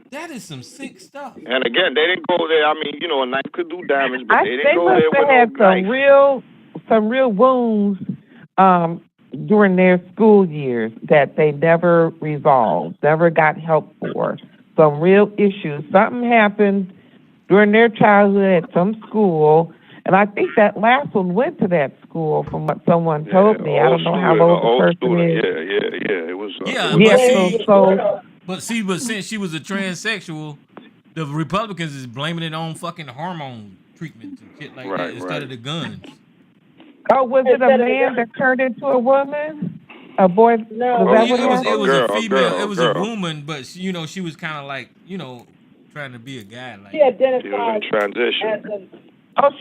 That is some sick stuff. And again, they didn't go there. A knife could do damage, but they didn't go there with had some real wounds. During their school years that they never resolved, never got help for. Some real issues. Something happened during their childhood at some school, and I think that last one went to that school from what someone told me. I don't know how old the person is. Yeah. It was. But since she was a transsexual, the Republicans is blaming it on fucking hormone treatments and shit like that instead of the guns. Oh, was it a man that turned into a woman? A boy? No, it was a female. It was a woman, but she was kind of like, trying to be a guy. Like she identified. She was in transition.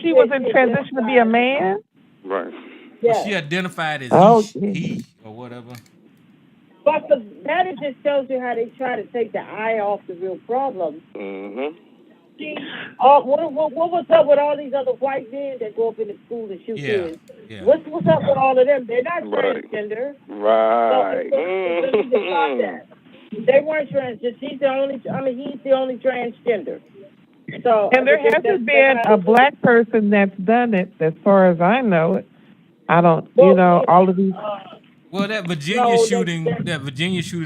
She was in transition to be a man? Right. Yeah. She identified as he or whatever. But that just shows you how they try to take the eye off the real problem. Mm-hmm. What was up with all these other white men that go up in the school and shoot kids? Yeah. What's up with all of them? They're not transgender. Right. They weren't transgender. He's the only transgender. So, and there hasn't been a black person that's done it, as far as I know it. I don't, all of these. Well, that Virginia shooting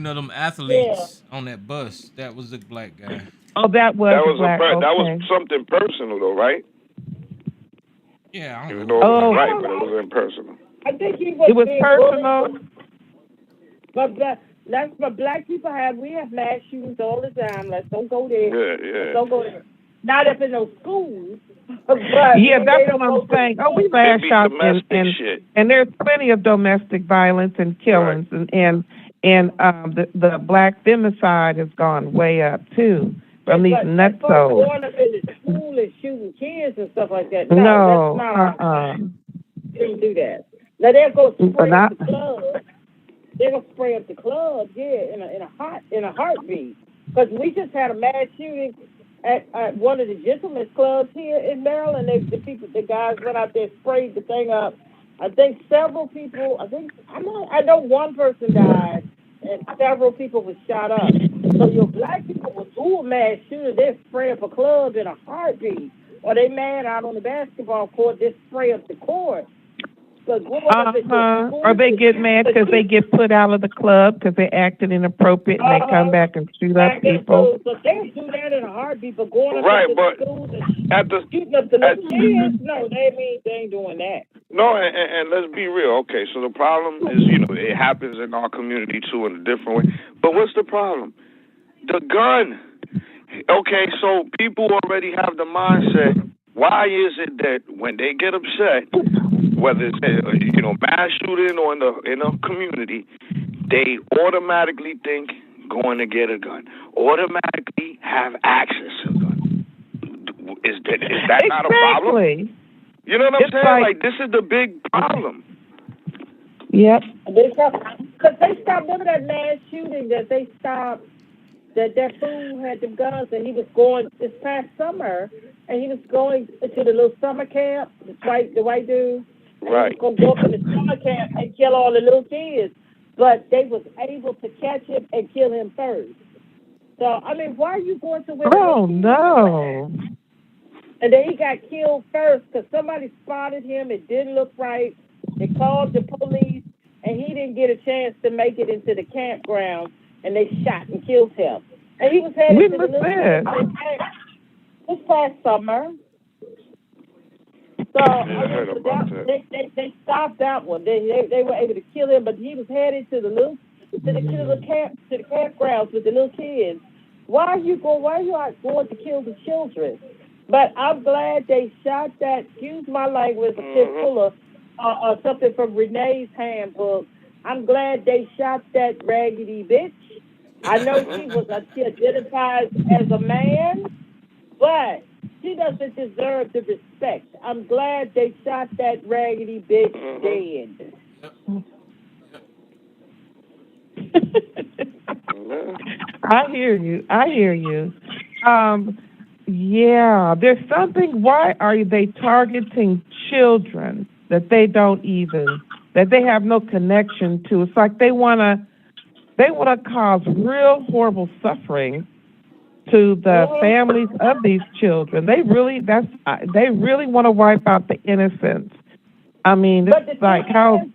of them athletes on that bus, that was a black guy. Oh, that was something personal, though, right? Yeah, I don't know. Right, but it was impersonal. I think he was. It was personal. But black people we have mass shootings all the time. Let's don't go there. Yeah. Don't go there. Not up in those schools. But that's what I'm saying. Oh, we lash out and there's plenty of domestic violence and killings, and the black femicide has gone way up too. From these nutsos. Going up in the school and shooting kids and stuff like that. No, that's not. They don't do that. Now they'll go spray up the club. They're gonna spray up the club, in a heartbeat. Because we just had a mass shooting at one of the gentlemen's clubs here in Maryland. The guys went out there, sprayed the thing up, I think several people. I know one person died, and several people were shot up. So your black people will do a mass shooter. They're spray up a club in a heartbeat, or they mad out on the basketball court. They spray up the court. But Or they get mad because they get put out of the club because they acted inappropriate and they come back and shoot up people. So they do that in a heartbeat, but going up Right, to but the schools and at the shooting up the little kids, no, they ain't doing that. no, and let's be real. Okay, so the problem is, it happens in our community too in a different way. But what's the problem? The gun. Okay, so people already have the mindset. Why is it that when they get upset, whether it's mass shooting or in a community, they automatically think going to get a gun, automatically have access to a gun? Is that not a problem? You know what I'm saying? Like this is the big problem. Yep. Because they stopped. Remember that mass shooting that they stopped. That fool had them guns, and he was going this past summer, and he was going to the little summer camp. The white dude. Right. He was going to go up in the summer camp and kill all the little kids, but they was able to catch him and kill him first. So I mean, why are you going to where? Oh no. And then he got killed first because somebody spotted him. It didn't look right. They called the police, and he didn't get a chance to make it into the campground, and they shot and killed him. And he was headed to the little this past summer. So they stopped that one. They were able to kill him, but he was headed to the campgrounds with the little kids. Why are you out going to kill the children? But I'm glad they shot that. Excuse my language, a kid full of something from Renee's handbook. I'm glad they shot that raggedy bitch. I know she identifies as a man, but she doesn't deserve the respect. I'm glad they shot that raggedy bitch dead. I hear you. Yeah, there's something. Why are they targeting children that they have no connection to? It's like they want to cause real horrible suffering to the families of these children. They really want to wipe out the innocents. I mean, it's like how.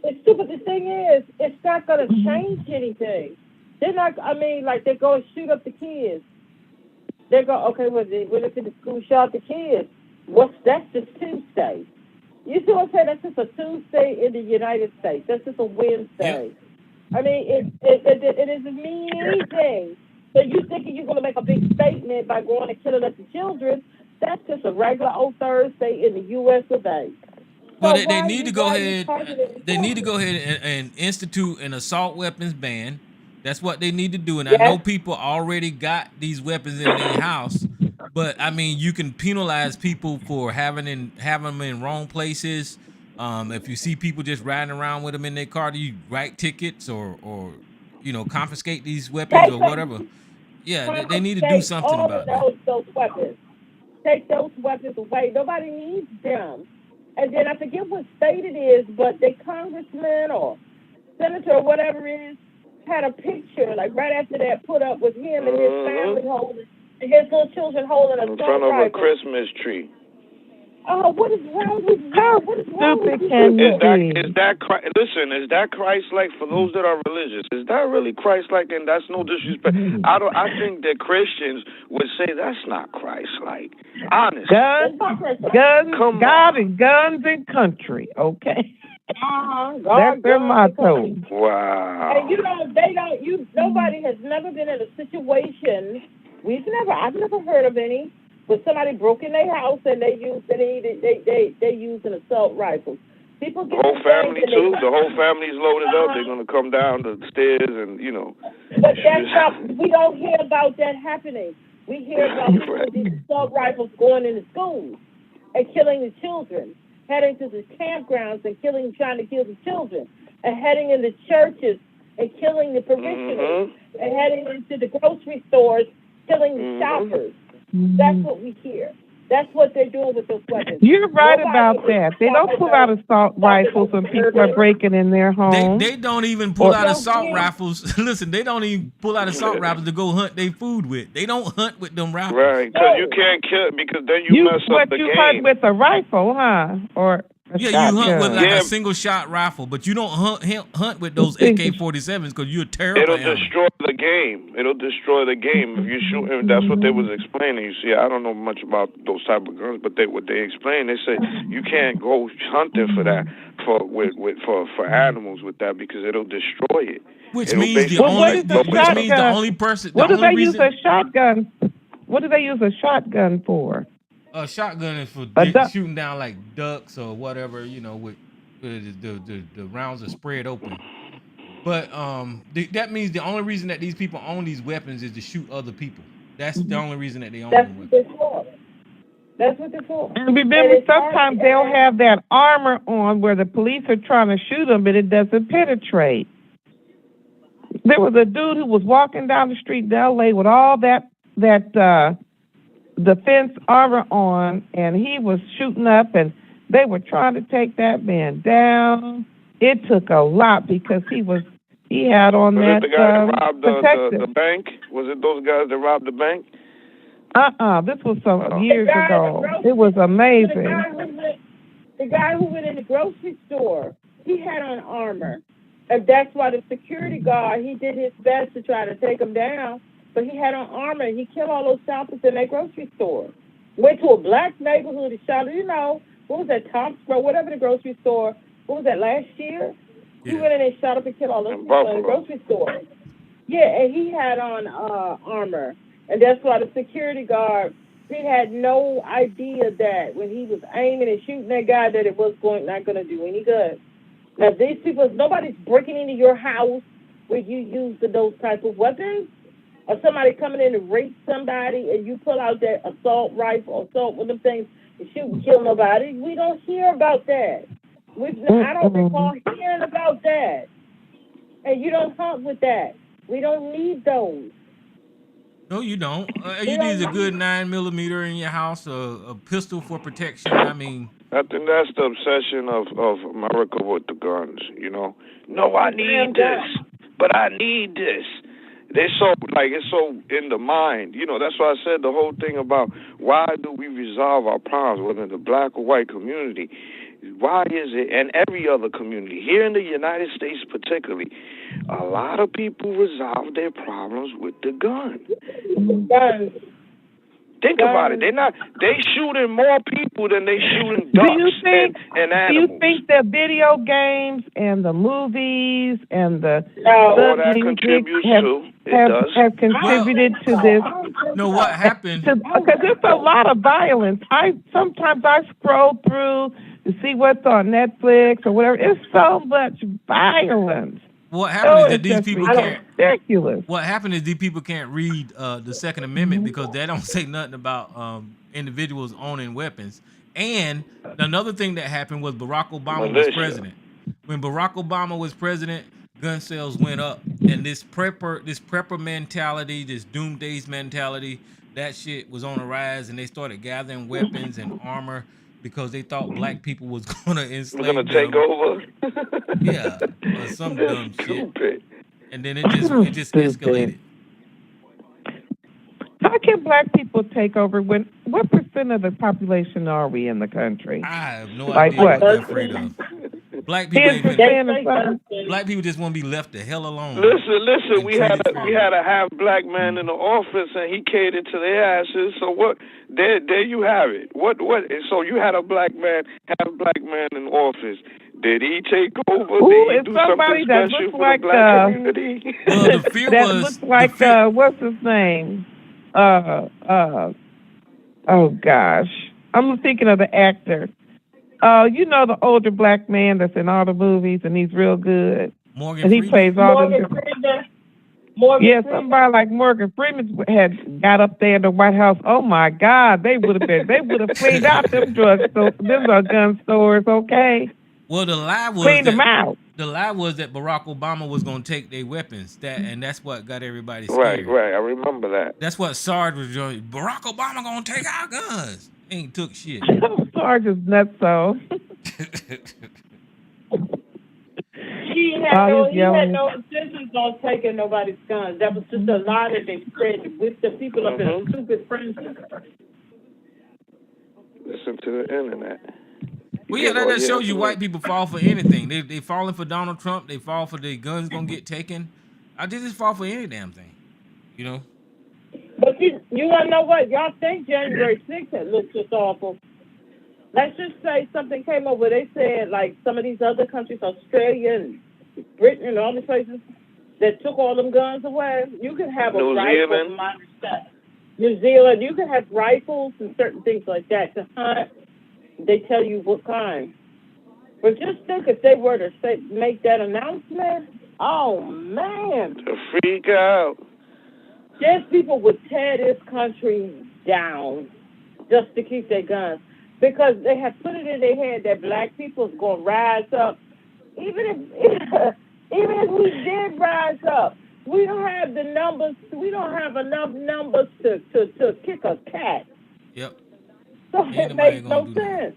It's stupid. The thing is, it's not going to change anything. They're not. I mean, like they go and shoot up the kids. They go, okay, we look at the school, shot the kids. That's just Tuesday. You see what I'm saying? That's just a Tuesday in the United States. That's just a Wednesday. Yep. I mean, it doesn't mean anything. So you thinking you're going to make a big statement by going and killing up the children? That's just a regular old Thursday in the U.S. of A. Well, they need to go ahead. They need to go ahead and institute an assault weapons ban. That's what they need to do. And I know people already got these weapons in their house, but I mean, you can penalize people for having them in wrong places. If you see people just riding around with them in their car, do you write tickets or confiscate these weapons or whatever? Yeah, they need to do something about that. Those weapons. Take those weapons away. Nobody needs them. And then I forget what state it is, but the congressman or senator or whatever it is had a picture, like right after that, put up with him and his family holding, and his little children holding a in front of a Christmas tree. Oh, what is wrong with you? What is wrong with you? Is that Christ-like for those that are religious? Is that really Christ-like? And that's no disrespect. I think that Christians would say that's not Christ-like. Honestly. God and guns and country. Okay. That's their motto. Wow. And nobody has never been in a situation. I've never heard of any. But somebody broke in their house and they used an assault rifle. People get the whole family too. The whole family's loaded up. They're gonna come down the stairs and But that's not. We don't hear about that happening. We hear about these assault rifles going into schools and killing the children, heading to the campgrounds and trying to kill the children, and heading into churches and killing the parishioners, and heading into the grocery stores, killing the shoppers. That's what we hear. That's what they're doing with those weapons. You're right Nobody about is that. They don't talking pull out about assault rifles when people are breaking in their homes. They don't even pull out Or- assault rifles. Listen, they don't even pull out assault rifles to go hunt their food with. They don't hunt with them rifles. Right, because you can't kill, because then you mess up the you game. hunt with a rifle, huh? Or a Yeah, shotgun. you hunt with like Yeah. a single shot rifle, but you don't hunt with those AK-47s because you're a terrible It'll animal. destroy the game. It'll destroy the game if you shoot him. That's what they was explaining. You see, I don't know much about those type of guns, but what they explained, they said you can't go hunting for that for animals with that because it'll destroy it. Which It'll means the basically- only person. What do they use reason, a shotgun? What do they use a shotgun for? a shotgun is for shooting down like ducks or whatever, with the rounds are spread open. But that means the only reason that these people own these weapons is to shoot other people. That's the only reason that they own That's them what weapons. they're for. That's what they're for. And remember, sometimes they'll have that armor on where the police are trying to shoot them, but it doesn't penetrate. There was a dude who was walking down the street in L.A. with all that defense armor on, and he was shooting up, and they were trying to take that man down. It took a lot because he had on Was that it the guy that robbed protective. the bank? Was it those guys that robbed the bank? This was some years ago. It was amazing. The guy who went in the grocery store, he had on armor. And that's why the security guard, he did his best to try to take him down, but he had on armor. He killed all those shoppers in that grocery store. Went to a black neighborhood and shot, what was that, Thompson, whatever the grocery store, what was that, last year? Yeah. He went in and shot up and killed all those people in the grocery store. Yeah, and he had on armor. And that's why the security guard, he had no idea that when he was aiming and shooting that guy that it was not going to do any good. Now, these people, nobody's breaking into your house where you use those type of weapons, or somebody coming in to rape somebody and you pull out that assault rifle, assault with them things and shoot and kill nobody. We don't hear about that. I don't recall hearing about that. And you don't hunt with that. We don't need those. No, you don't. You need a good 9mm in your house, a pistol for protection. I mean, I think that's the obsession of America with the guns, No, I need this, but I need this. It's so in the mind, That's why I said the whole thing about why do we resolve our problems within the black or white community? Why is it, and every other community, here in the United States particularly, a lot of people resolve their problems with the gun. Guns. Think about it. They shooting more people than they shooting ducks and animals. Do you think the video games and the movies and the all that contributes have contributed to this? No, what happened? Because there's a lot of violence. Sometimes I scroll through to see what's on Netflix or whatever. It's so much violence. What happened is that these people can't. Ridiculous. What happened is these people can't read the Second Amendment because they don't say nothing about individuals owning weapons. And another thing that happened was Barack Obama was president. When Barack Obama was president, gun sales went up, and this prepper mentality, this doomsday mentality, that shit was on the rise, and they started gathering weapons and armor because they thought black people was gonna enslave them. Take over. Yeah, or some dumb Stupid. shit. And then it just escalated. How can black people take over when? What percent of the population are we in the country? I have no Like idea what what? they're afraid of. Black people ain't 10% or something? Black people just want to be left the hell alone. Listen. We had a half black man in the office, and he catered to their asses. So what? There you have it. What? So you had a black man, half black man in office. Did he take over? Ooh, Did he it's do somebody something that special looks for like the black community? Well, the fear that was looks like what's his name? Oh gosh, I'm thinking of the actor. The older black man that's in all the movies, and he's real good. Morgan and he Freeman? plays all Morgan the. Freeman. Somebody like Morgan Freeman had got up there in the White House. Oh my God, they would have cleaned out them drugs. So them are gun stores, okay? Well, the lie was Cleaned them out. The lie was that Barack Obama was going to take their weapons. And that's what got everybody scared. Right. I remember that. That's what SARS was doing. Barack Obama going to take our guns. Ain't took shit. Sarge is nutso. He had no intentions on taking nobody's guns. That was just a lie that they spread with the people of their stupid frenzy. Listen to the internet. Well, yeah, that just shows you white people fall for anything. They falling for Donald Trump. They fall for their guns gonna get taken. I just fall for any damn thing, you know. But you wanna know what? Y'all think January 6th had looked just awful. Let's just say something came over. They said like some of these other countries, Australia and Britain and all these places that took all them guns away. You can have a rifle. New Zealand, you can have rifles and certain things like that to hunt. They tell you what kind. But just think if they were to make that announcement, oh man. To freak out. These people would tear this country down just to keep their guns. Because they have put it in their head that black people is going to rise up. Even if we did rise up, we don't have the numbers. We don't have enough numbers to kick a cat. Yep. So it makes no sense.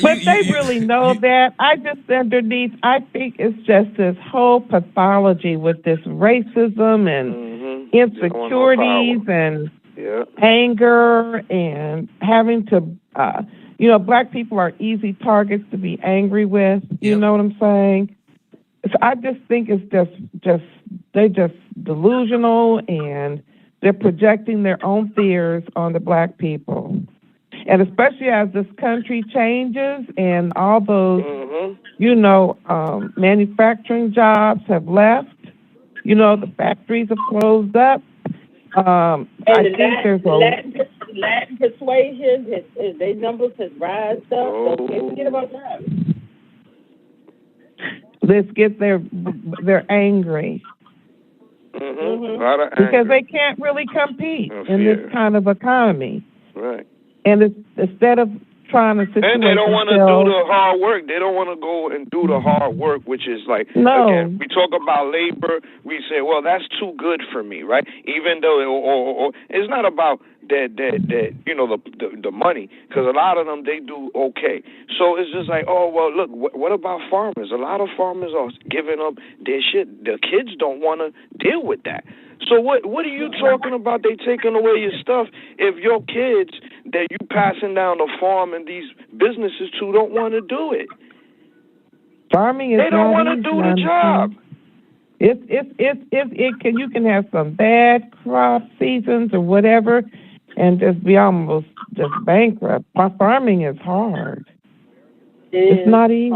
But they really know that. I just underneath, I think it's just this whole pathology with this racism and insecurities and anger and having to, black people are easy targets to be angry with. You know what I'm saying? So I just think it's they're just delusional and they're projecting their own fears on the black people. And especially as this country changes and all those, manufacturing jobs have left, the factories have closed up. I think there's Latin persuasion, their numbers has rised up. So can't forget about that. Let's get they're angry. Because they can't really compete in this kind of economy. Right. And instead of trying to situate and they don't want to do the hard work. They don't want to go and do the hard work, which is like, again, we talk about labor. We say, well, that's too good for me, right? Even though, or it's not about the money, because a lot of them, they do okay. So it's just like, oh, well, look, what about farmers? A lot of farmers are giving up their shit. The kids don't want to deal with that. So what are you talking about? They taking away your stuff if your kids that you passing down the farm and these businesses to don't want to do it. Farming is they don't want to do the job. You can have some bad crop seasons or whatever, and just be almost just bankrupt. Farming is hard. It's not easy.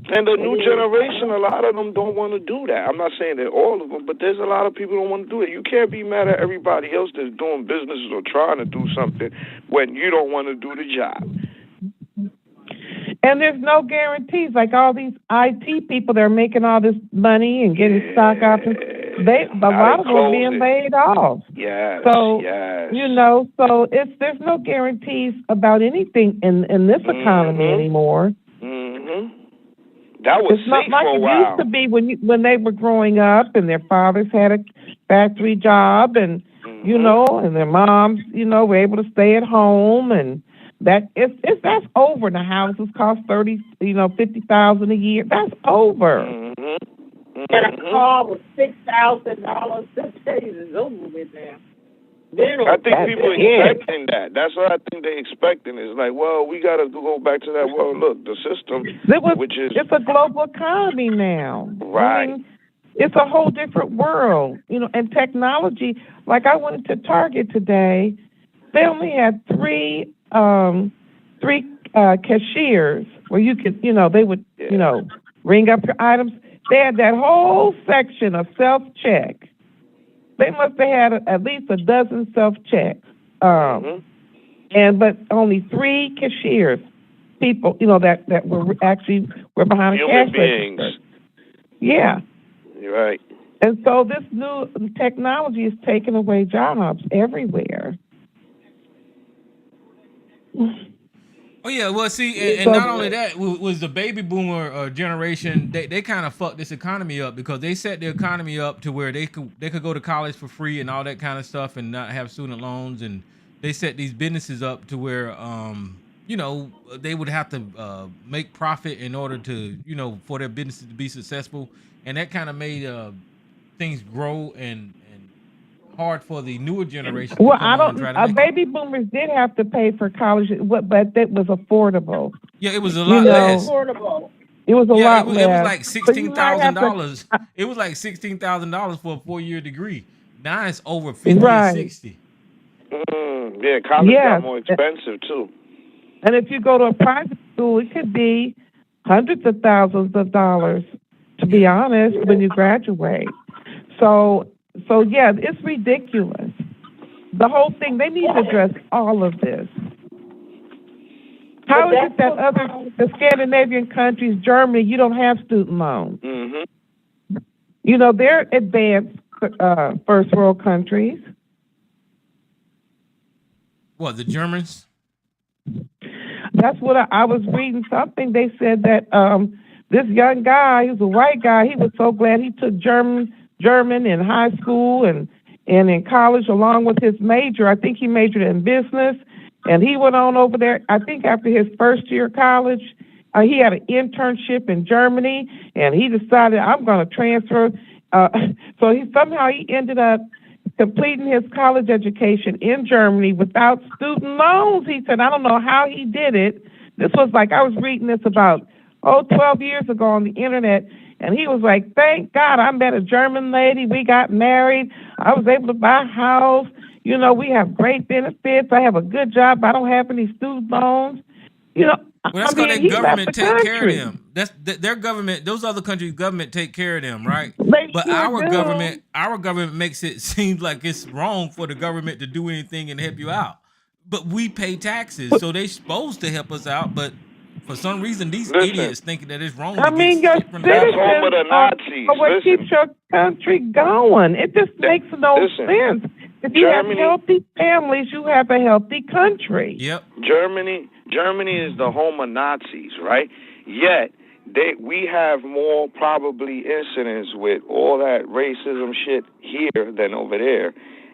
And the new generation, a lot of them don't want to do that. I'm not saying that all of them, but there's a lot of people who don't want to do it. You can't be mad at everybody else that's doing businesses or trying to do something when you don't want to do the job. And there's no guarantees. Like all these IT people, they're making all this money and getting stock options. A lot of them are being laid off. Yes. So so there's no guarantees about anything in this economy anymore. That was it's not like for a it while. used to be when they were growing up and their fathers had a factory job and and their moms were able to stay at home, and that's over. The houses cost $50,000 a year. That's over. And a car was $6,000. That days is over with now. I think people are expecting that. That's what I think they're expecting. It's like, well, we got to go back to that. Well, look, the system, it's a global economy now. Right. I mean, it's a whole different world, and technology. Like I went to Target today, they only had three cashiers where you could, they would, ring up your items. They had that whole section of self-check. They must have had at least a dozen self-checks. But only 3 cashiers, people, that were actually behind a cash register. Yeah. You're right. And so this new technology is taking away jobs everywhere. Oh yeah, well see, and not only that was the baby boomer generation. They kind of fucked this economy up because they set the economy up to where they could go to college for free and all that kind of stuff and not have student loans, and they set these businesses up to where you know, they would have to make profit in order to, you know, for their businesses to be successful, and that kind of made things grow and hard for the newer generation to Well, come I on and try don't. to make it. Baby boomers did have to pay for college, but that was affordable. Yeah, it was a You lot less. know, Affordable. it was a Yeah, lot it was less. like So you might have to. $16,000. It was like $16,000 for a 4-year degree. Now it's over 50 and Right. 60. Yeah, college Yes. got more expensive too. And if you go to a private school, it could be hundreds of thousands of dollars, to be honest, when you graduate. So yeah, it's ridiculous. The whole thing, they need to address all of this. How is it that the Scandinavian countries, Germany, you don't have student loans? Mm-hmm. You know, they're advanced first world countries. What, the Germans? That's what I was reading something. They said that this young guy, he's a white guy, he was so glad he took German in high school and in college along with his major. I think he majored in business, and he went on over there. I think after his first year of college, he had an internship in Germany, and he decided, I'm going to transfer. So he ended up completing his college education in Germany without student loans. He said, I don't know how he did it. This was like, I was reading this about, 12 years ago on the internet, and he was like, thank God I met a German lady. We got married. I was able to buy a house. You know, we have great benefits. I have a good job. I don't have any student loans. You know, Well, that's because their he government left the take care of country. them. That's their government. Those other countries' government take care of them, right? They But sure our do. government makes it seem like it's wrong for the government to do anything and help you out. But we pay taxes, so they're supposed to help us out. But for some reason, these Listen, idiots thinking that it's wrong I to get mean, your shit from the that's government. home of citizens the Nazis. are what Listen, keeps your country going. It just makes no listen. sense. If you Germany- have healthy families, you have a healthy country. Yep. Germany is the home of Nazis, right? Yet we have more probably incidents with all that racism shit here than over there,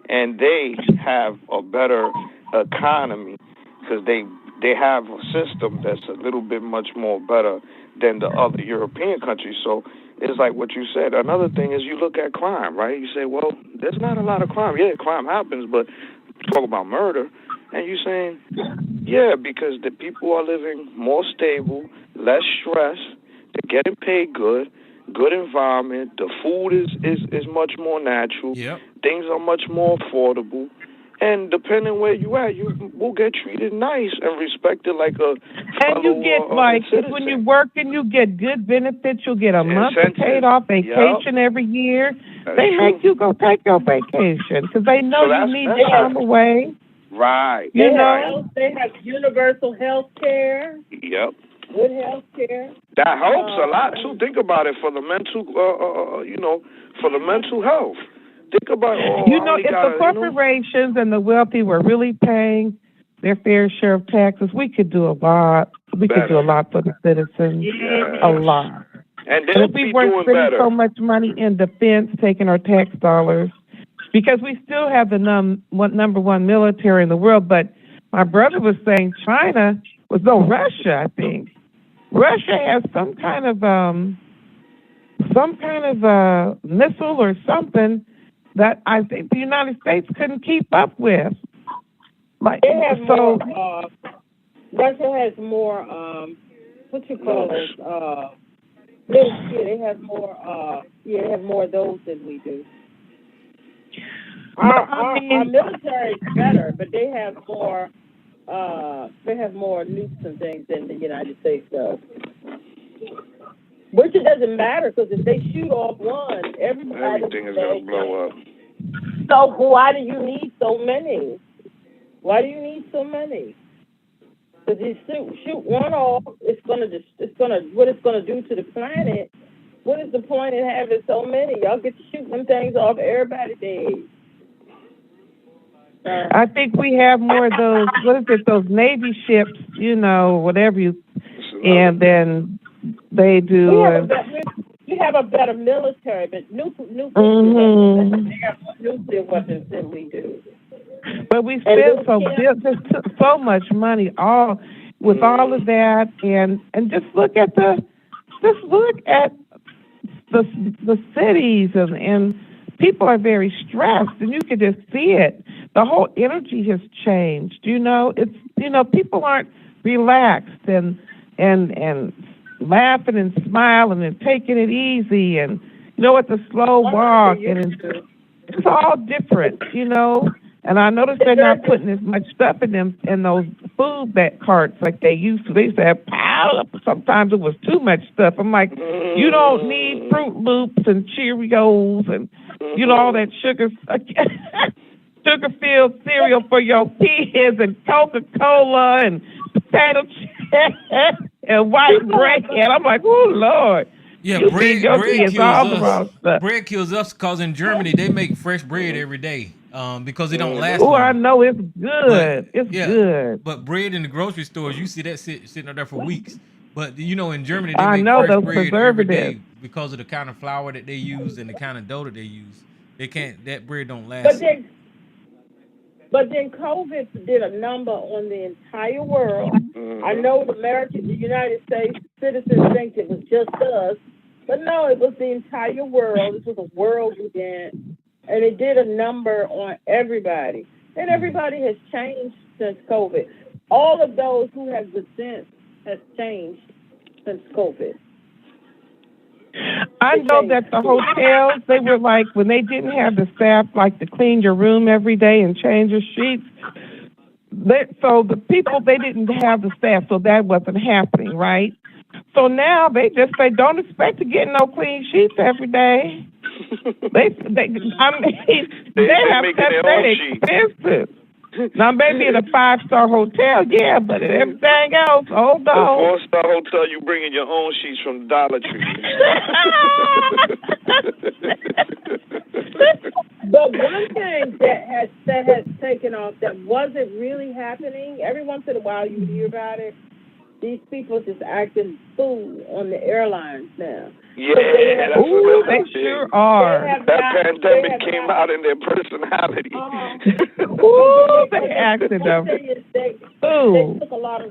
and they have a better economy because they have a system that's a little bit much more better than the other European countries. So it's like what you said. Another thing is you look at crime, right? You say, well, there's not a lot of crime. Yeah, crime happens, but talk about murder, and you're saying, yeah, because the people are living more stable, less stress, they're getting paid good environment, the food is much more natural, Yep. things are much more affordable, and depending where you at, you will get treated nice and respected like a And you get citizen. when you work and you get good benefits, you'll get a month of Incentives. paid off vacation every year. That's They true. make you go take your vacation because they know So you need to come away. Right. You They know, have universal health care, Yep. good health care. That helps a lot too. Think about it for the mental, for the mental health. Think about if the corporations and the wealthy were really paying their fair share of taxes, we could do a lot. We could do a lot for the citizens. Yes. A lot. And And they'll if we be weren't doing spending better. so much money in defense, taking our tax dollars, because we still have the number one military in the world. But my brother was saying Russia, I think. Russia has some kind of missile or something that I think the United States couldn't keep up with. Russia has more, what you call it? They have more of those than we do. Our military is better, but they have more nukes and things than the United States does. Which it doesn't matter, because if they shoot off one, Everything is going to blow up. So why do you need so many? Why do you need so many? Because you shoot one off, what it's gonna do to the planet. What is the point in having so many? Y'all get to shoot them things off, everybody dead. I think we have more of those. What is it? Those Navy ships, whatever and then they do. We have a better military, but nuclear Mm-hmm. they have more nuclear weapons than we do. But we spend so much money all with all of that, and just look at the cities, and people are very stressed, and you can just see it. The whole energy has changed. People aren't relaxed and laughing and smiling and taking it easy, and with the slow walk, and it's all different. And I noticed they're not putting as much stuff in those food carts like they used to. They used to have piled up. Sometimes it was too much stuff. I'm like, you don't need Fruit Loops and Cheerios and all that sugar-filled cereal for your kids, and Coca-Cola and potato chips and white bread. And I'm like, oh Lord. Yeah, bread kills us because in Germany they make fresh bread every day because it don't last long. Oh, I know, it's good. It's good. But bread in the grocery stores, you see that sitting up there for weeks. But in Germany they make fresh bread every day because of the kind of flour that they use and the kind of dough that they use. That bread don't last. But then COVID did a number on the entire world. I know the United States citizens think it was just us, but no, it was the entire world. This was a world event, and it did a number on everybody. And everybody has changed since COVID. All of those who have the sense has changed since COVID. I know that the hotels, they were like, when they didn't have the staff like to clean your room every day and change your sheets, so the people, they didn't have the staff, so that wasn't happening, right? So now they just say, don't expect to get no clean sheets every day. They have expensive. Now, maybe in a 5-star hotel, yeah, but everything else, hold on. A 4-star hotel, you bring in your own sheets from Dollar Tree. But one thing that has taken off that wasn't really happening, every once in a while you hear about it, these people just acting fool on the airlines now. Yeah, they sure are. That pandemic came out in their personality. They acted up. They took a lot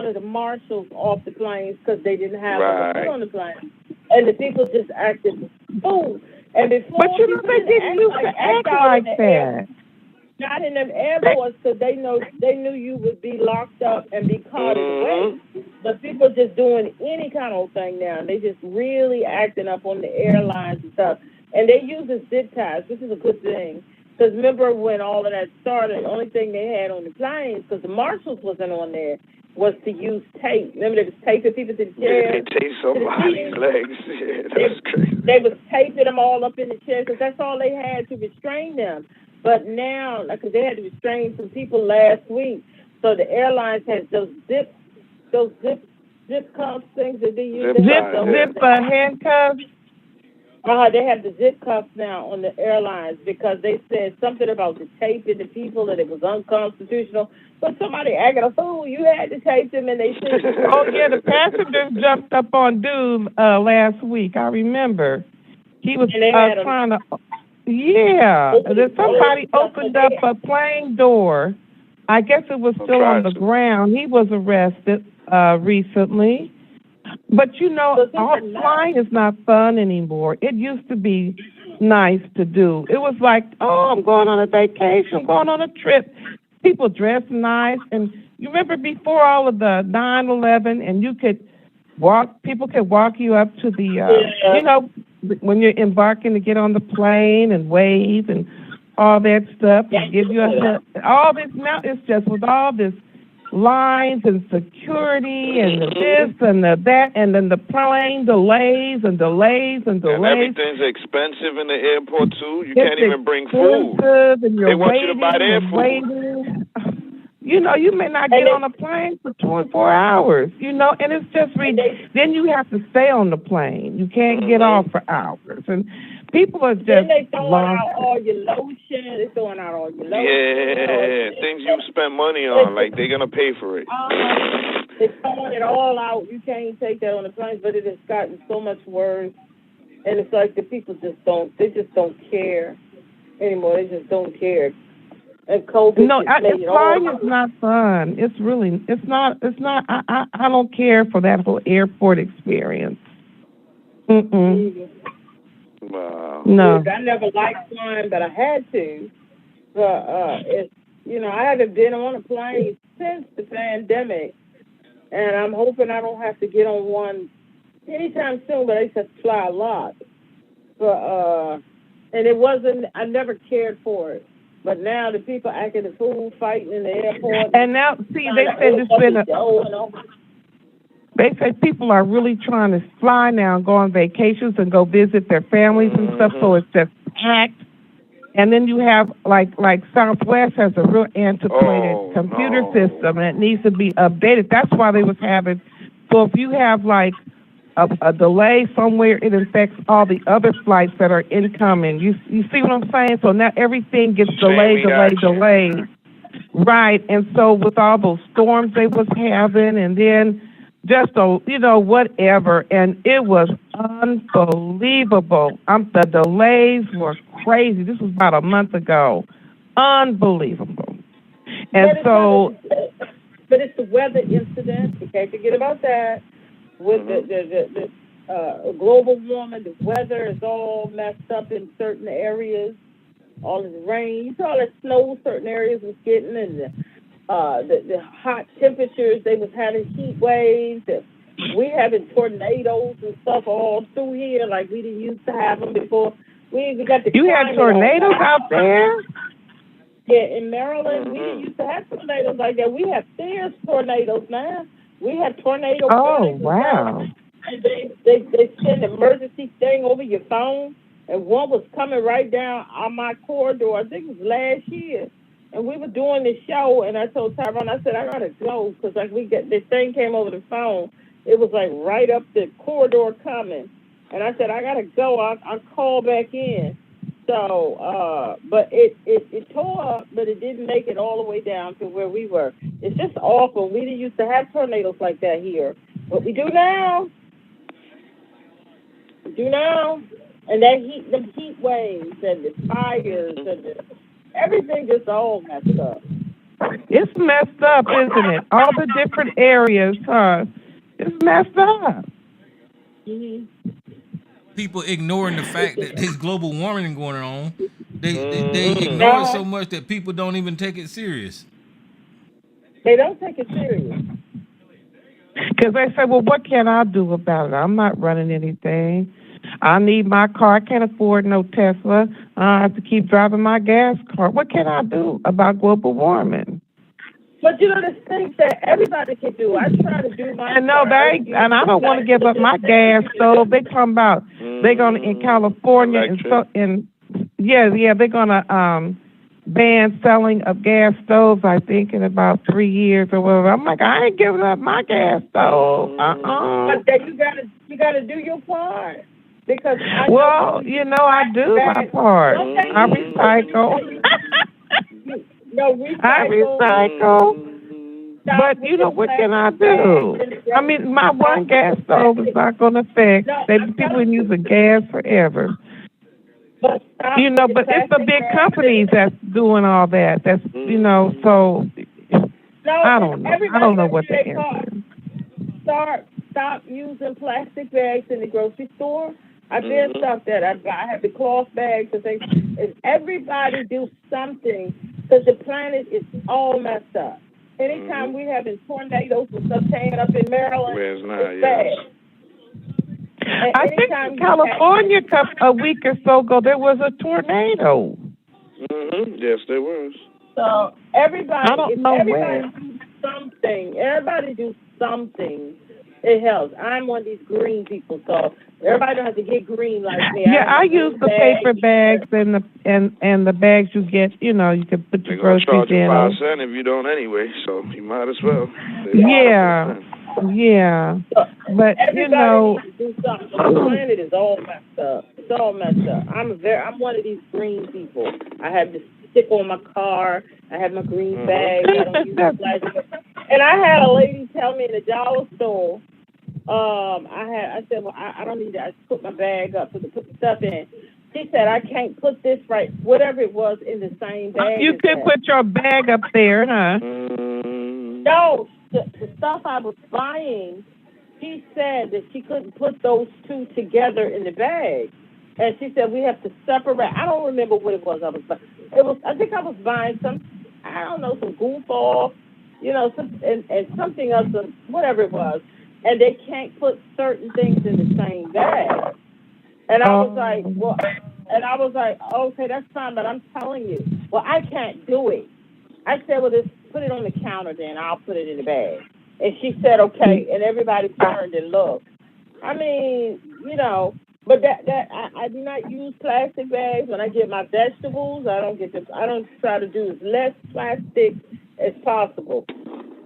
of the marshals off the planes because they didn't have them to put on the plane, and the people just acted fool. And before, but they didn't used to act like that. Not in them airports, because they knew you would be locked up and be caught away. But people just doing any kind of thing now. They just really acting up on the airlines and stuff. And they use the zip ties, which is a good thing. Because remember when all of that started, the only thing they had on the planes, because the marshals wasn't on there, was to use tape. Remember they was taping people to the chairs? They taped somebody's legs. Yeah, that was crazy. They was taping them all up in the chairs because that's all they had to restrain them. But now, because they had to restrain some people last week, so the airlines had those zip cuffs things that they use. Zip handcuffs. They have the zip cuffs now on the airlines because they said something about the taping the people that it was unconstitutional. But somebody acting a fool, you had to tape them, and they said, "Oh yeah, the passengers jumped up on dude last week. I remember he was trying to." Yeah, that somebody opened up a plane door. I guess it was still on the ground. He was arrested recently. But flying is not fun anymore. It used to be nice to do. It was like, oh, I'm going on a vacation, I'm going on a trip. People dress nice. And you remember before all of the 9/11, and people could walk you up to the, when you're embarking to get on the plane and wave and all that stuff and give you all this. Now it's just with all this lines and security and this and that, and then the plane delays. And everything's expensive in the airport too. You can't even bring food. And they want you to buy their food. You may not get on a plane for 24 hours, and it's just then you have to stay on the plane. You can't get off for hours. And people are just they throwing out all your lotion. They're throwing out all your lotion. Yeah, things you spend money on, like they're going to pay for it. They're throwing it all out. You can't take that on the planes, but it has gotten so much worse. And it's like the people just don't care anymore. They just don't care. And COVID No, just made it flying all. is not fun. It's not. I don't care for that whole airport experience. Mm-mm. Wow. No. I never liked flying, but I had to. But it's I haven't been on a plane since the pandemic, and I'm hoping I don't have to get on one anytime soon. But I used to fly a lot. But and it wasn't. I never cared for it. But now the people acting a fool, fighting in the airport. And now, see, they said it's been They say people are really trying to fly now and go on vacations and go visit their families and stuff, so it's just packed. And then you have, like Southwest has a real antiquated computer system, and it needs to be updated. That's why they was having, so if you have, like, a delay somewhere, it affects all the other flights that are incoming. You see what I'm saying? So now everything gets delayed. Right, and so with all those storms they was having, and then just whatever, and it was unbelievable. The delays were crazy. This was about a month ago. Unbelievable. And but it's the weather incident. You can't forget about that. With the global warming, the weather is all messed up in certain areas. All this rain, you saw that snow certain areas was getting, and the hot temperatures. They was having heat waves. We having tornadoes and stuff all through here, like we didn't used to have them before. We even got the. You had tornadoes out there? Yeah, in Maryland, we didn't used to have tornadoes like that. We have fierce tornadoes now. We have tornadoes. Oh, wow. And they send an emergency thing over your phone, and one was coming right down on my corridor. I think it was last year. And we were doing this show, and I told Tyrone, I said, I got to go, because this thing came over the phone. It was like right up the corridor coming. And I said, I got to go. I'll call back in. So, but it tore up, but it didn't make it all the way down to where we were. It's just awful. We didn't used to have tornadoes like that here, but we do now. And them heat waves and the fires and everything just all messed up. It's messed up, isn't it? All the different areas, huh? It's messed up. Mm-hmm. People ignoring the fact that there's global warming going on. They ignore it so much that people don't even take it serious. They don't take it serious. Because they say, well, what can I do about it? I'm not running anything. I need my car. I can't afford no Tesla. I have to keep driving my gas car. What can I do about global warming? But there's things that everybody can do. I try to do my. And I don't want to give up my gas stove. They talking about they're gonna in California they're gonna ban selling of gas stoves. I think in about 3 years or whatever. I'm like, I ain't giving up my gas stove. But then you gotta do your part. Because I do my part. I recycle. I recycle. But what can I do? I mean, my one gas stove is not going to affect. People been using gas forever. But it's the big companies that's doing all that. That's so. I don't know. I don't know what the answer is. Stop using plastic bags in the grocery store. I've been stuff that I have the cloth bags and things. If everybody do something, because the planet is all messed up. Anytime we having tornadoes and stuff tearing up in Maryland, it's bad. I think in California a week or so ago there was a tornado. Yes, there was. So everybody, I don't know where. Do something. Everybody do something. It helps. I'm one of these green people, so everybody don't have to get green like me. Yeah, I use the paper bags and the bags you get. You can put your groceries in. They're gonna charge you 5 cents if you don't anyway, so you might as well. Yeah. But everybody needs to do something. The planet is all messed up. It's all messed up. I'm one of these green people. I have this stick on my car. I have my green bag. I don't use plastic. And I had a lady tell me in the dollar store. I said, well, I don't need that. I just put my bag up to put the stuff in. She said, I can't put this right, whatever it was, in the same bag. You could put your bag up there, huh? No, the stuff I was buying, she said that she couldn't put those two together in the bag. And she said, we have to separate. I don't remember what it was I was buying. I think I was buying some, I don't know, some goof off, and something else, whatever it was. And they can't put certain things in the same bag. And I was like, well, okay, that's fine, but I'm telling you, well, I can't do it. I said, well, just put it on the counter then. I'll put it in the bag. And she said, okay, and everybody turned and looked. I mean, but I do not use plastic bags when I get my vegetables. I don't try to do as less plastic as possible.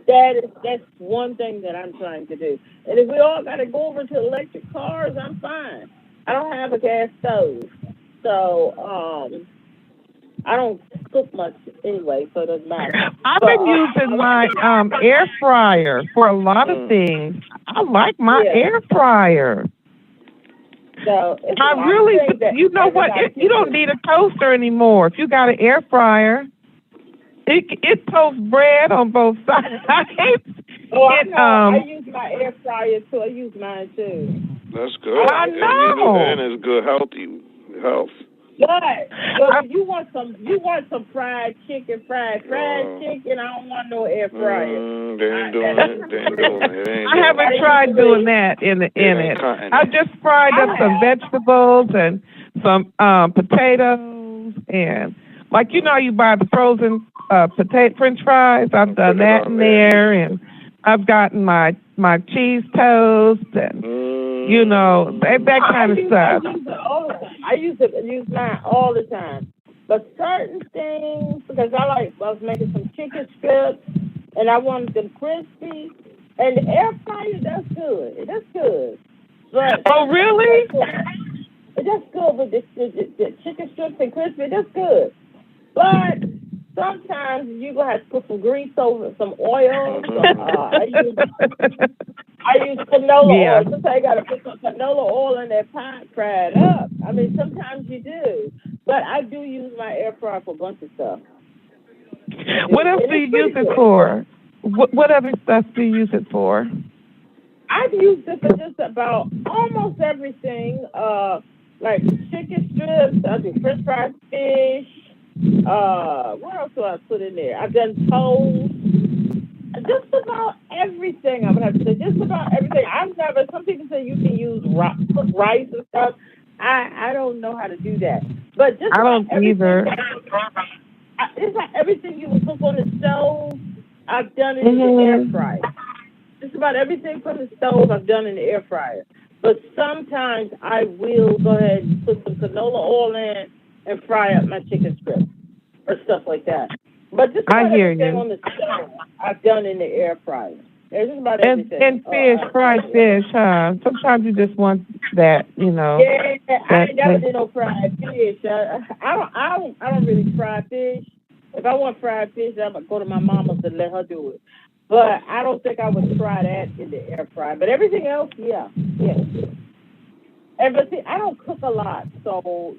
That's one thing that I'm trying to do. And if we all got to go over to electric cars, I'm fine. I don't have a gas stove, so I don't cook much anyway, so it doesn't matter. I've been using my air fryer for a lot of things. I like my air fryer. So I really, you know what? You don't need a toaster anymore. If you got an air fryer, it toasts bread on both sides. I use my air fryer too. I use mine too. That's good. I know. And it's good health. But you want some fried chicken. Fried chicken. I don't want no air fryer. They ain't doing it. I haven't tried doing that in it. I just fried up some vegetables and some potatoes and you buy the frozen French fries. I've done that in there, and I've gotten my cheese toast and that kind of stuff. I use mine all the time. But certain things, because I was making some chicken strips, and I wanted them crispy, and the air fryer, that's good. That's good. But oh, really? That's good with the chicken strips and crispy. That's good. But sometimes you're going to have to put some grease over, some oil. I use canola oil. Sometimes you got to put some canola oil in that pot, fry it up. I mean, sometimes you do. But I do use my air fryer for a bunch of stuff. What else do you use it for? What other stuff do you use it for? I've used it for just about almost everything. Like chicken strips, I do French fried fish. What else do I put in there? I've done toast. Just about everything, I would have to say. Just about everything. Some people say you can use rice and stuff. I don't know how to do that. But just I don't either. It's like everything you would cook on the stove, I've done it in the air fryer. Just about everything from the stove, I've done in the air fryer. But sometimes I will go ahead and put some canola oil in and fry up my chicken strips or stuff like that. But just about everything on the stove, I've done in the air fryer. There's just about everything. And fish, fried fish, huh? Sometimes you just want that, Yeah, I ain't never did no fried fish. I don't really fry fish. If I want fried fish, I'm gonna go to my mama's and let her do it. But I don't think I would try that in the air fryer. But everything else, yeah. And but see, I don't cook a lot, so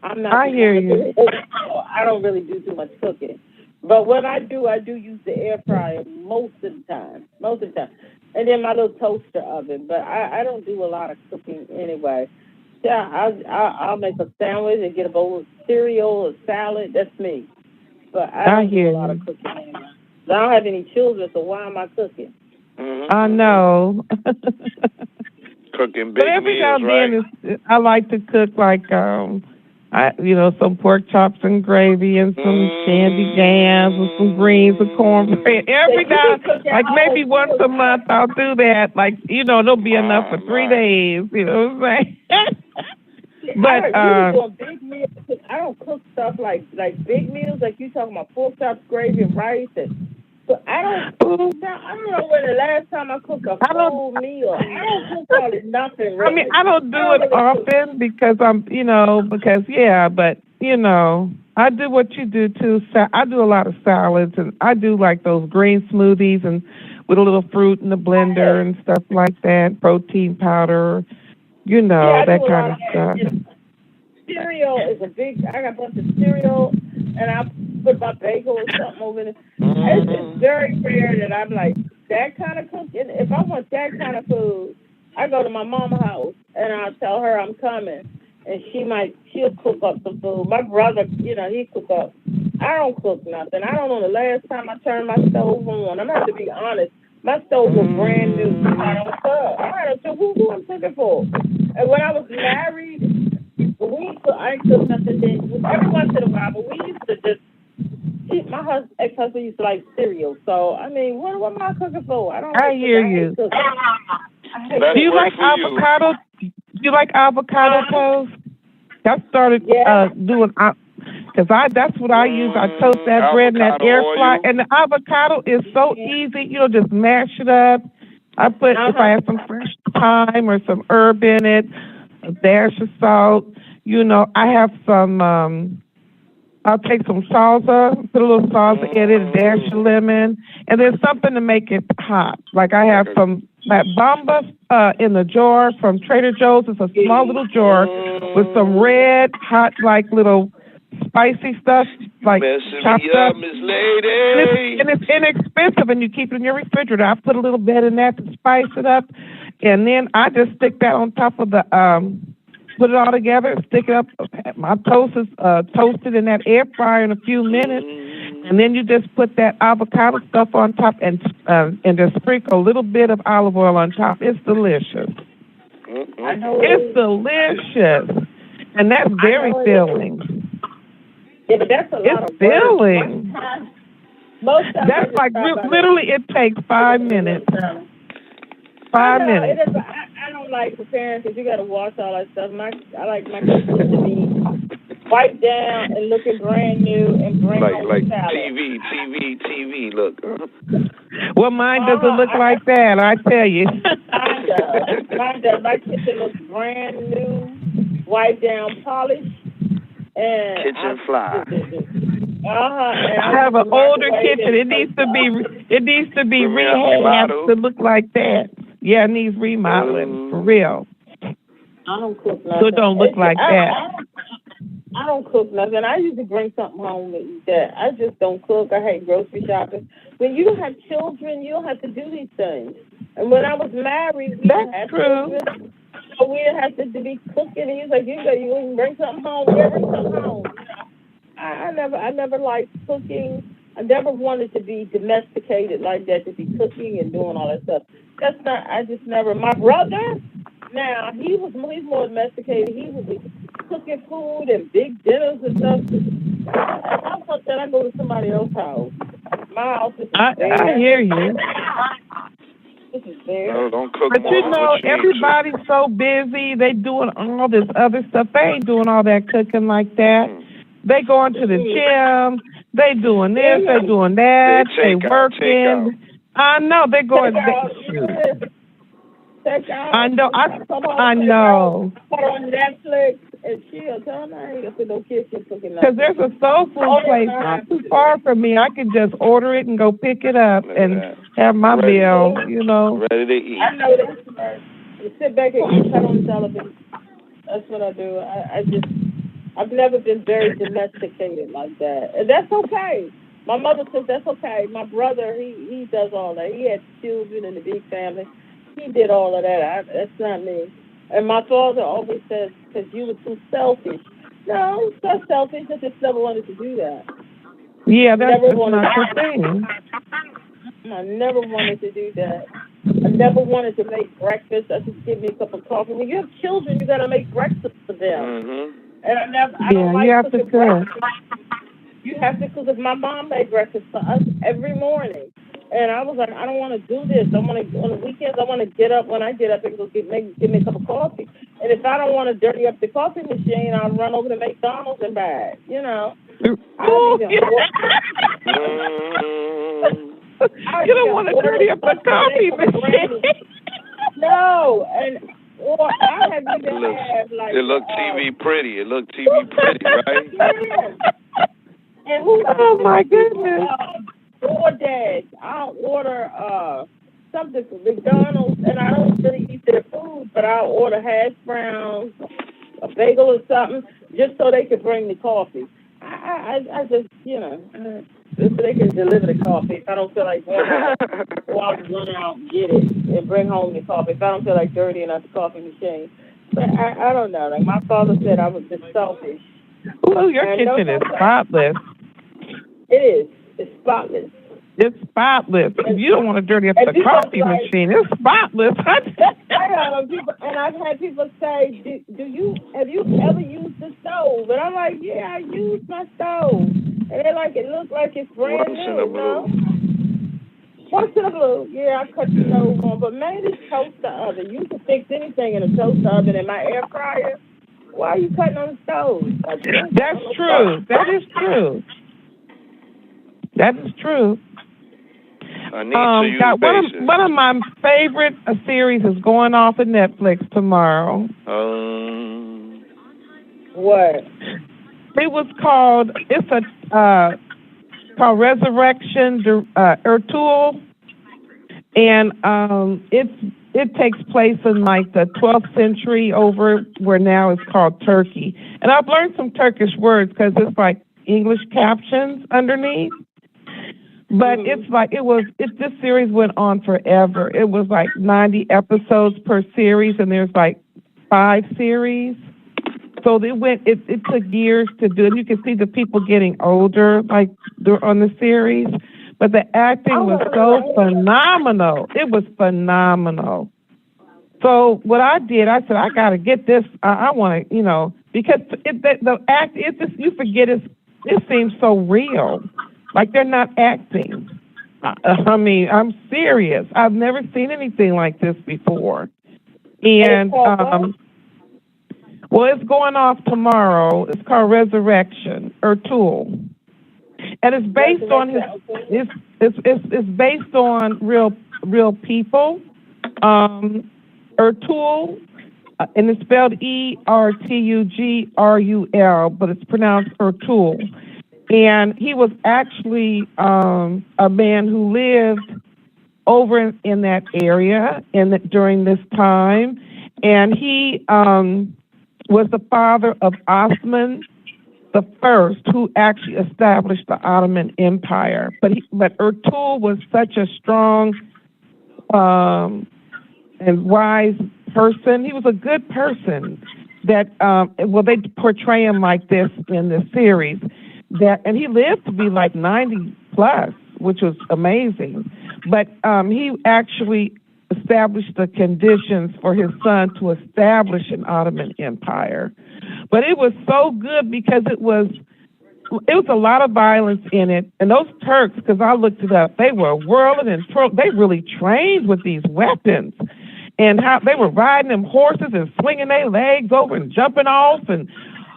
I'm not. I hear you. I don't really do too much cooking. But when I do use the air fryer most of the time. And then my little toaster oven. But I don't do a lot of cooking anyway. Yeah, I'll make a sandwich and get a bowl of cereal or salad. That's me. But I don't do a lot of cooking anyway. I don't have any children, so why am I cooking? Mm-hmm. I know. Cooking big but every meals, now and then, I like to cook some pork chops and gravy and some candy jams and some greens and cornbread. Every now, maybe once a month, I'll do that. There'll be enough for 3 days. You know what I'm saying? But doing big meals. I don't cook stuff like big meals, like you talking about pork chops, gravy, and rice. But I don't know when the last time I cooked a full meal. I don't cook all this nothing. Really. I mean, I don't do it often because I do what you do too. I do a lot of salads, and I do like those green smoothies and with a little fruit in the blender and stuff like that, protein powder, that kind of stuff. cereal is a big. I got a bunch of cereal, and I put my bagel or something over it. It's very rare that I'm like that kind of cooking. If I want that kind of food, I go to my mama's house and I'll tell her I'm coming, and she'll cook up some food. My brother, he cook up. I don't cook nothing. I don't know the last time I turned my stove on. I'm gonna have to be honest. My stove was brand new. I don't cook. I don't know who I'm cooking for. And when I was married, I ain't cook nothing then. Every once in a while, but we used to just my ex-husband used to like cereal. So I mean, what am I cooking for? I hear you. Do you like avocado? Do you like avocado toast? I started doing because that's what I use. I toast that bread in that air fryer, and the avocado is so easy. Just mash it up. I put if I have some fresh thyme or some herb in it, a dash of salt. I have some. I'll take some salsa, put a little salsa in it, a dash of lemon, and there's something to make it hot. Like I have some that Bamba in the jar from Trader Joe's. It's a small little jar with some red, hot, like little spicy stuff, like chopped up. Miss Lady. And it's inexpensive, and you keep it in your refrigerator. I put a little bit in that to spice it up, and then I just stick that on top of the put it all together, stick it up. My toast is toasted in that air fryer in a few minutes, and then you just put that avocado stuff on top and just sprinkle a little bit of olive oil on top. It's delicious. It's delicious, and that's very filling. Yeah, but that's a lot of filling. Most times that's like literally it takes 5 minutes. 5 minutes. I don't like preparing because you got to wash all that stuff. I like my kitchen to be wiped down and looking brand new and brand like TV. Look. Well, mine doesn't look like that. I tell you. Mine does. My kitchen looks brand new, wiped down, polished, and kitchen fly. I have an older kitchen. It needs to be rehabbed to look like that. Yeah, it needs remodeling for real. I don't cook nothing. So it don't look like that. I don't cook nothing. I usually bring something home to eat that. I just don't cook. I hate grocery shopping. When you have children, you don't have to do these things. And when I was married, we had children, so we didn't have to be cooking. And he was like, you can bring something home. Yeah, bring something home. I never liked cooking. I never wanted to be domesticated like that, to be cooking and doing all that stuff. That's not, I just never, my brother, now, he's more domesticated. He would be cooking food and big dinners and stuff. And I thought that I go to somebody else's house. My house is there. I hear you. This is there. No, don't cook but everybody's so busy. They doing all this other stuff. They ain't doing all that cooking like that. They going to the gym. They doing this. They doing that. They working. I know they're going. I know. I know. Put on Netflix and chill. Tell them I ain't gonna put no kids cooking. Because there's a soul food place not too far from me. I can just order it and go pick it up and have my meal. Ready to eat. I know that. You sit back and eat on television. That's what I do. I've never been very domesticated like that, and that's okay. My mother says that's okay. My brother, he does all that. He had children and a big family. He did all of that. That's not me. And my father always says, because you were too selfish. No, it's not selfish. I just never wanted to do that. Yeah, that's not your thing. I never wanted to do that. I never wanted to make breakfast. I just give me a cup of coffee. When you have children, you got to make breakfast for them. Mm-hmm. And I don't like you have to cook. You have to cook, because my mom made breakfast for us every morning. And I was like, I don't want to do this. On the weekends, I want to get up. When I get up, and go give me a cup of coffee. And if I don't want to dirty up the coffee machine, I'll run over to McDonald's and buy it. You don't want to dirty up the coffee machine. No, or I have even had like. It looked TV pretty. Right? Yeah. And oh my goodness. DoorDash. I'll order something from McDonald's, and I don't really eat their food, but I'll order hash browns, a bagel or something. just so they could bring the coffee. I just, just so they can deliver the coffee. If I don't feel like going out, go out and run out and get it and bring home the coffee. If I don't feel like dirtying out the coffee machine. But I don't know. Like my father said, I was just selfish. Oh, your kitchen is spotless. It is. It's spotless. It's spotless. You don't want to dirty up the coffee machine. It's spotless. And I've had people say, have you ever used the stove? And I'm like, yeah, I use my stove. And they're like, it looks like it's brand new. Once in a blue. Yeah, I cut the stove on. But man, this toaster oven. You can fix anything in a toaster oven. In my air fryer, why are you cutting on the stove? That's true. That is true. That is true. One of my favorite series is going off of Netflix tomorrow. What? It was called. Called Resurrection Ertugrul, and it takes place in like the 12th century over where now it's called Turkey. And I've learned some Turkish words because it's like English captions underneath. But this series went on forever. It was like 90 episodes per series, and there's like 5 series. So it took years to do it. You can see the people getting older, like on the series. But the acting was so phenomenal. It was phenomenal. So what I did, I said, I got to get this. I want to, because you forget it seems so real. Like they're not acting. I mean, I'm serious. I've never seen anything like this before. And, it's going off tomorrow. It's called Resurrection Ertugrul. And it's based on it's based on real people. Ertugrul, and it's spelled Ertugrul, but it's pronounced Ertugrul. And he was actually a man who lived over in that area during this time, and he was the father of Osman the First, who actually established the Ottoman Empire. But Ertugrul was such a strong and wise person. He was a good person. They portray him like this in the series. And he lived to be like 90 plus, which was amazing. But he actually established the conditions for his son to establish an Ottoman Empire. But it was so good because it was a lot of violence in it. And those Turks, because I looked it up, they were whirling and they really trained with these weapons. And how they were riding them horses and swinging their legs over and jumping off, and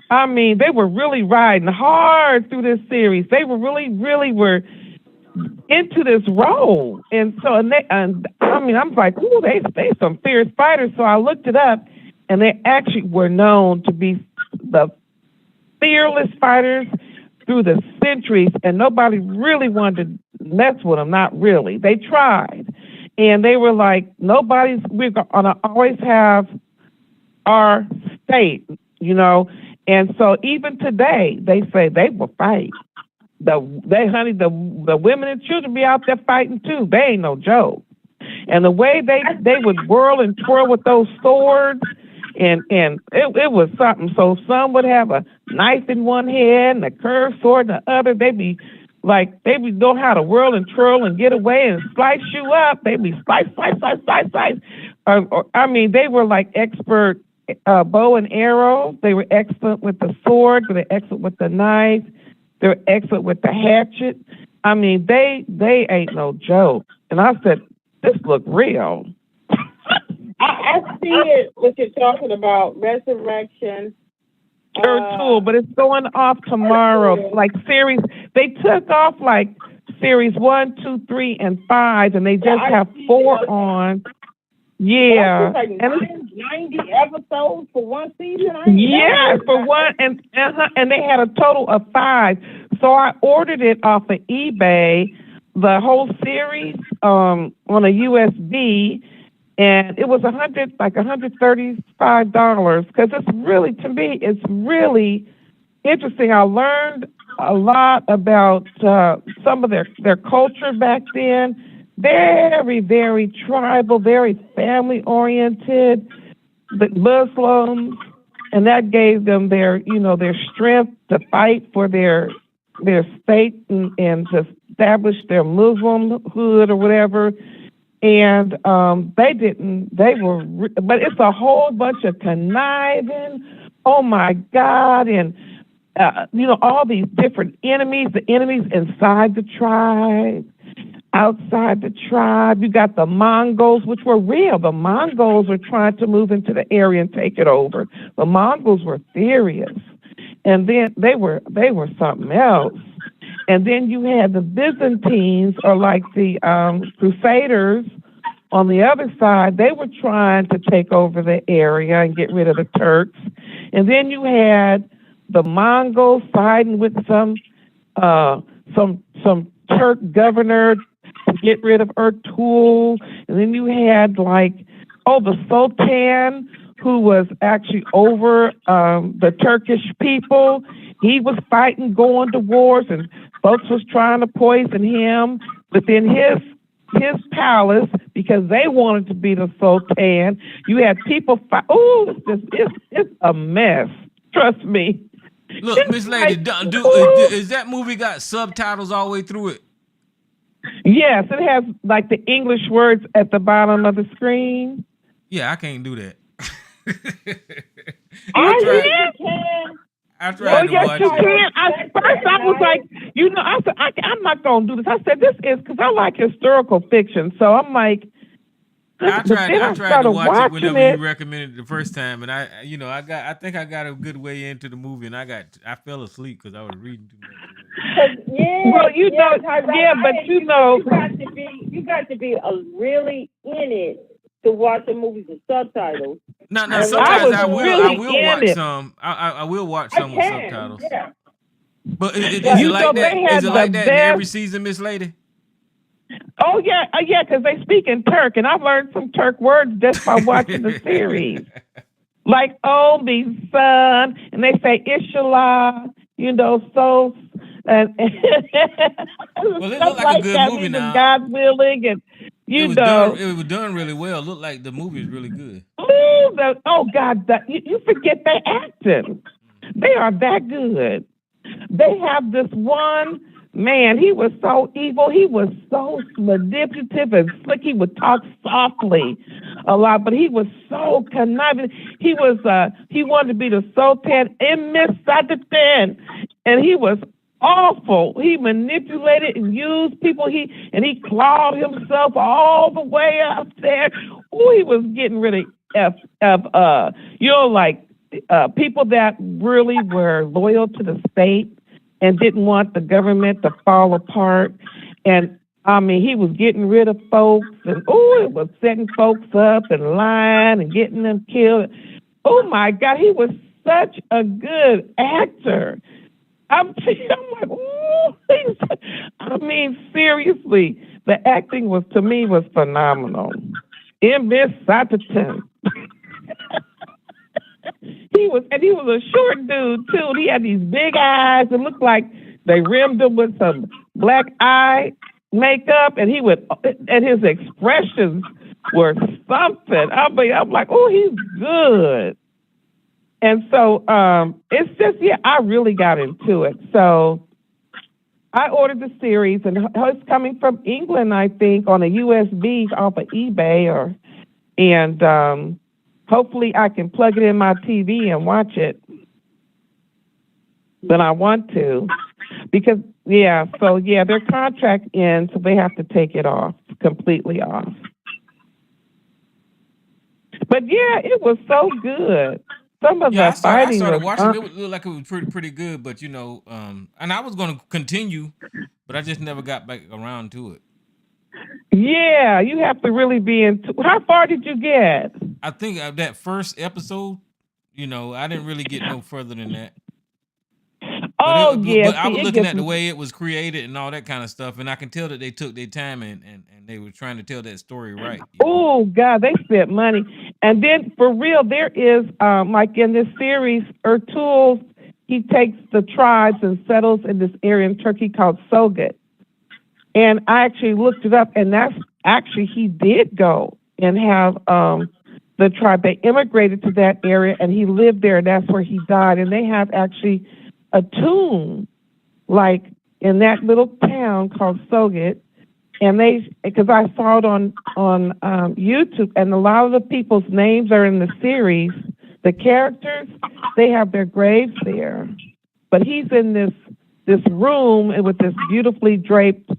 I mean, they were really riding hard through this series. They were really were into this role. And so, I'm like, ooh, they some fierce fighters. So I looked it up, and they actually were known to be the fearless fighters through the centuries, and nobody really wanted to mess with them. Not really. They tried. And they were like, we're going to always have our state, And so even today, they say they will fight. The women and children be out there fighting too. They ain't no joke. And the way they would whirl and twirl with those swords, and it was something. So some would have a knife in one hand and a curved sword in the other. They would know how to whirl and twirl and get away and slice you up. They be slice. They were like expert bow and arrow. They were excellent with the sword. They were excellent with the knife. They were excellent with the hatchet. I mean, they ain't no joke. And I said, this look real. I see it, what you're talking about, Resurrection. Ertugrul, but it's going off tomorrow. Like series, they took off like series 1, 2, 3, and 5, and they just have 4 on. Yeah, like 90 episodes for one season. Yeah, for one, and they had a total of 5. So I ordered it off of eBay, the whole series, on a USB. and it was $135 because it's really, to me, it's really interesting. I learned a lot about some of their culture back then. Very, very tribal, very family oriented. The Muslims, and that gave them their strength to fight for their state and to establish their Muslimhood or whatever. And but it's a whole bunch of conniving. Oh my God. And, all these different enemies, the enemies inside the tribe, outside the tribe. You got the Mongols, which were real. The Mongols were trying to move into the area and take it over. The Mongols were furious. And then they were something else. And then you had the Byzantines, or like the Crusaders on the other side. They were trying to take over the area and get rid of the Turks. And then you had the Mongols siding with some Turk governor to get rid of Ertugrul. And then you had the Sultan, who was actually over the Turkish people. He was fighting, going to wars, and folks was trying to poison him within his palace because they wanted to be the Sultan. You had people fight. Oh, it's a mess. Trust me. Look, Miss Lady, is that movie got subtitles all the way through it? Yes, it has the English words at the bottom of the screen. Yeah, I can't do that. I tried to yes, watch you it. can. At first, I was like, I said, I'm not going to do this. I said, this is because I like historical fiction. So I'm like, I tried to watch it whenever you recommended it the first time, and I think I got a good way into the movie, and I fell asleep because I was reading too much. Well, you got to be really in it to watch the movies with subtitles. No, sometimes I will watch some. I will watch some with subtitles. Yeah. But is it like that? Is it like that in every season, Miss Lady? Oh yeah, because they speak in Turk, and I've learned some Turk words just by watching the series. Like me son, and they say Inshallah, so and well, it looked like a good movie now. God willing, and it was done really well. It looked like the movie is really good. You forget they acting. They are that good. They have this one man. He was so evil. He was so manipulative and slick. He would talk softly a lot, but he was so conniving. He wanted to be the Sultan in Misadatan, and he was awful. He manipulated and used people. He clawed himself all the way up there. Oh, he was getting rid of people that really were loyal to the state and didn't want the government to fall apart. And he was getting rid of folks, and it was setting folks up and lying and getting them killed. Oh my God, he was such a good actor. I'm like, ooh, seriously, the acting was phenomenal. In Miss Sataton. He was a short dude too. He had these big eyes. It looked like they rimmed him with some black eye makeup, and his expressions were something. I'm like, oh, he's good. And so it's just, I really got into it. So I ordered the series, and it's coming from England, I think, on a USB off of eBay, and hopefully I can plug it in my TV and watch it. But I want to, because their contract ends, so they have to take it completely off. But it was so good. Some of the fighting I started watching it. It looked like it was pretty good, but and I was going to continue, but I just never got back around to it. Yeah, you have to really be into. How far did you get? I think that first episode, I didn't really get no further than that. Oh yeah, but I see, was it looking gets at the way it was created and all that kind of stuff, and I can tell that they took their time and they were trying to tell that story right. Oh God, they spent money. And then for real, there is like in this series, Ertuğrul, he takes the tribes and settles in this area in Turkey called Sogut. And I actually looked it up, and that's actually he did go and have the tribe. They immigrated to that area, and he lived there, and that's where he died. And they have actually a tomb, like in that little town called Sogut. And because I saw it on YouTube, and a lot of the people's names are in the series. The characters, they have their graves there, but he's in this room with this beautifully draped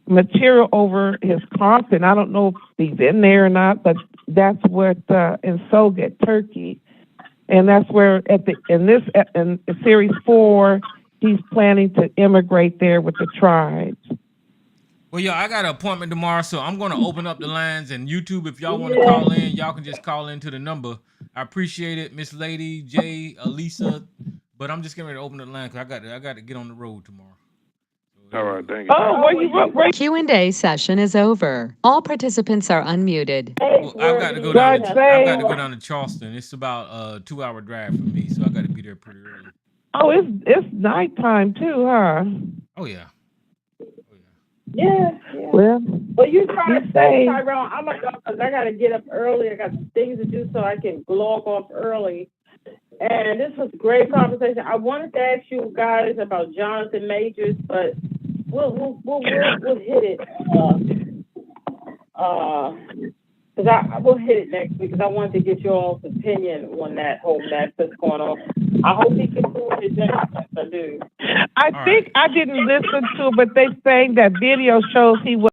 material over his coffin. I don't know if he's in there or not, but that's what in Sogut, Turkey, and that's where in series 4, he's planning to immigrate there with the tribes. Well, yo, I got an appointment tomorrow, so I'm going to open up the lines, and YouTube, if y'all want to call in, y'all can just call into the number. I appreciate it, Miss Lady, Jay, Elisa, but I'm just getting ready to open the line because I got to get on the road tomorrow. All right, thank you. Oh, where you where? Q&A session is over. All participants are unmuted. Well, I've got to go down to Charleston. It's about a 2-hour drive for me, so I got to be there pretty early. Oh, it's nighttime too, huh? Oh yeah. Yeah. Well, You try to stay, Tyrone. I'm gonna go because I gotta get up early. I got things to do so I can log off early. And this was a great conversation. I wanted to ask you guys about Jonathan Majors, but we'll hit it. We'll hit it next week because I wanted to get your all's opinion on that whole mess that's going on. I hope he can do his innocence. I do. I think I didn't listen to it, but they saying that video shows he was